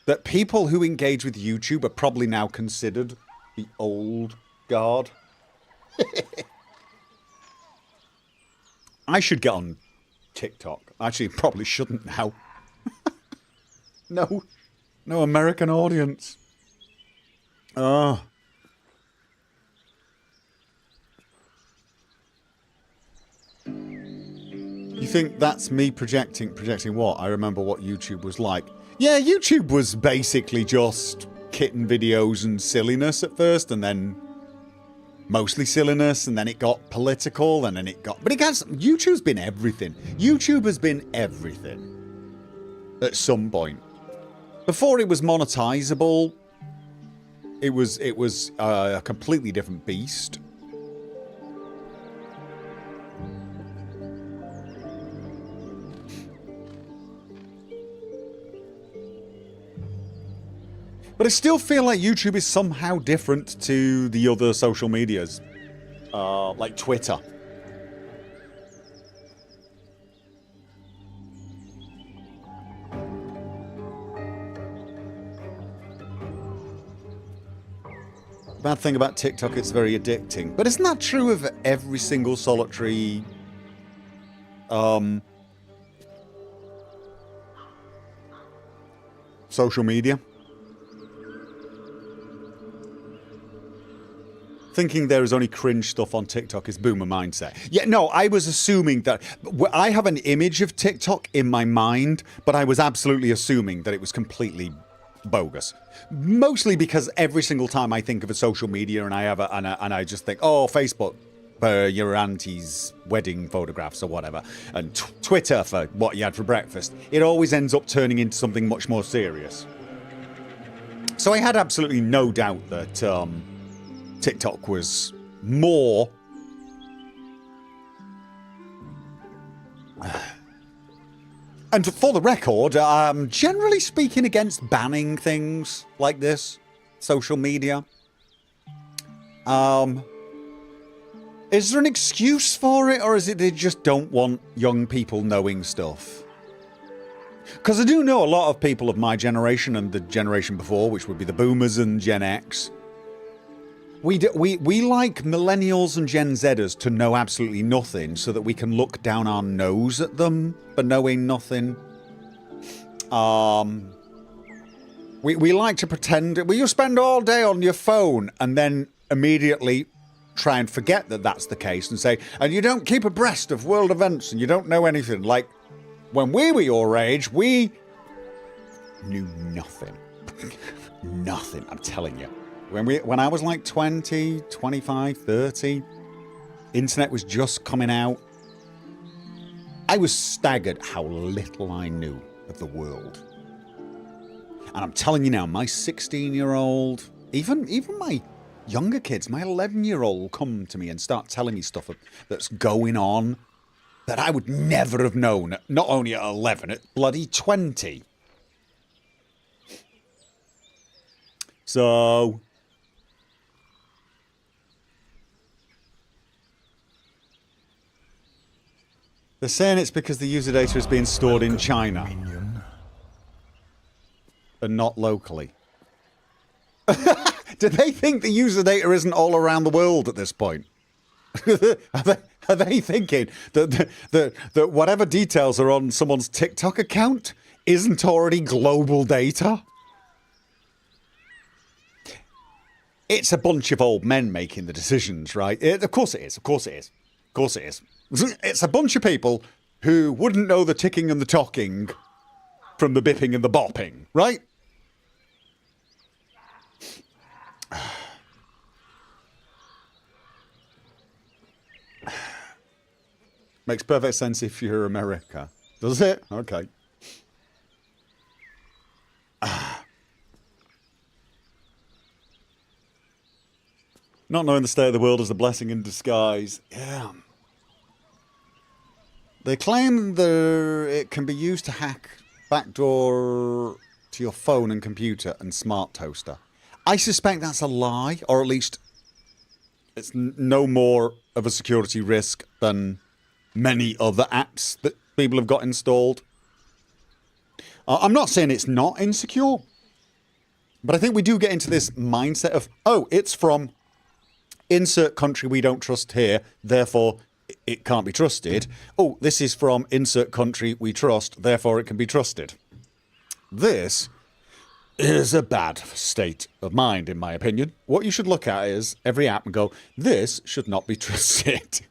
that people who engage with YouTube are probably now considered the old guard? I should get on TikTok. Actually, probably shouldn't now. No American audience. Oh. You think that's me projecting what? I remember what YouTube was like. Yeah, YouTube was basically just kitten videos and silliness at first, and then mostly silliness, and then it got political, and then it got... But YouTube's been everything. YouTube has been everything at some point. Before it was monetizable, it was a completely different beast. But I still feel like YouTube is somehow different to the other social medias, like Twitter. Bad thing about TikTok, it's very addicting. But isn't that true of every single solitary social media? Thinking there is only cringe stuff on TikTok is boomer mindset. Yeah, no, I was assuming that... I have an image of TikTok in my mind, but I was absolutely assuming that it was completely bogus. Mostly because every single time I think of a social media and I just think, oh, Facebook for your auntie's wedding photographs or whatever, and Twitter for what you had for breakfast, it always ends up turning into something much more serious. So I had absolutely no doubt that... TikTok was more and for the record, generally speaking against banning things like this, social media. Is there an excuse for it, or is it they just don't want young people knowing stuff? Because I do know a lot of people of my generation and the generation before, which would be the boomers and Gen X. We like millennials and Gen Zers to know absolutely nothing so that we can look down our nose at them for knowing nothing. We like to pretend... Well, you spend all day on your phone and then immediately try and forget that that's the case and say, and you don't keep abreast of world events and you don't know anything. Like, when we were your age, we knew nothing. Nothing, I'm telling you. When I was like 20, 25, 30, internet was just coming out. I was staggered how little I knew of the world. And I'm telling you now, my 16-year-old, even my younger kids, my 11-year-old will come to me and start telling me stuff that's going on that I would never have known, not only at 11, at bloody 20. So... they're saying it's because the user data is being stored in China. And not locally. Do they think the user data isn't all around the world at this point? Are they thinking that whatever details are on someone's TikTok account isn't already global data? It's a bunch of old men making the decisions, right? Of course it is. Of course it is. Of course it is. It's a bunch of people who wouldn't know the ticking and the talking from the bipping and the bopping, right? Makes perfect sense if you're America. Does it? Okay. Not knowing the state of the world is a blessing in disguise. Yeah. They claim that it can be used to hack backdoor to your phone and computer and smart toaster. I suspect that's a lie, or at least it's no more of a security risk than many other apps that people have got installed. I'm not saying it's not insecure, but I think we do get into this mindset of, oh, it's from insert country we don't trust here, therefore it can't be trusted. Oh, this is from insert country we trust, therefore it can be trusted. This is a bad state of mind, in my opinion. What you should look at is every app and go, this should not be trusted.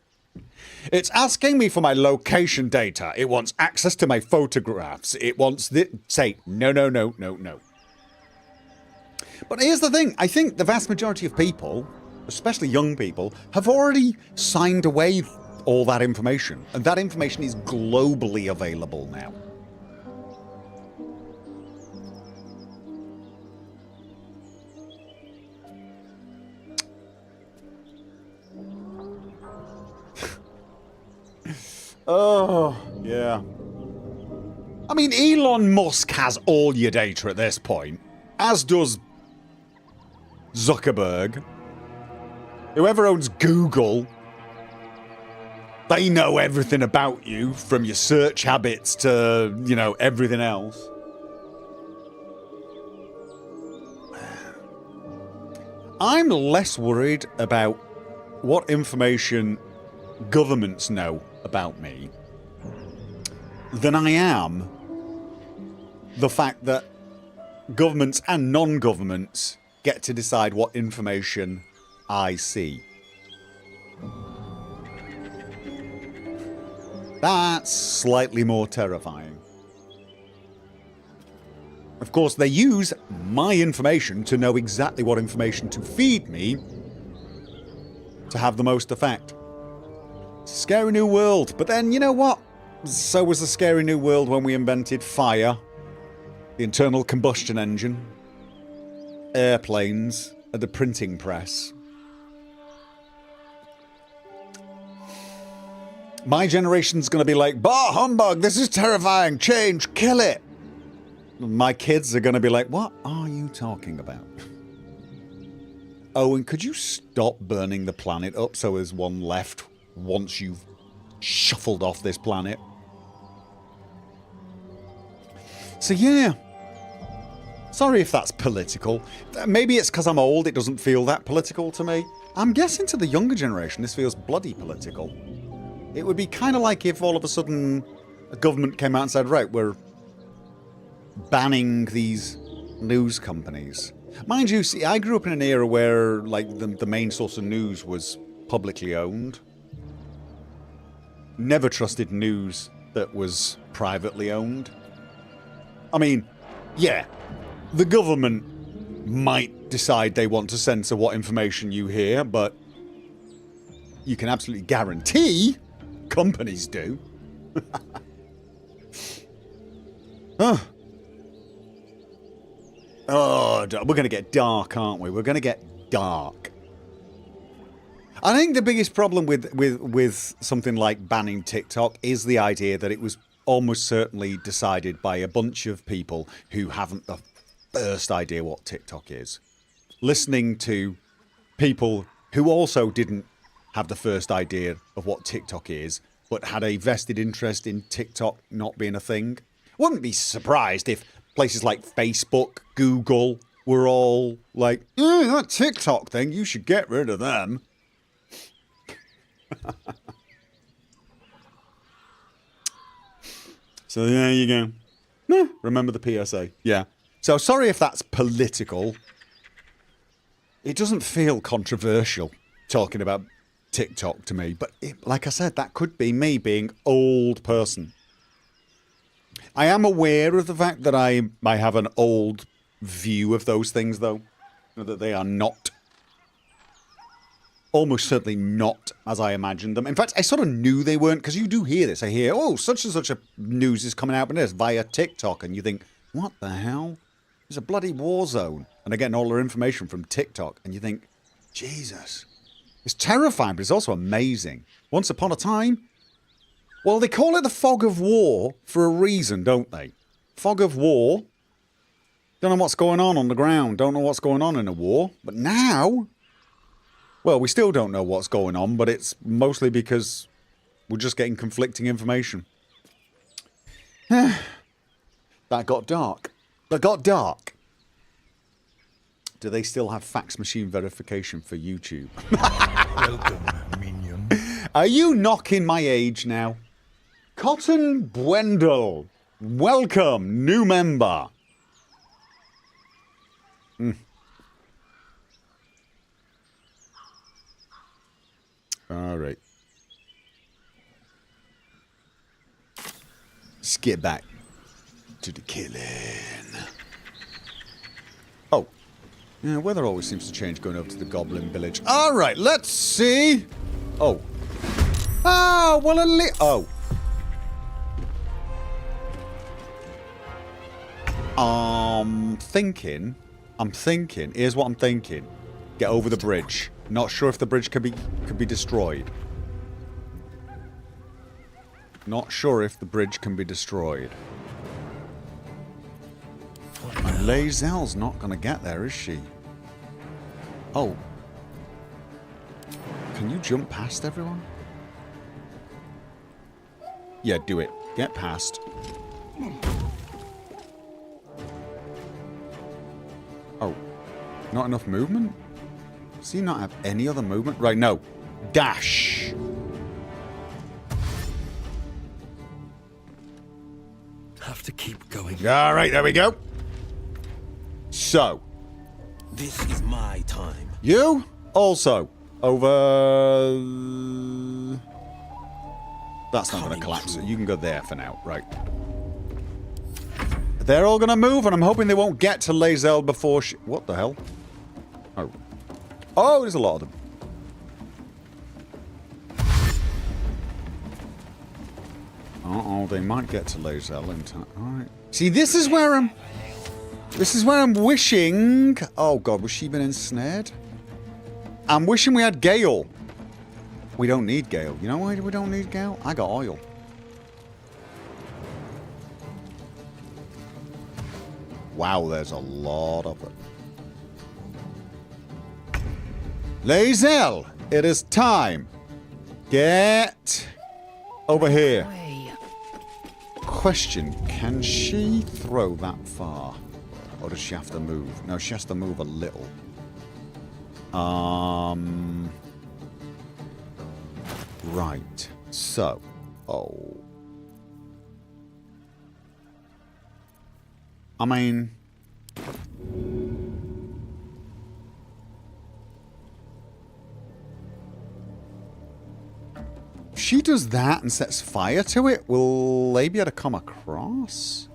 It's asking me for my location data. It wants access to my photographs. It wants this. Say, no, no, no, no, no. But here's the thing. I think the vast majority of people, especially young people, have already signed away all that information. And that information is globally available now. Oh, yeah. I mean, Elon Musk has all your data at this point, as does Zuckerberg. Whoever owns Google, they know everything about you, from your search habits to, you know, everything else. I'm less worried about what information governments know about me than I am the fact that governments and non-governments get to decide what information I see. That's slightly more terrifying. Of course, they use my information to know exactly what information to feed me to have the most effect. It's a scary new world. But then, you know what? So was the scary new world when we invented fire, the internal combustion engine, airplanes, and the printing press. My generation's going to be like, bah, humbug, this is terrifying, change, kill it. My kids are going to be like, what are you talking about? Oh, and could you stop burning the planet up so there's one left once you've shuffled off this planet? So yeah. Sorry if that's political. Maybe it's because I'm old, it doesn't feel that political to me. I'm guessing to the younger generation this feels bloody political. It would be kind of like if all of a sudden a government came out and said, right, we're banning these news companies. Mind you, see, I grew up in an era where like the main source of news was publicly owned. Never trusted news that was privately owned. I mean, yeah, the government might decide they want to censor what information you hear, but you can absolutely guarantee companies do. Oh. Oh, we're going to get dark, aren't we? We're going to get dark. I think the biggest problem with something like banning TikTok is the idea that it was almost certainly decided by a bunch of people who haven't the first idea what TikTok is. Listening to people who also didn't have the first idea of what TikTok is, but had a vested interest in TikTok not being a thing. Wouldn't be surprised if places like Facebook, Google were all like, that TikTok thing, you should get rid of them. So there you go. Remember the PSA. Yeah. So sorry if that's political. It doesn't feel controversial talking about TikTok to me, but like I said, that could be me being old person. I am aware of the fact that I have an old view of those things, though. That they are not, almost certainly not as I imagined them. In fact, I sort of knew they weren't, because you do hear this. I hear, oh, such and such a news is coming out from this via TikTok, and you think, what the hell? It's a bloody war zone. And they're getting all their information from TikTok, and you think, Jesus. It's terrifying, but it's also amazing. Once upon a time... Well, they call it the fog of war for a reason, don't they? Fog of war. Don't know what's going on the ground. Don't know what's going on in a war. But now... Well, we still don't know what's going on, but it's mostly because we're just getting conflicting information. That got dark. That got dark. Do they still have fax machine verification for YouTube? Welcome, minion. Are you knocking my age now? Cotton Bwendel. Welcome, new member. All right. Let's get back to the killing. Oh. Yeah, weather always seems to change going over to the Goblin Village. All right, let's see. Oh. Oh, well, oh. I'm thinking. Here's what I'm thinking. Get over the bridge. Not sure if the bridge could be destroyed. Not sure if the bridge can be destroyed. And Lae'zel's not going to get there, is she? Oh. Can you jump past everyone? Yeah, do it. Get past. Oh. Not enough movement? Does he not have any other movement? Right, no. Dash. Have to keep going. All right, there we go. So. This is my time. You also over. That's not going to collapse. You can go there for now. Right. They're all going to move, and I'm hoping they won't get to Lae'zel before she... What the hell? Oh. Oh, there's a lot of them. Uh-oh, they might get to Lae'zel in time. Alright. See, this is where I'm wishing... Oh, God, was she been ensnared? I'm wishing we had Gale. We don't need Gale. You know why we don't need Gale? I got oil. Wow, there's a lot of it. Lae'zel, it is time. Get over here. Question, can she throw that far? Or does she have to move? No, she has to move a little. Right. So. Oh. I mean... If she does that and sets fire to it, will they be able to come across?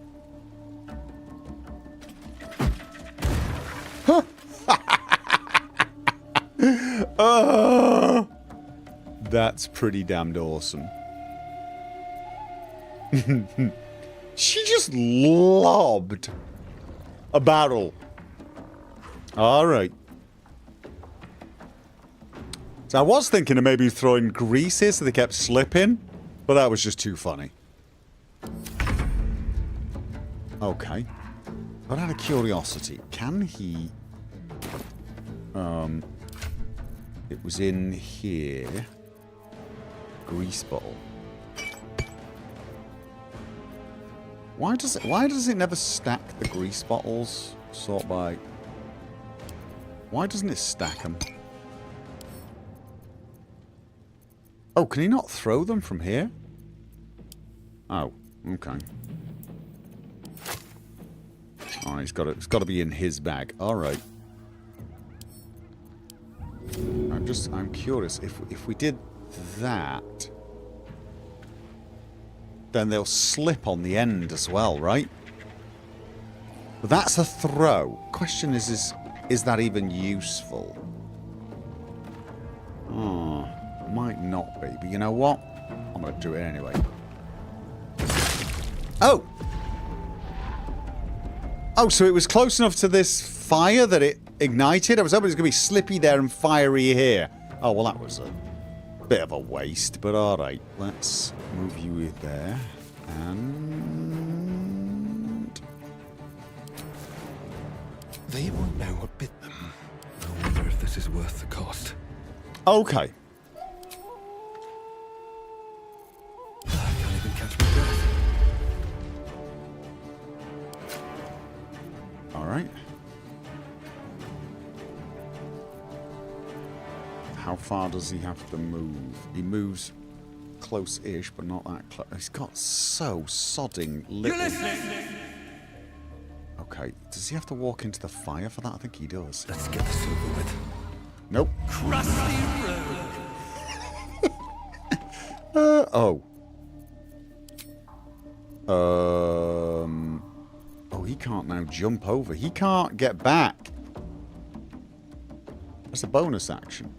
Huh. Oh, that's pretty damned awesome. She just lobbed a barrel. Alright. So I was thinking of maybe throwing grease here so they kept slipping, but that was just too funny. Okay. But out of curiosity, can he... It was in here. Grease bottle. Why does it never stack the grease bottles? Sort by... Why doesn't it stack them? Oh, can he not throw them from here? Oh, okay. Oh, it's got to be in his bag. All right. I'm curious if we did that, then they'll slip on the end as well, right? But that's a throw. Question is that even useful? Oh, might not be, but you know what? I'm going to do it anyway. Oh! Oh, so it was close enough to this fire that it ignited? I was hoping it was going to be slippy there and fiery here. Oh, well, that was a bit of a waste, but alright. Let's move you there. And... They won't know what bit them. I wonder if this is worth the cost. Okay. I can't even catch my breath. Alright. How far does he have to move? He moves close-ish, but not that close. He's got so sodding little... You're listening! Okay. Does he have to walk into the fire for that? I think he does. Let's get this over with. Nope. Crusty road. Oh, he can't now jump over. He can't get back. That's a bonus action.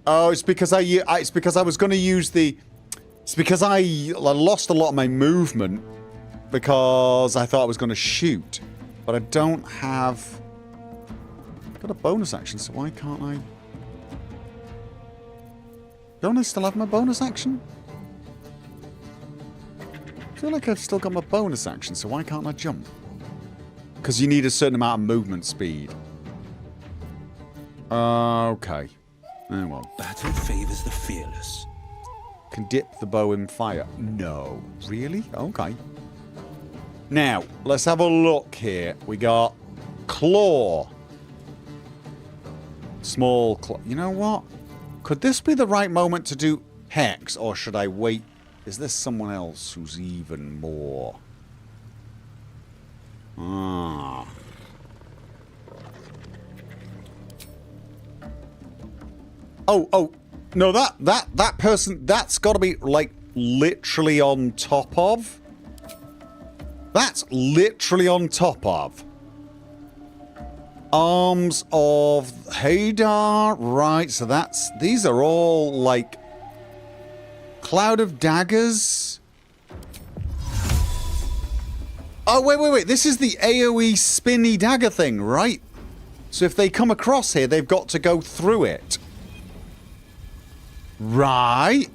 Oh, it's because it's because I was going to use the... It's because I lost a lot of my movement because I thought I was going to shoot. But I don't have... I've got a bonus action, so why can't I... Don't I still have my bonus action? I feel like I've still got my bonus action, so why can't I jump? Because you need a certain amount of movement speed. Okay. Oh well. Battle favors the fearless. Can dip the bow in fire. No. Really? Okay. Now, let's have a look here. We got claw. Small claw. You know what? Could this be the right moment to do hex, or should I wait? Is there someone else who's even more? Ah. Oh, no, that person, that's got to be, like, literally on top of. That's literally on top of. Arms of Hadar, right, so that's, these are all, like, Cloud of Daggers. Oh, wait, this is the AoE spinny dagger thing, right? So if they come across here, they've got to go through it. Right.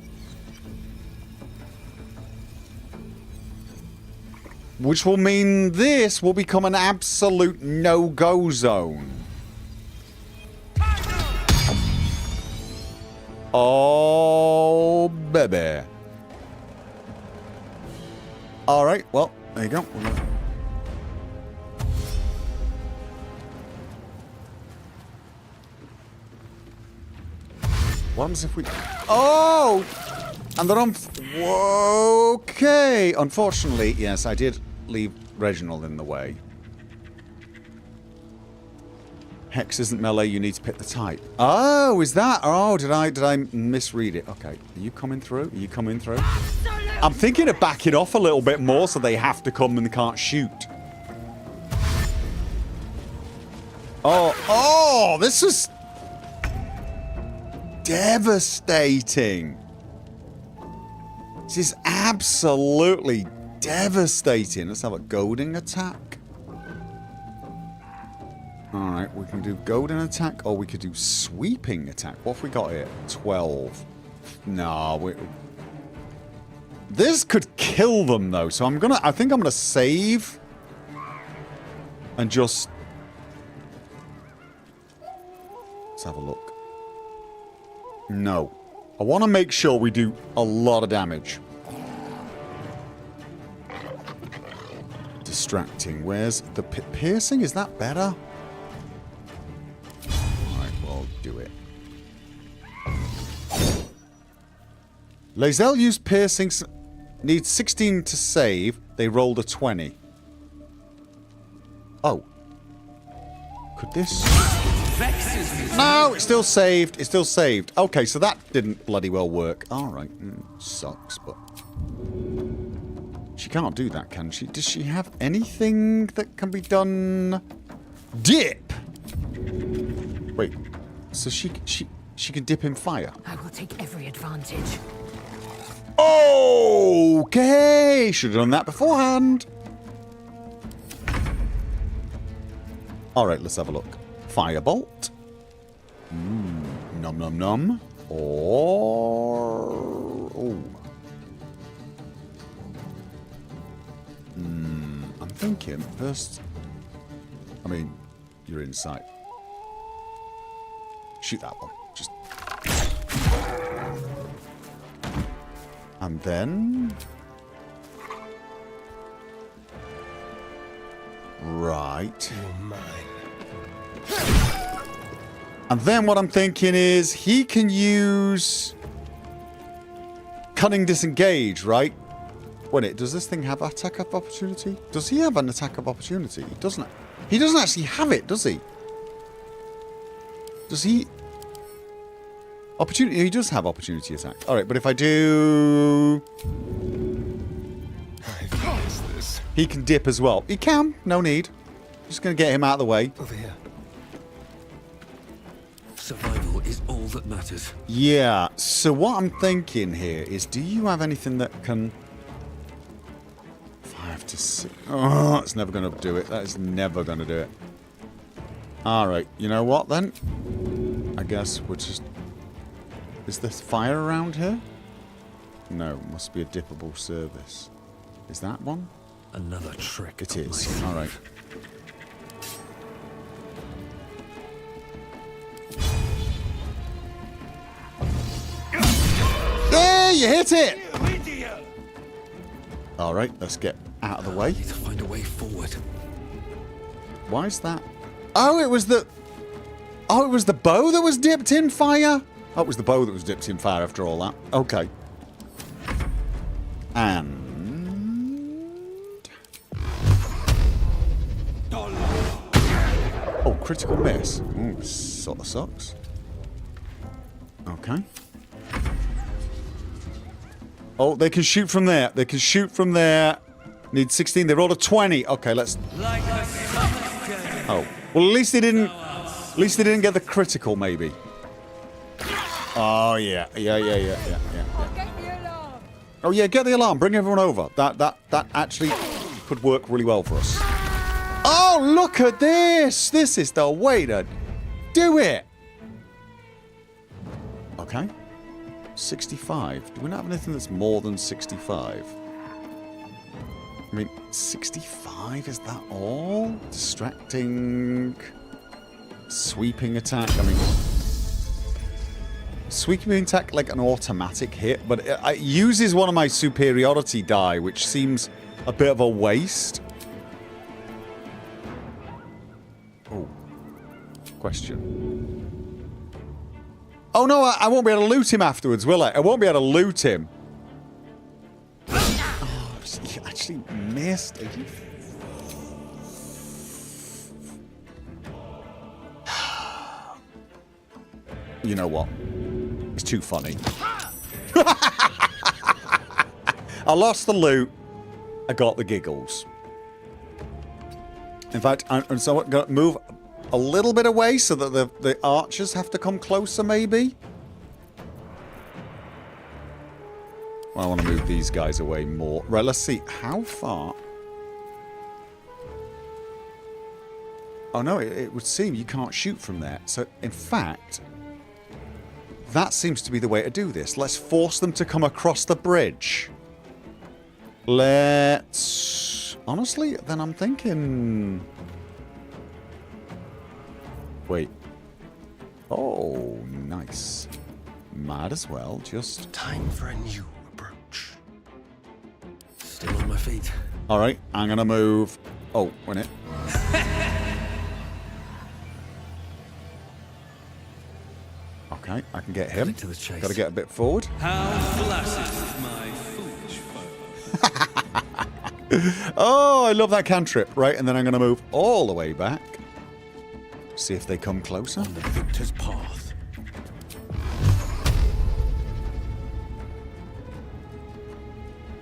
Which will mean this will become an absolute no-go zone. Oh, baby. Alright, well, there you go. What happens if we... Oh! And they're on... Okay. Unfortunately, yes, I did leave Reginald in the way. Hex isn't melee, you need to pick the type. Oh, is that? Oh, did I misread it? Okay. Are you coming through? Are you coming through? I'm thinking of backing off a little bit more so they have to come and can't shoot. Oh, this is... devastating. This is absolutely devastating. Let's have a goading attack. Alright, we can do goading attack or we could do sweeping attack. What have we got here? 12. No, this could kill them though, so I think I'm gonna save and just... Let's have a look. No. I want to make sure we do a lot of damage. Distracting. Where's the piercing? Is that better? Alright, well, do it. Lae'zel used piercing. Needs 16 to save. They rolled a 20. Oh. Could this... No, it's still saved. It's still saved. Okay, so that didn't bloody well work. Alright. Sucks, but... She can't do that, can she? Does she have anything that can be done? Dip! Wait. So she can dip in fire? I will take every advantage. Okay! Should have done that beforehand. Alright, let's have a look. Firebolt. Nom nom nom. Or... Oh. I'm thinking first... I mean, you're in sight. Shoot that one. Just... And then... Right. You're mine. And then what I'm thinking is he can use Cunning Disengage, right? Wait, does this thing have attack of opportunity? Does he have an attack of opportunity? He doesn't. He doesn't actually have it, does he? Does he? Opportunity. He does have opportunity attack. All right, but if I do, he can dip as well. He can. No need. Just gonna get him out of the way. Over here. Survival is all that matters. Yeah. So what I'm thinking here is, do you have anything that can? 5 to 6. Oh, it's never going to do it. That is never going to do it. All right. You know what then? I guess we're just... Is there fire around here? No. Must be a dippable service. Is that one? Another trick. It is. All right. There, you hit it! All right, let's get out of the way. I need to find a way forward. Why is that? Oh, it was the... Oh, it was the bow that was dipped in fire? Oh, it was the bow that was dipped in fire after all that. Okay. And... Oh, critical miss. Ooh, sort of sucks. Okay. Oh, they can shoot from there. They can shoot from there. Need 16. They rolled a 20. Okay, let's... Oh. Well, at least they didn't... At least they didn't get the critical, maybe. Oh, yeah. Yeah. Oh, yeah, get the alarm. Bring everyone over. That actually could work really well for us. Oh, look at this. This is the way to do it. Okay. 65. Do we not have anything that's more than 65? I mean, 65? Is that all? Distracting... Sweeping attack? I mean... Sweeping attack like an automatic hit, but it uses one of my superiority die, which seems a bit of a waste. Oh. Question. Oh no, I won't be able to loot him afterwards, will I? I won't be able to loot him. Oh, he actually missed. You know what? It's too funny. I lost the loot. I got the giggles. In fact, I'm so going to move a little bit away so that the archers have to come closer, maybe? Well, I want to move these guys away more. Right, let's see. How far? Oh, no, it would seem you can't shoot from there. So, in fact, that seems to be the way to do this. Let's force them to come across the bridge. Let's... Honestly, then I'm thinking... Wait. Oh, nice. Might as well just... Time for a new approach. Still on my feet. Alright, I'm gonna move... Oh, wait it. Okay, I can get him. To the chase. Gotta get a bit forward. How flaccid, my foolish foe. Oh, I love that cantrip. Right, and then I'm gonna move all the way back. See if they come closer. On the victor's path.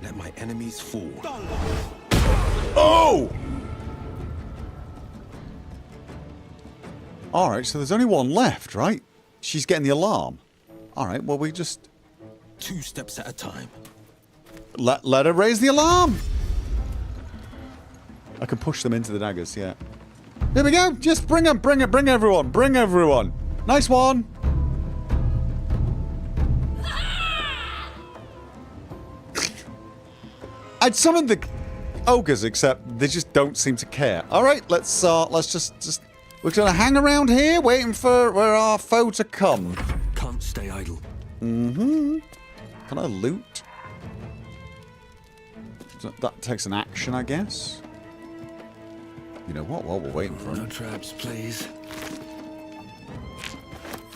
Let my enemies fall. Oh! Alright, so there's only one left, right? She's getting the alarm. Alright, well, we just... 2 steps at a time. Let her raise the alarm! I can push them into the daggers, yeah. Here we go! Just bring them! Bring everyone! Bring everyone! Nice one! I'd summoned the ogres, except they just don't seem to care. All right, let's just we're gonna hang around here, waiting for our foe to come. Can't stay idle. Mm-hmm. Can I loot? That takes an action, I guess. You know what? While we're waiting for No him, traps, please.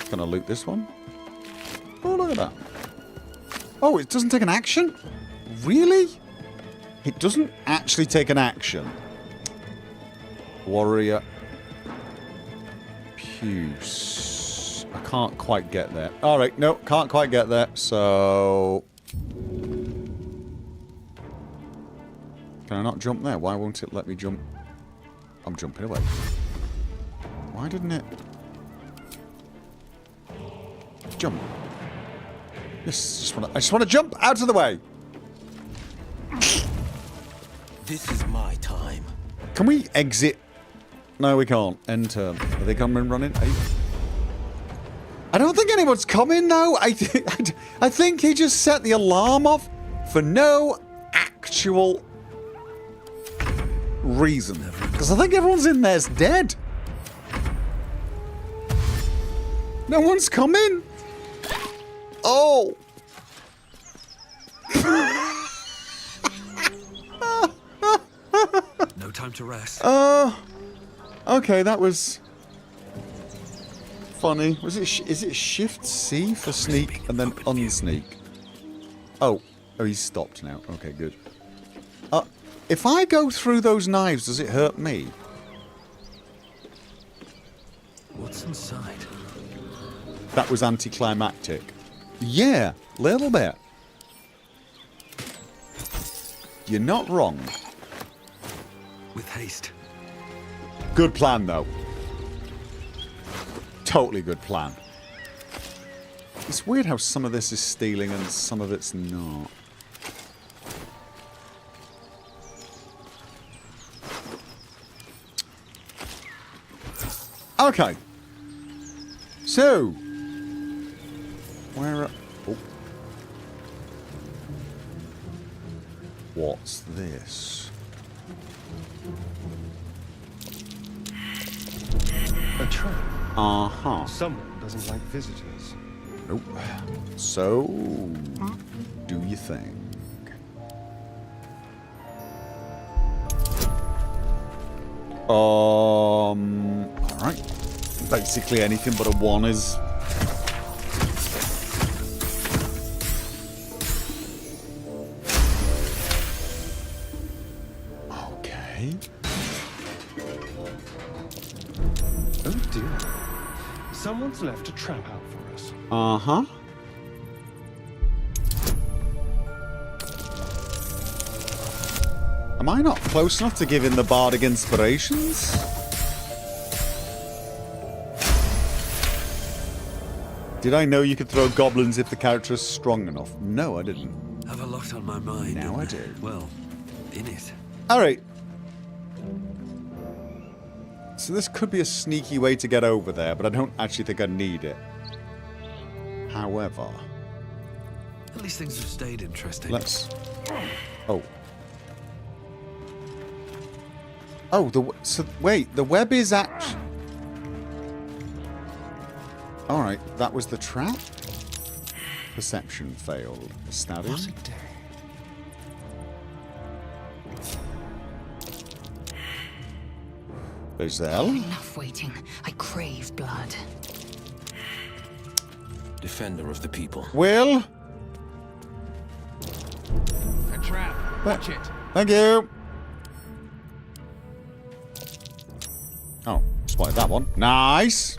can I loot this one? Oh, look at that. Oh, it doesn't take an action? Really? It doesn't actually take an action. Warrior. Puce. I can't quite get there. Alright, no, can't quite get there, so... Can I not jump there? Why won't it let me jump? I'm jumping away. Why didn't it? Jump. Yes, I just want to jump out of the way. This is my time. Can we exit? No, we can't. End turn. Are they coming running? I don't think anyone's coming though. I think he just set the alarm off for no actual reason. Because I think everyone's in there's dead. No one's coming. Oh. No time to rest. Okay, that was funny. Was it? Is it Shift C for sneak and then unsneak? Oh, he's stopped now. Okay, good. If I go through those knives, does it hurt me? What's inside? That was anticlimactic. Yeah, little bit. You're not wrong. With haste. Good plan, though. Totally good plan. It's weird how some of this is stealing and some of it's not. Okay. So. Where... Oh. What's this? A trap. Uh-huh. Someone doesn't like visitors. Nope. So, do you think? Alright. Basically anything but a 1 is... Okay. Oh dear. Someone's left a trap out for us. Uh-huh. Am I not close enough to give in the bardic inspirations? Did I know you could throw goblins if the character is strong enough? No, I didn't. Have a lot on my mind. Now I and, do. Well, in it. Alright. So this could be a sneaky way to get over there, but I don't actually think I need it. However... At least things have stayed interesting. Let's... Oh. Oh, so wait, the web is actually... Alright, that was the trap? Perception failed. Stabbing? What a day. Giselle? Enough waiting. I crave blood. Defender of the people. Will? A trap. Watch it. Thank you. Oh, spotted that one. Nice.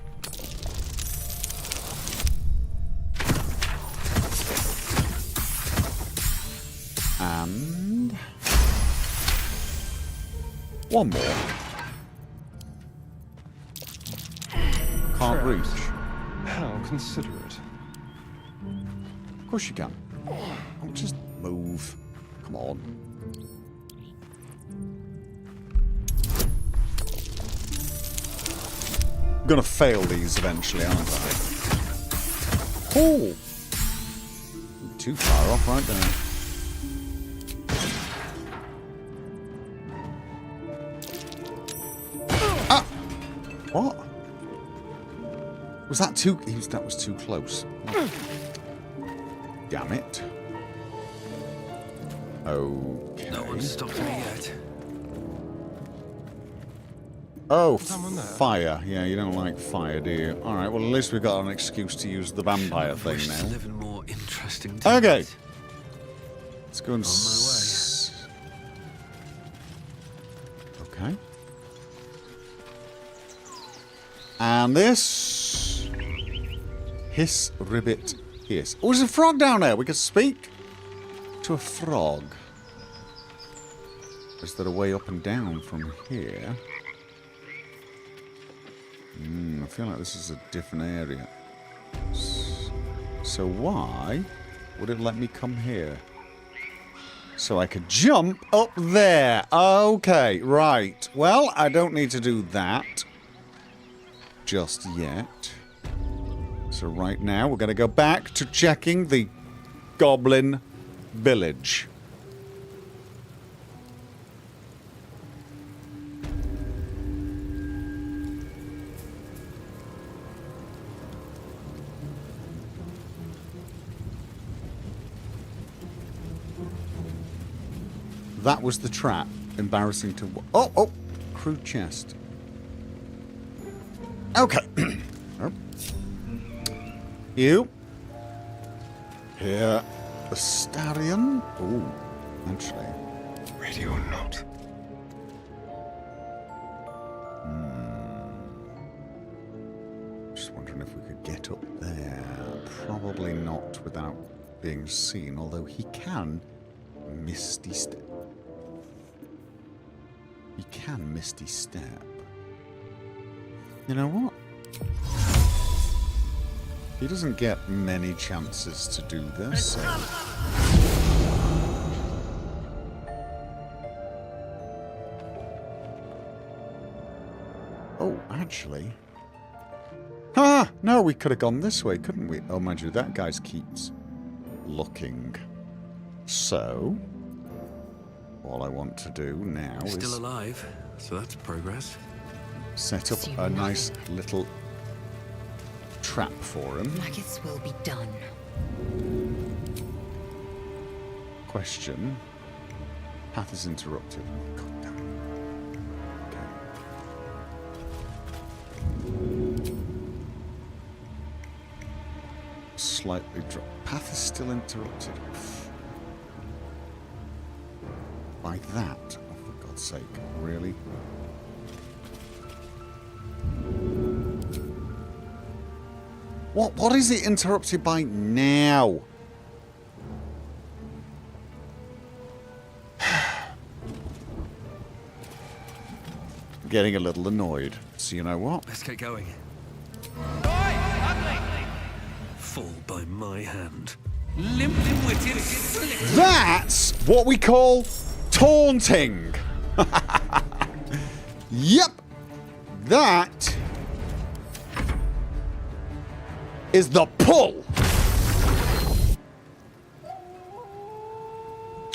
And... one more. Can't reach. How considerate. Of course you can. Oh, just move. Come on. I'm gonna fail these eventually, aren't I? Oh! I'm too far off right there. What? Was that too... That was too close. Damn it. Okay. No one's stopped me yet. Oh, fire. Yeah, you don't like fire, do you? Alright, well, at least we've got an excuse to use the vampire thing now. Live in more interesting Okay. times. Let's go and... Okay. And this... Hiss, ribbit, hiss. Oh, there's a frog down there. We can speak to a frog. Is there a way up and down from here? I feel like this is a different area. So why would it let me come here? So I could jump up there. Okay, right. Well, I don't need to do that just yet. So right now, we're going to go back to checking the goblin village. That was the trap. Embarrassing to... Oh! Crude chest. Okay. Oh. You. Here. The stallion. Ooh. Actually. Ready or not. Just wondering if we could get up there. Probably not without being seen. Although he can misty step. He can misty step. You know what? He doesn't get many chances to do this, so... Oh, actually... Ah! No, we could have gone this way, couldn't we? Oh, mind you, that guy keeps looking. So... all I want to do now is... Still alive, so that's progress. Set up a nice little trap for him. Maggots will be done. Question. Path is interrupted. Oh, God damn it. Okay. Slightly drop. Path is still interrupted. By that? Oh, for God's sake. Really? What is it interrupted by now? Getting a little annoyed. So you know what? Let's get going. Fall by my hand. Limp-witted slick. That's what we call taunting. Yep. That is the pull.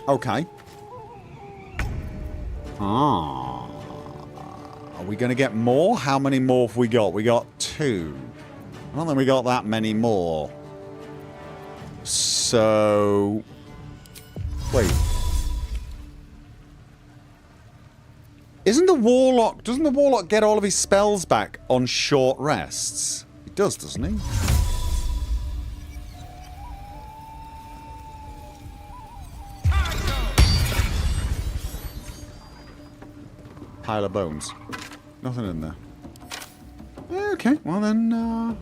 Okay. Are we going to get more? How many more have we got? We got 2. I don't think we got that many more. So... wait. Doesn't the Warlock get all of his spells back on short rests? He does, doesn't he? Pile of bones. Nothing in there. Okay, well then, might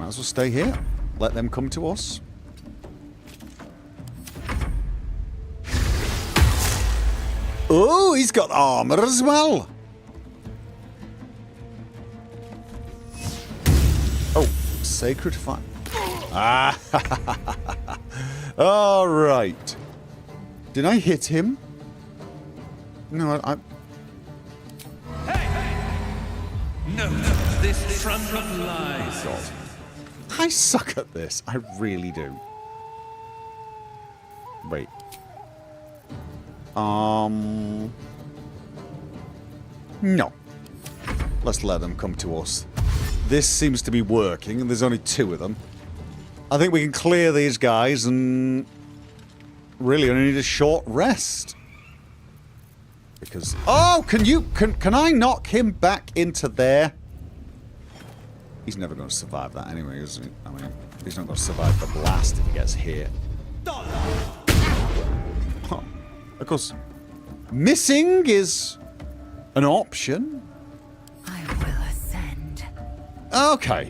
as well stay here. Let them come to us. Oh, he's got armor as well. Oh, sacred fire. Ah, all right. Did I hit him? No, I... No, this front of lies. God. I suck at this. I really do. Wait. No. Let's let them come to us. This seems to be working, and there's only 2 of them. I think we can clear these guys and really only need a short rest. Because... Oh! Can I knock him back into there? He's never going to survive that anyway, is he? I mean, he's not going to survive the blast if he gets hit. Oh, of course, missing is an option. I will ascend. Okay.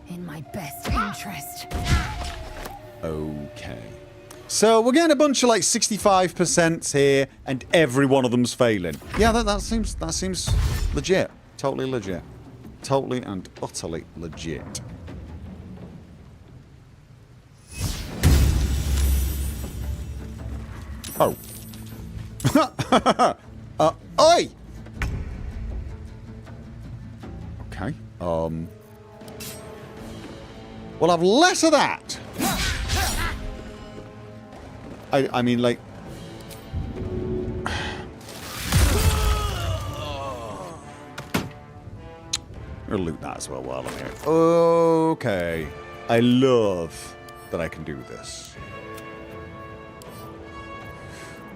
In my best interest. Okay. So we're getting a bunch of like 65% here, and every one of them's failing. Yeah, that seems legit. Totally legit. Totally and utterly legit. Oh. Oi! Okay. We'll have less of that. I mean, like... We'll loot that as well while I'm here. Okay. I love that I can do this.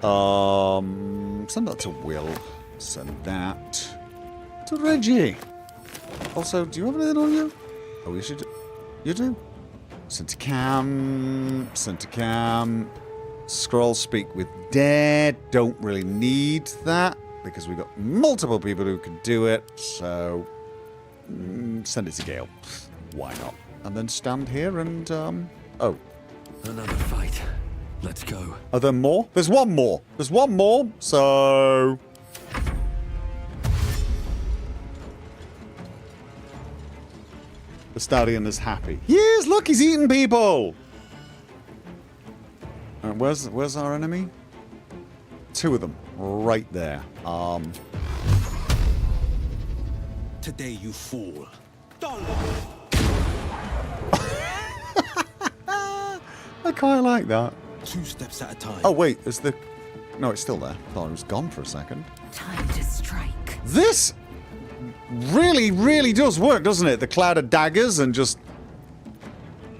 Send that to Will. Send that to Reggie. Also, do you have anything on you? Oh, you should. You do? Send to Cam. Send to Cam. Scroll speak with Dead. Don't really need that because we've got multiple people who can do it. So send it to Gale. Why not? And then stand here and oh. Another fight. Let's go. Are there more? There's one more. There's one more. So the stallion is happy. Yes, look, he's eating people. Where's our enemy? 2 of them, right there. Today, you fool. I quite like that. 2 steps at a time. Oh wait, is the? No, it's still there. I thought it was gone for a second. Time to strike. This really, really does work, doesn't it? The cloud of daggers and just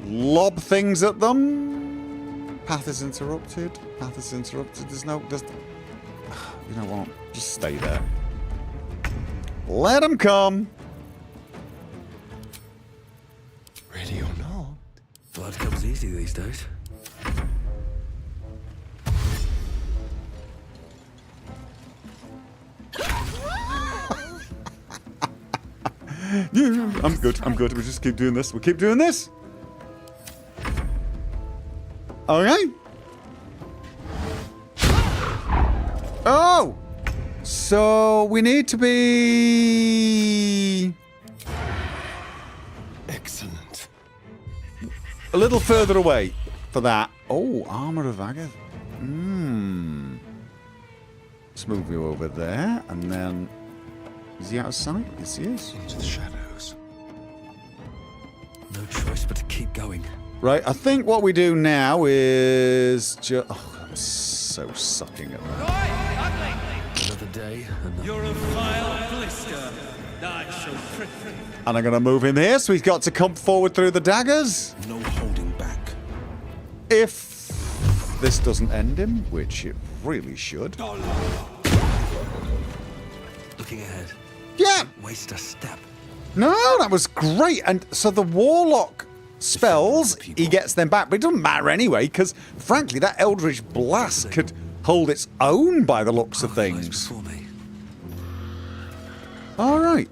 lob things at them. Path is interrupted. Path is interrupted. There's no... You know what? Just stay there. Let them come. Ready or not? Blood comes easy these days. Yeah, I'm good. I'm good. We just keep doing this. We keep doing this. Okay. Oh! So we need to be Excellent. a little further away for that. Oh, Armor of Agath. Let's move you over there, and then... Is he out of sight? Yes, he is. Into the shadows. No choice but to keep going. Right, I think what we do now is just... Oh, I'm so sucking at that. Another day, another... You're a vile blister. I shall prick. And I'm going to move him here, so he's got to come forward through the daggers. No holding back. If this doesn't end him, which it really should. Looking ahead. Yeah! Waste a step. No, that was great. And so the Warlock spells, he gets them back. But it doesn't matter anyway, because frankly, that Eldritch Blast could hold its own by the looks of things. All right.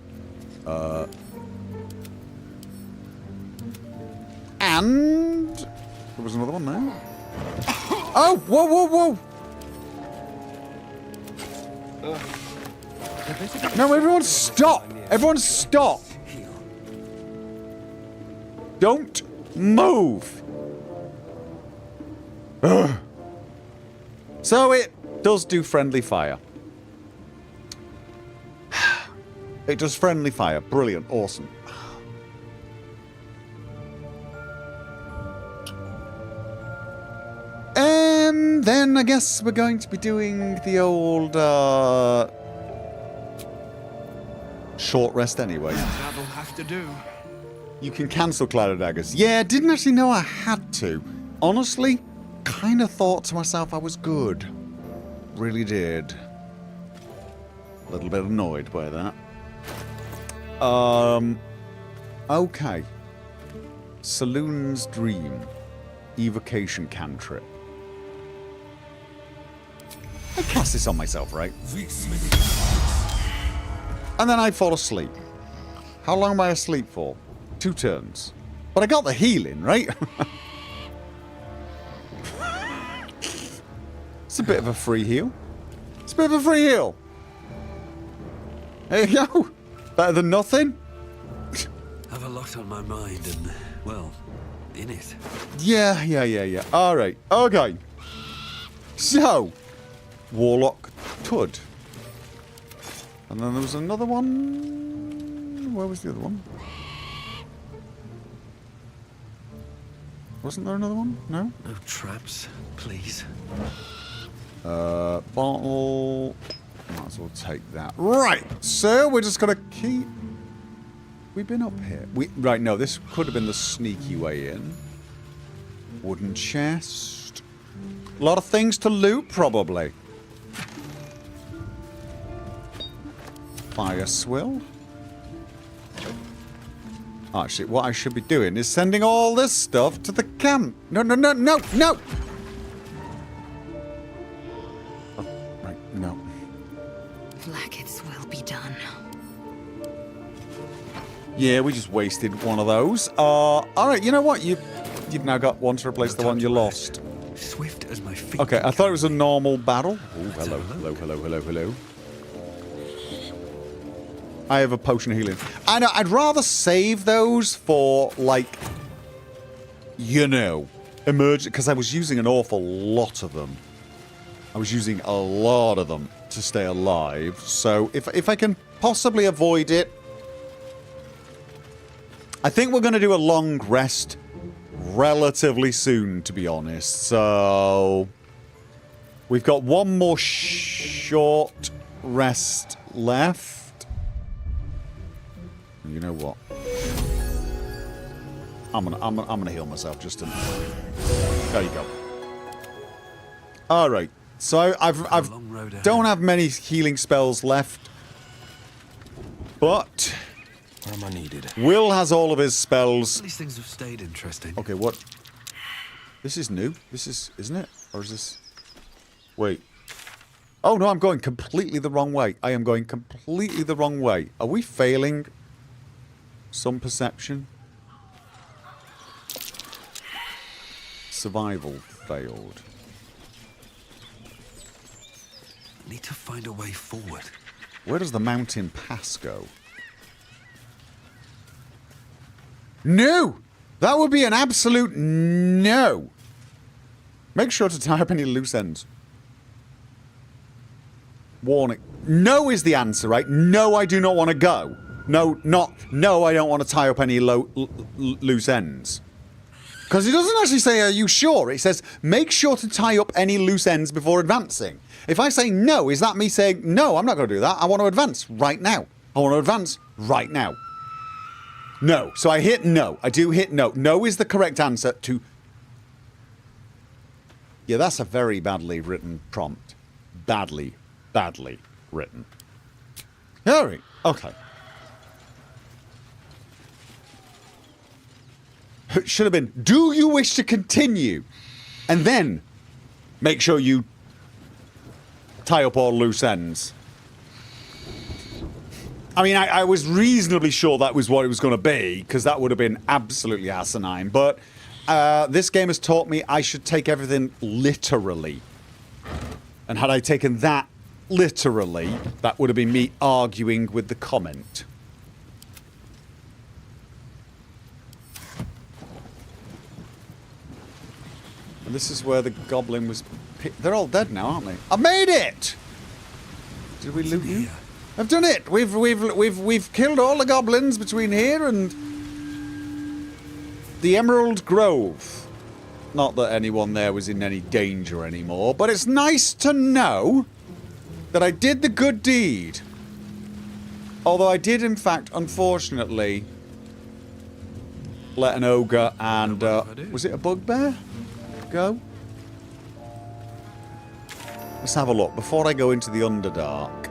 And there was another one there. Oh, whoa, whoa, whoa. No, everyone stop. Everyone stop. Don't move. Ugh. So it does do friendly fire. It does friendly fire. Brilliant. Awesome. And then I guess we're going to be doing the old short rest anyway. That'll have to do. You can cancel Cloud of Daggers. Yeah, didn't actually know I had to. Honestly, kind of thought to myself I was good. Really did. A little bit annoyed by that. Okay. Saloon's Dream. Evocation cantrip. I cast this on myself, right? And then I fall asleep. How long am I asleep for? 2 turns. But I got the healing, right? It's a bit of a free heal. It's a bit of a free heal. There you go. Better than nothing. Have a lot on my mind and, well, in it. Yeah. Alright, okay. So, Warlock Tud. And then there was another one. Where was the other one? Wasn't there another one? No? No traps, please. Bottle. Might as well take that. Right, so we're just gonna keep... We've been up here. Right, no, this could have been the sneaky way in. Wooden chest. A lot of things to loot, probably. Fire swill. Actually, what I should be doing is sending all this stuff to the camp. No! Oh, right, no. Blackets will be done. Yeah, we just wasted one of those. Alright, you know what? You've now got one to replace the one you lost. Swift as my feet. Okay, I thought it was a normal battle. Oh, hello. I have a potion of healing. I know, I'd rather save those for, like, you know, emergent, because I was using an awful lot of them. I was using a lot of them to stay alive. So if I can possibly avoid it, I think we're going to do a long rest relatively soon, to be honest. So we've got one more short rest left. You know what? I'm gonna heal myself just to... There you go. All right. So I don't have many healing spells left, but where am I needed? Will has all of his spells. These things have stayed interesting. Okay, what? This is new. This is, isn't it? Or is this? Wait. Oh no, I'm going completely the wrong way. I am going completely the wrong way. Are we failing? Some perception. Survival failed. Need to find a way forward. Where does the mountain pass go? No! That would be an absolute no! Make sure to tie up any loose ends. Warning. No is the answer, right? No, I do not want to go. No, I don't want to tie up any loose ends. Because it doesn't actually say, are you sure? It says, make sure to tie up any loose ends before advancing. If I say no, is that me saying, no, I'm not going to do that. I want to advance right now. I want to advance right now. No. So I hit no. I do hit no. No is the correct answer to... Yeah, that's a very badly written prompt. Badly written. Alright. Okay. It should have been, do you wish to continue? And then, make sure you tie up all loose ends. I mean, I was reasonably sure that was what it was going to be, because that would have been absolutely asinine. But this game has taught me I should take everything literally. And had I taken that literally, that would have been me arguing with the comment. And this is where the goblin was... They're all dead now, aren't they? I made it! Did we loot you? I've done it! We've killed all the goblins between here and... the Emerald Grove. Not that anyone there was in any danger anymore, but it's nice to know that I did the good deed. Although I did, in fact, unfortunately, let an ogre and, was it a bugbear? Go. Let's have a look before I go into the Underdark.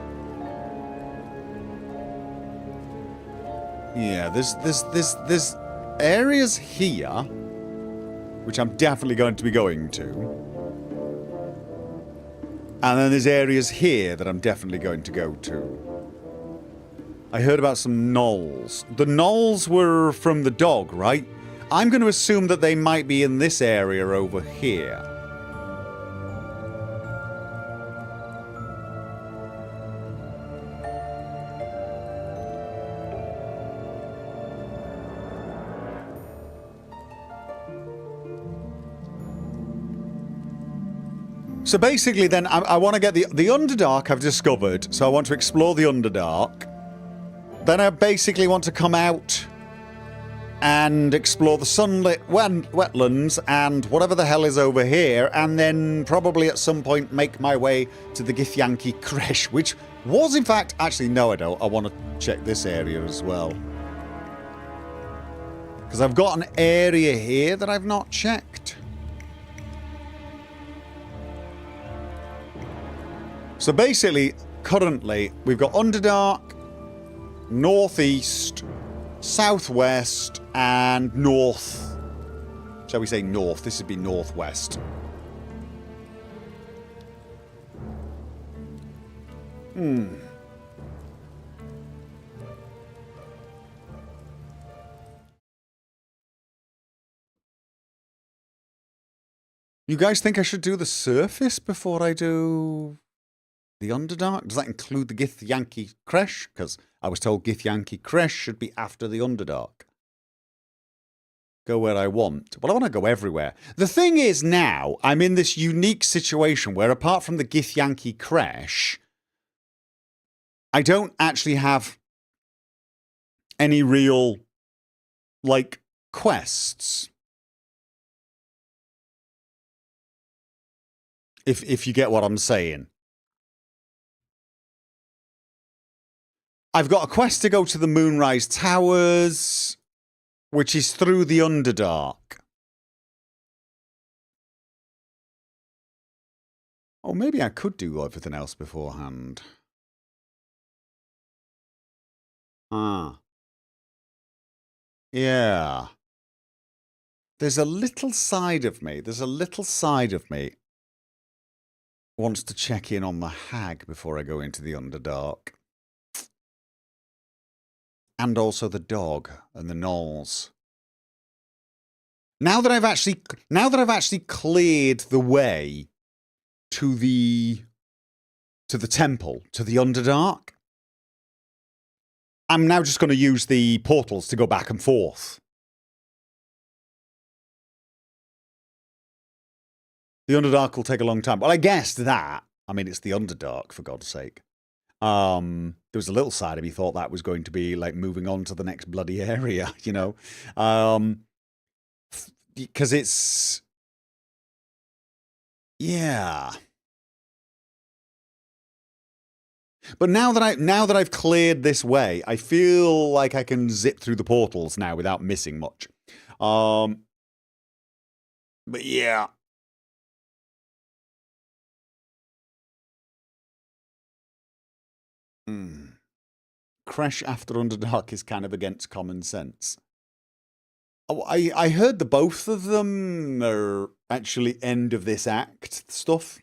Yeah, there's areas here, which I'm definitely going to be going to. And then there's areas here that I'm definitely going to go to. I heard about some gnolls. The gnolls were from the dog, right? I'm going to assume that they might be in this area over here. So basically then, I want to get the Underdark I've discovered, so I want to explore the Underdark. Then I basically want to come out and explore the sunlit wetlands and whatever the hell is over here, and then probably at some point make my way to the Githyanki Kresh, which was in fact... Actually, no I don't. I want to check this area as well. Because I've got an area here that I've not checked. So basically, currently, we've got Underdark, Northeast, Southwest, and North. Shall we say North? This would be Northwest. You guys think I should do the surface before I do... the Underdark? Does that include the Githyanki Kresh? Because I was told Githyanki Kresh should be after the Underdark. Go where I want. Well, I want to go everywhere. The thing is now, I'm in this unique situation where apart from the Githyanki Kresh, I don't actually have any real, like, quests. If you get what I'm saying. I've got a quest to go to the Moonrise Towers, which is through the Underdark. Oh, maybe I could do everything else beforehand. Ah. Yeah. There's a little side of me wants to check in on the HAG before I go into the Underdark. And also the dog and the gnolls. Now that I've actually cleared the way to the temple, to the Underdark, I'm now just going to use the portals to go back and forth. The Underdark will take a long time. Well, I guessed that. I mean, it's the Underdark, for God's sake. There was a little side of me thought that was going to be like moving on to the next bloody area, you know, because it's, yeah. But now that I've cleared this way, I feel like I can zip through the portals now without missing much. But yeah. Crash after Underdark is kind of against common sense. Oh, I heard the both of them are actually end of this act stuff.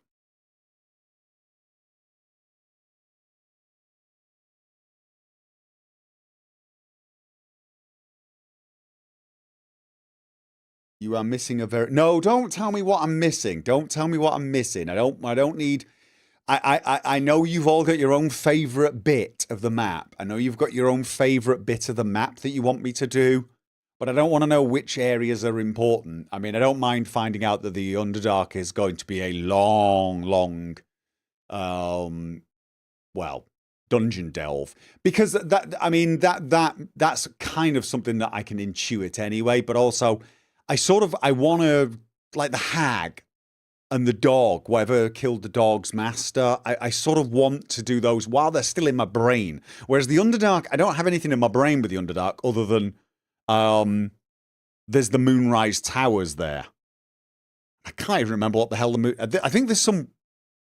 You are missing a very... No, don't tell me what I'm missing. Don't tell me what I'm missing. I don't need... I know you've all got your own favourite bit of the map. I know you've got your own favourite bit of the map that you want me to do. But I don't want to know which areas are important. I mean, I don't mind finding out that the Underdark is going to be a long, well, dungeon delve. Because that's kind of something that I can intuit anyway. But also, I want to, like the HAG. and the dog, whatever killed the dog's master. I sort of want to do those while they're still in my brain. Whereas the Underdark, I don't have anything in my brain with the Underdark other than there's the Moonrise Towers there. I can't even remember what the hell the moon... I think there's some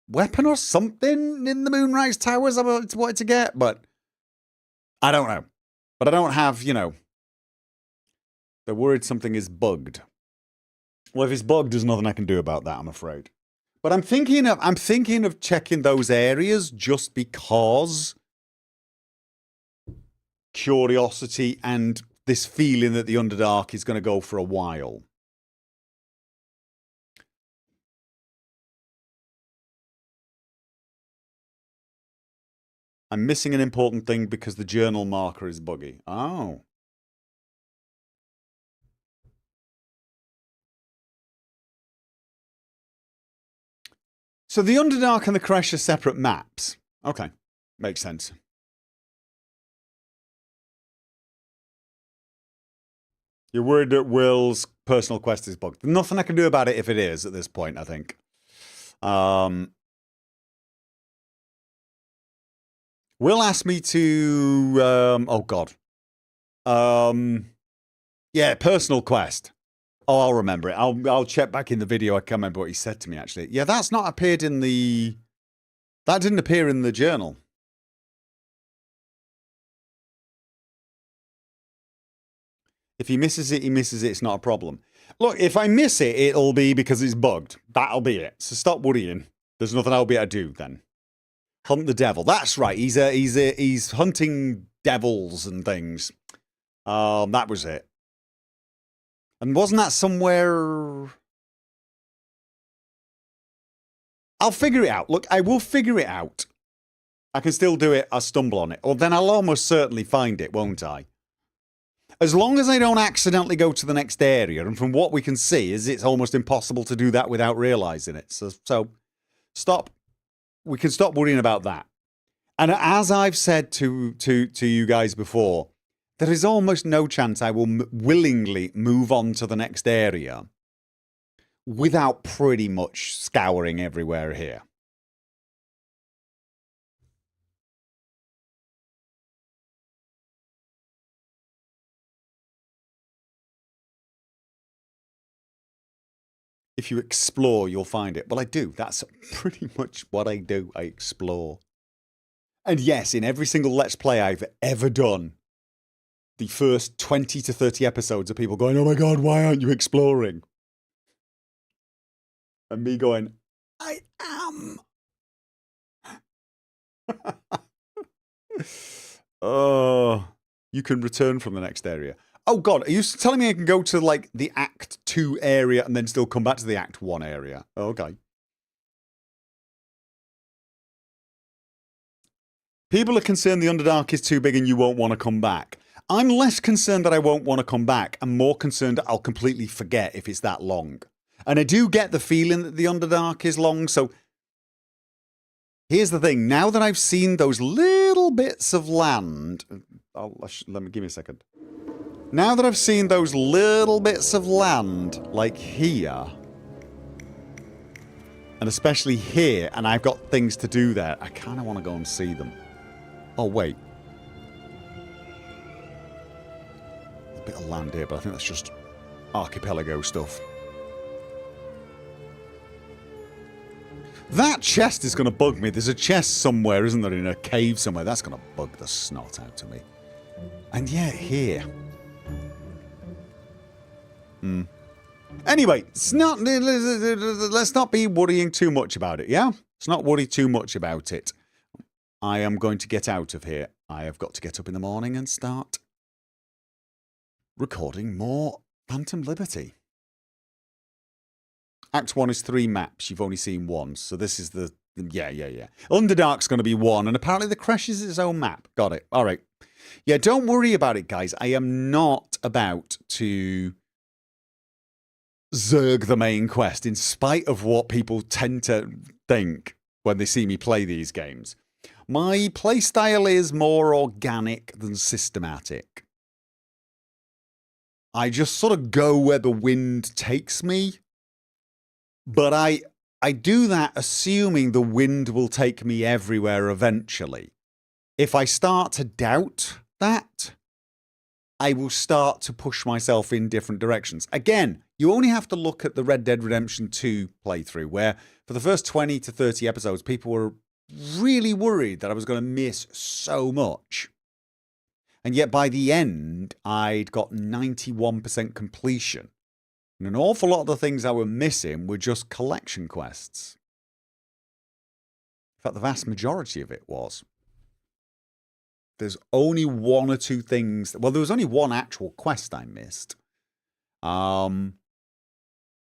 weapon or something in the Moonrise Towers I wanted to get, but I don't know. But I don't have, you know... They're worried something is bugged. Well, if it's bugged, there's nothing I can do about that, I'm afraid. But I'm thinking of checking those areas just because curiosity and this feeling that the Underdark is going to go for a while. I'm missing an important thing because the journal marker is buggy. Oh. So the Underdark and the Kresh are separate maps. Okay. Makes sense. You're worried that Will's personal quest is bugged. Nothing I can do about it if it is at this point, I think. Will asked me to... oh, God. Yeah, personal quest. Oh, I'll remember it. I'll check back in the video. I can't remember what he said to me, actually. Yeah, that's not appeared in the... That didn't appear in the journal. If he misses it, he misses it. It's not a problem. Look, if I miss it, it'll be because it's bugged. That'll be it. So stop worrying. There's nothing I'll be able to do then. Hunt the devil. That's right. He's hunting devils and things. That was it. And wasn't that somewhere... I'll figure it out. Look, I will figure it out. I can still do it. I'll stumble on it. Or then I'll almost certainly find it, won't I? As long as I don't accidentally go to the next area, and from what we can see, is it's almost impossible to do that without realizing it. So stop. We can stop worrying about that. And as I've said to you guys before, there is almost no chance I will willingly move on to the next area without pretty much scouring everywhere here. If you explore, you'll find it. Well, I do. That's pretty much what I do. I explore. And yes, in every single Let's Play I've ever done, the first 20 to 30 episodes of people going, oh my God, why aren't you exploring? And me going, I am. Oh, you can return from the next area. Oh God, are you telling me I can go to like the Act 2 area and then still come back to the Act 1 area? Okay. People are concerned the Underdark is too big and you won't want to come back. I'm less concerned that I won't want to come back and more concerned that I'll completely forget if it's that long. And I do get the feeling that the Underdark is long, so here's the thing. Now that I've seen those little bits of land... give me a second. Now that I've seen those little bits of land, like here, and especially here, and I've got things to do there, I kind of want to go and see them. Oh, wait. A bit of land here, but I think that's just archipelago stuff. That chest is going to bug me. There's a chest somewhere, isn't there, in a cave somewhere? That's going to bug the snot out of me. And yet here... Anyway, let's not be worrying too much about it, yeah? Let's not worry too much about it. I am going to get out of here. I have got to get up in the morning and start recording more Phantom Liberty. Act 1 is 3 maps. You've only seen one, so this is the... Yeah. Underdark's going to be 1, and apparently the Kresh is its own map. Got it. All right. Yeah, don't worry about it, guys. I am not about to... zerg the main quest, in spite of what people tend to think when they see me play these games. My playstyle is more organic than systematic. I just sort of go where the wind takes me, but I do that assuming the wind will take me everywhere eventually. If I start to doubt that, I will start to push myself in different directions. Again, you only have to look at the Red Dead Redemption 2 playthrough, where for the first 20 to 30 episodes, people were really worried that I was going to miss so much. And yet by the end, I'd got 91% completion. And an awful lot of the things I were missing were just collection quests. In fact, the vast majority of it was. There's only one or two things. Well, there was only one actual quest I missed. Other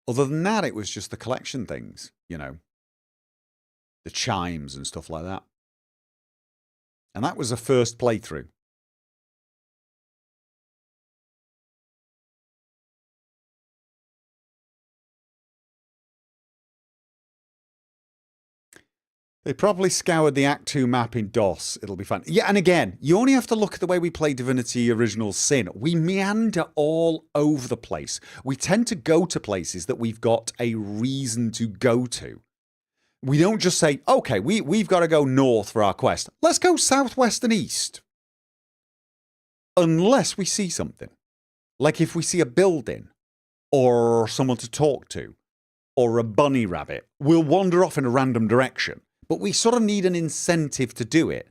than that, it was just the collection things, you know, the chimes and stuff like that. And that was a first playthrough. They probably scoured the Act 2 map in DOS. It'll be fun. Yeah, and again, you only have to look at the way we play Divinity Original Sin. We meander all over the place. We tend to go to places that we've got a reason to go to. We don't just say, okay, we've got to go north for our quest. Let's go southwest and east. Unless we see something. Like if we see a building or someone to talk to or a bunny rabbit, we'll wander off in a random direction. But we sort of need an incentive to do it.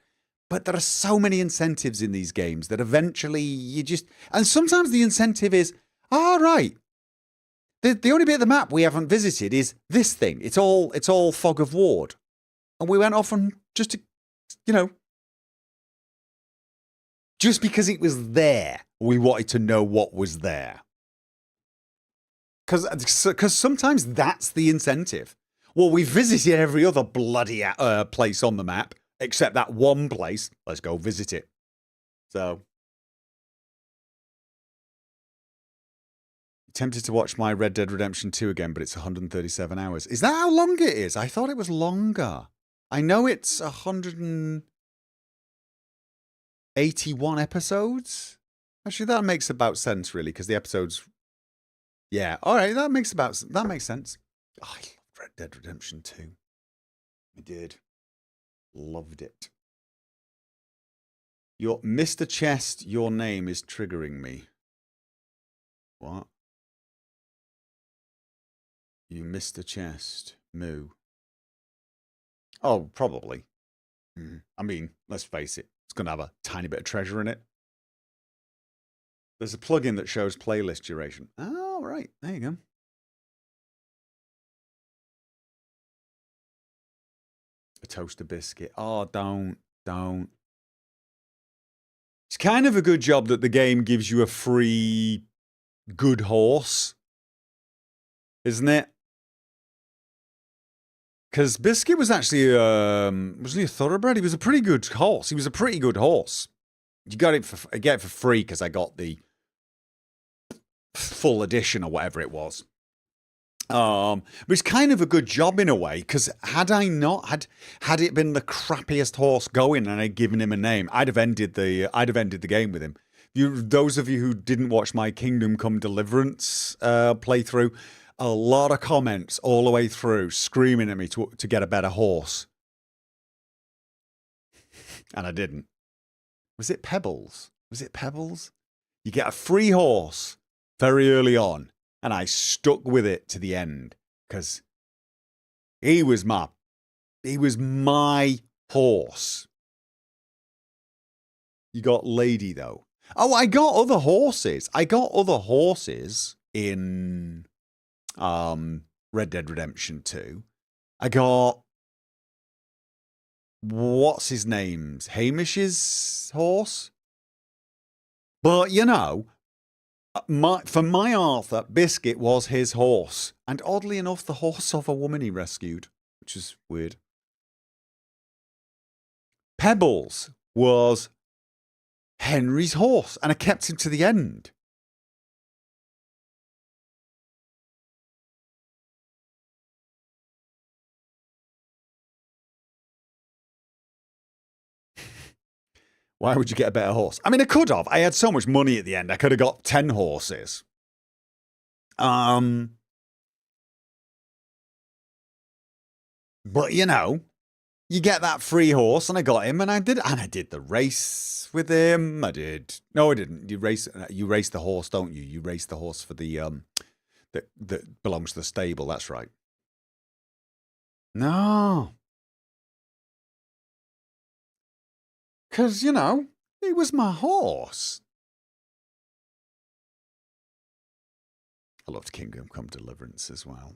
But there are so many incentives in these games that eventually you just... And sometimes the incentive is, all right, the only bit of the map we haven't visited is this thing. It's all Fog of Ward. And we went off and just to, you know... Just because it was there, we wanted to know what was there. Because sometimes that's the incentive. Well, we visited every other bloody place on the map, except that one place. Let's go visit it. So, tempted to watch my Red Dead Redemption 2 again, but it's 137 hours. Is that how long it is? I thought it was longer. I know it's 181 episodes. Actually, that makes about sense, really, because the episodes... Yeah, all right, that makes sense. Oh, I love Red Dead Redemption 2. I did. Loved it. Your Mr. Chest, your name is triggering me. What? You Mr. Chest. Moo. Oh, probably. I mean, let's face it. It's going to have a tiny bit of treasure in it. There's a plugin that shows playlist duration. Oh, right. There you go. A toaster biscuit. Oh, don't. It's kind of a good job that the game gives you a free good horse. Isn't it? Because Biscuit was actually, wasn't he a thoroughbred? He was a pretty good horse. He was a pretty good horse. You got it I get it for free because I got the full edition or whatever it was. But it's kind of a good job in a way, because had I not had it been the crappiest horse going and I'd given him a name, I'd have ended the game with him. Those of you who didn't watch my Kingdom Come Deliverance playthrough, a lot of comments all the way through screaming at me to get a better horse, and I didn't. Was it Pebbles? You get a free horse very early on. And I stuck with it to the end because he was my horse. You got Lady though. Oh, I got other horses. In Red Dead Redemption 2. I got what's his name's Hamish's horse. But you know, for my Arthur, Biscuit was his horse. And oddly enough, the horse of a woman he rescued, which is weird. Pebbles was Henry's horse, and I kept him to the end. Why would you get a better horse? I mean, I could have. I had so much money at the end. I could have got 10 horses. But you know, you get that free horse, and I got him, and I did the race with him. I did. No, I didn't. You race the horse, don't you? You race the horse for the that belongs to the stable. That's right. No, because you know, he was my horse. I loved Kingdom Come Deliverance as well.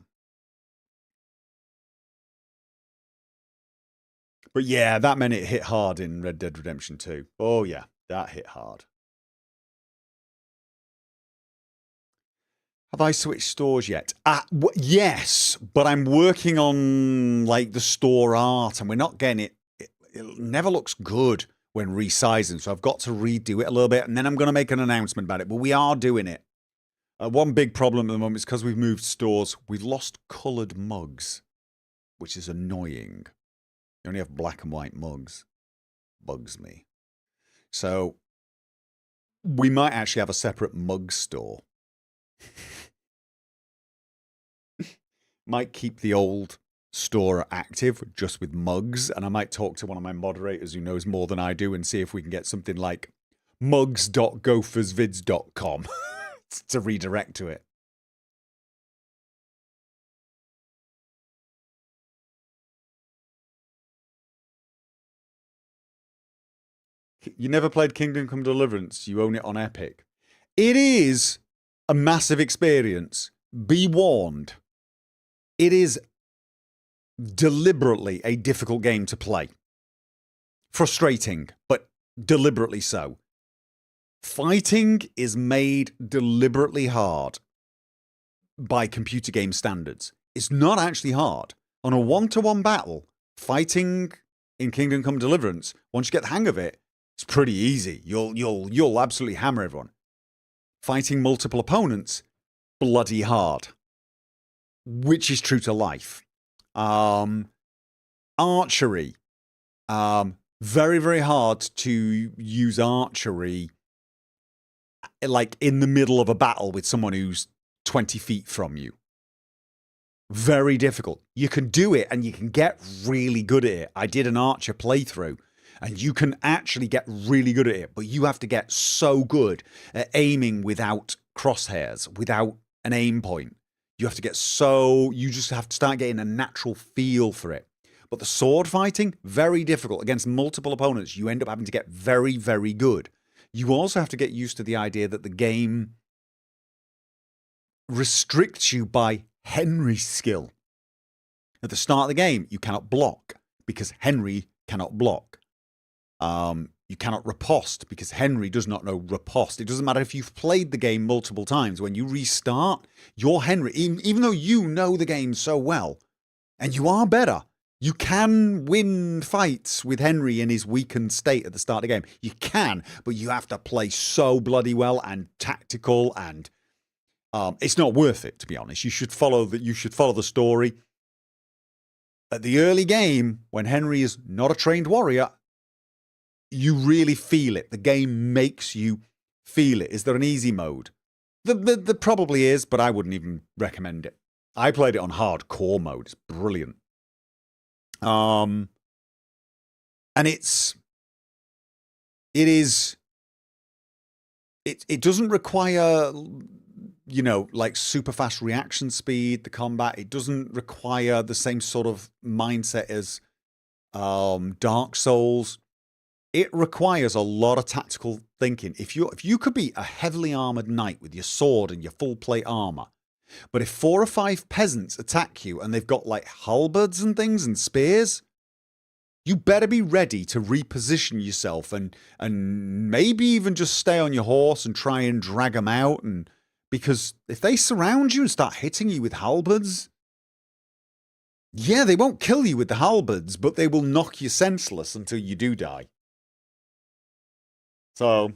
But yeah, that meant it hit hard in Red Dead Redemption 2. Oh yeah, that hit hard. Have I switched stores yet? Yes, but I'm working on like the store art, and we're not getting it. It never looks good when resizing, so I've got to redo it a little bit, and then I'm going to make an announcement about it. But we are doing it. One big problem at the moment is because we've moved stores, we've lost coloured mugs, which is annoying. You only have black and white mugs. Bugs me. So we might actually have a separate mug store. Might keep the old store active just with mugs, and I might talk to one of my moderators who knows more than I do and see if we can get something like mugs.gophersvids.com to redirect to it. You never played Kingdom Come Deliverance. You own it on Epic. It is a massive experience. Be warned. It is deliberately a difficult game to play. Frustrating, but deliberately so. Fighting is made deliberately hard by computer game standards. It's not actually hard. On a one-to-one battle, fighting in Kingdom Come Deliverance, once you get the hang of it, it's pretty easy. You'll absolutely hammer everyone. Fighting multiple opponents, bloody hard. Which is true to life. Archery. Very, very hard to use archery like in the middle of a battle with someone who's 20 feet from you. Very difficult. You can do it and you can get really good at it. I did an archer playthrough. And you can actually get really good at it, but you have to get so good at aiming without crosshairs, without an aim point. You have to get you just have to start getting a natural feel for it. But the sword fighting, very difficult. Against multiple opponents, you end up having to get very, very good. You also have to get used to the idea that the game restricts you by Henry's skill. At the start of the game, you cannot block because Henry cannot block. You cannot riposte because Henry does not know riposte. It doesn't matter if you've played the game multiple times. When you restart, your Henry, even though you know the game so well, and you are better, you can win fights with Henry in his weakened state at the start of the game. You can, but you have to play so bloody well and tactical, and it's not worth it, to be honest. You should follow the story. At the early game, when Henry is not a trained warrior, you really feel it. The game makes you feel it. Is there an easy mode? There probably is, but I wouldn't even recommend it. I played it on hardcore mode. It's brilliant. And it doesn't require, you know, like super fast reaction speed, the combat. It doesn't require the same sort of mindset as Dark Souls. It requires a lot of tactical thinking. If you could be a heavily armored knight with your sword and your full plate armor, but if 4 or 5 peasants attack you and they've got like halberds and things and spears, you better be ready to reposition yourself and maybe even just stay on your horse and try and drag them out. And because if they surround you and start hitting you with halberds, yeah, they won't kill you with the halberds, but they will knock you senseless until you do die. So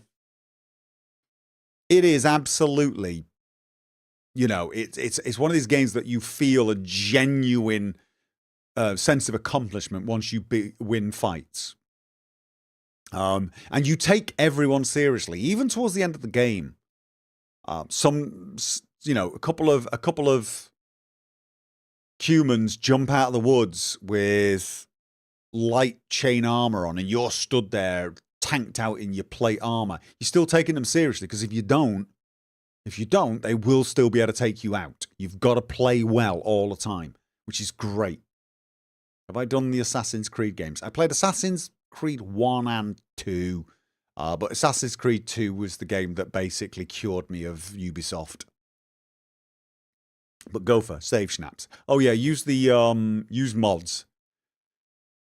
it is absolutely, you know, it's one of these games that you feel a genuine sense of accomplishment once you win fights. And you take everyone seriously, even towards the end of the game. A couple of humans jump out of the woods with light chain armor on and you're stood there tanked out in your plate armor, you're still taking them seriously, because if you don't, they will still be able to take you out. You've got to play well all the time, which is great. Have I done the Assassin's Creed games? I played Assassin's Creed 1 and 2, but Assassin's Creed 2 was the game that basically cured me of Ubisoft. But Gopher, save snaps. Oh yeah, use the use mods.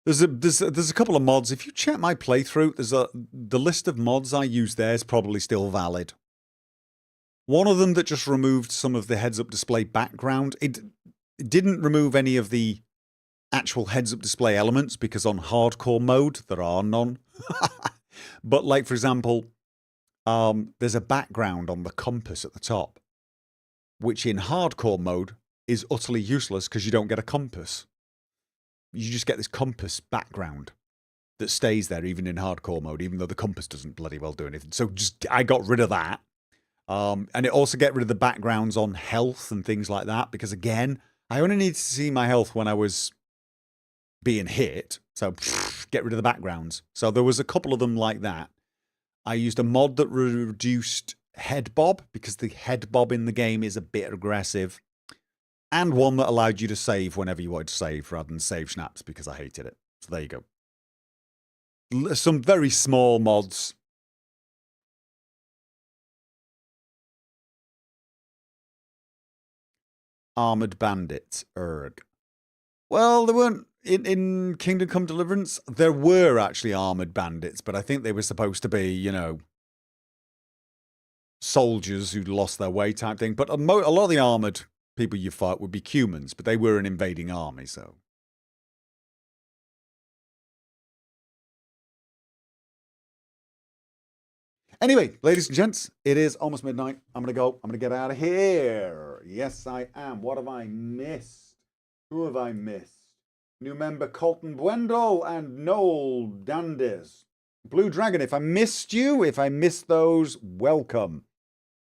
There's a couple of mods. If you check my playthrough, the list of mods I use there is probably still valid. One of them that just removed some of the heads-up display background. It didn't remove any of the actual heads-up display elements, because on hardcore mode there are none. But like, for example, there's a background on the compass at the top, which in hardcore mode is utterly useless because you don't get a compass. You just get this compass background that stays there even in hardcore mode, even though the compass doesn't bloody well do anything. So I got rid of that. And it also get rid of the backgrounds on health and things like that, because again, I only needed to see my health when I was being hit. So get rid of the backgrounds. So there was a couple of them like that. I used a mod that reduced head bob, because the head bob in the game is a bit aggressive. And one that allowed you to save whenever you wanted to save, rather than save snaps, because I hated it. So there you go. Some very small mods. Armored bandits. Erg. Well, there weren't in Kingdom Come Deliverance. There were actually armored bandits, but I think they were supposed to be, you know, soldiers who'd lost their way type thing. But a lot of the armored people you fight would be humans, but they were an invading army, so. Anyway, ladies and gents, it is almost midnight. I'm going to go. I'm going to get out of here. Yes, I am. What have I missed? Who have I missed? New member Colton Buendo and Noel Dandes. Blue Dragon, if I missed you, if I missed those, welcome.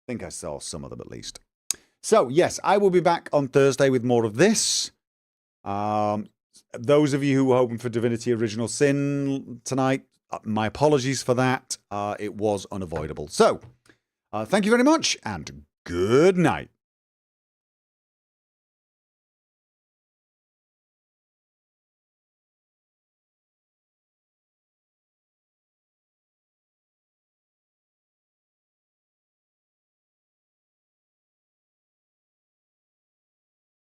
I think I saw some of them at least. So, yes, I will be back on Thursday with more of this. Those of you who were hoping for Divinity Original Sin tonight, my apologies for that. It was unavoidable. So, thank you very much, and good night.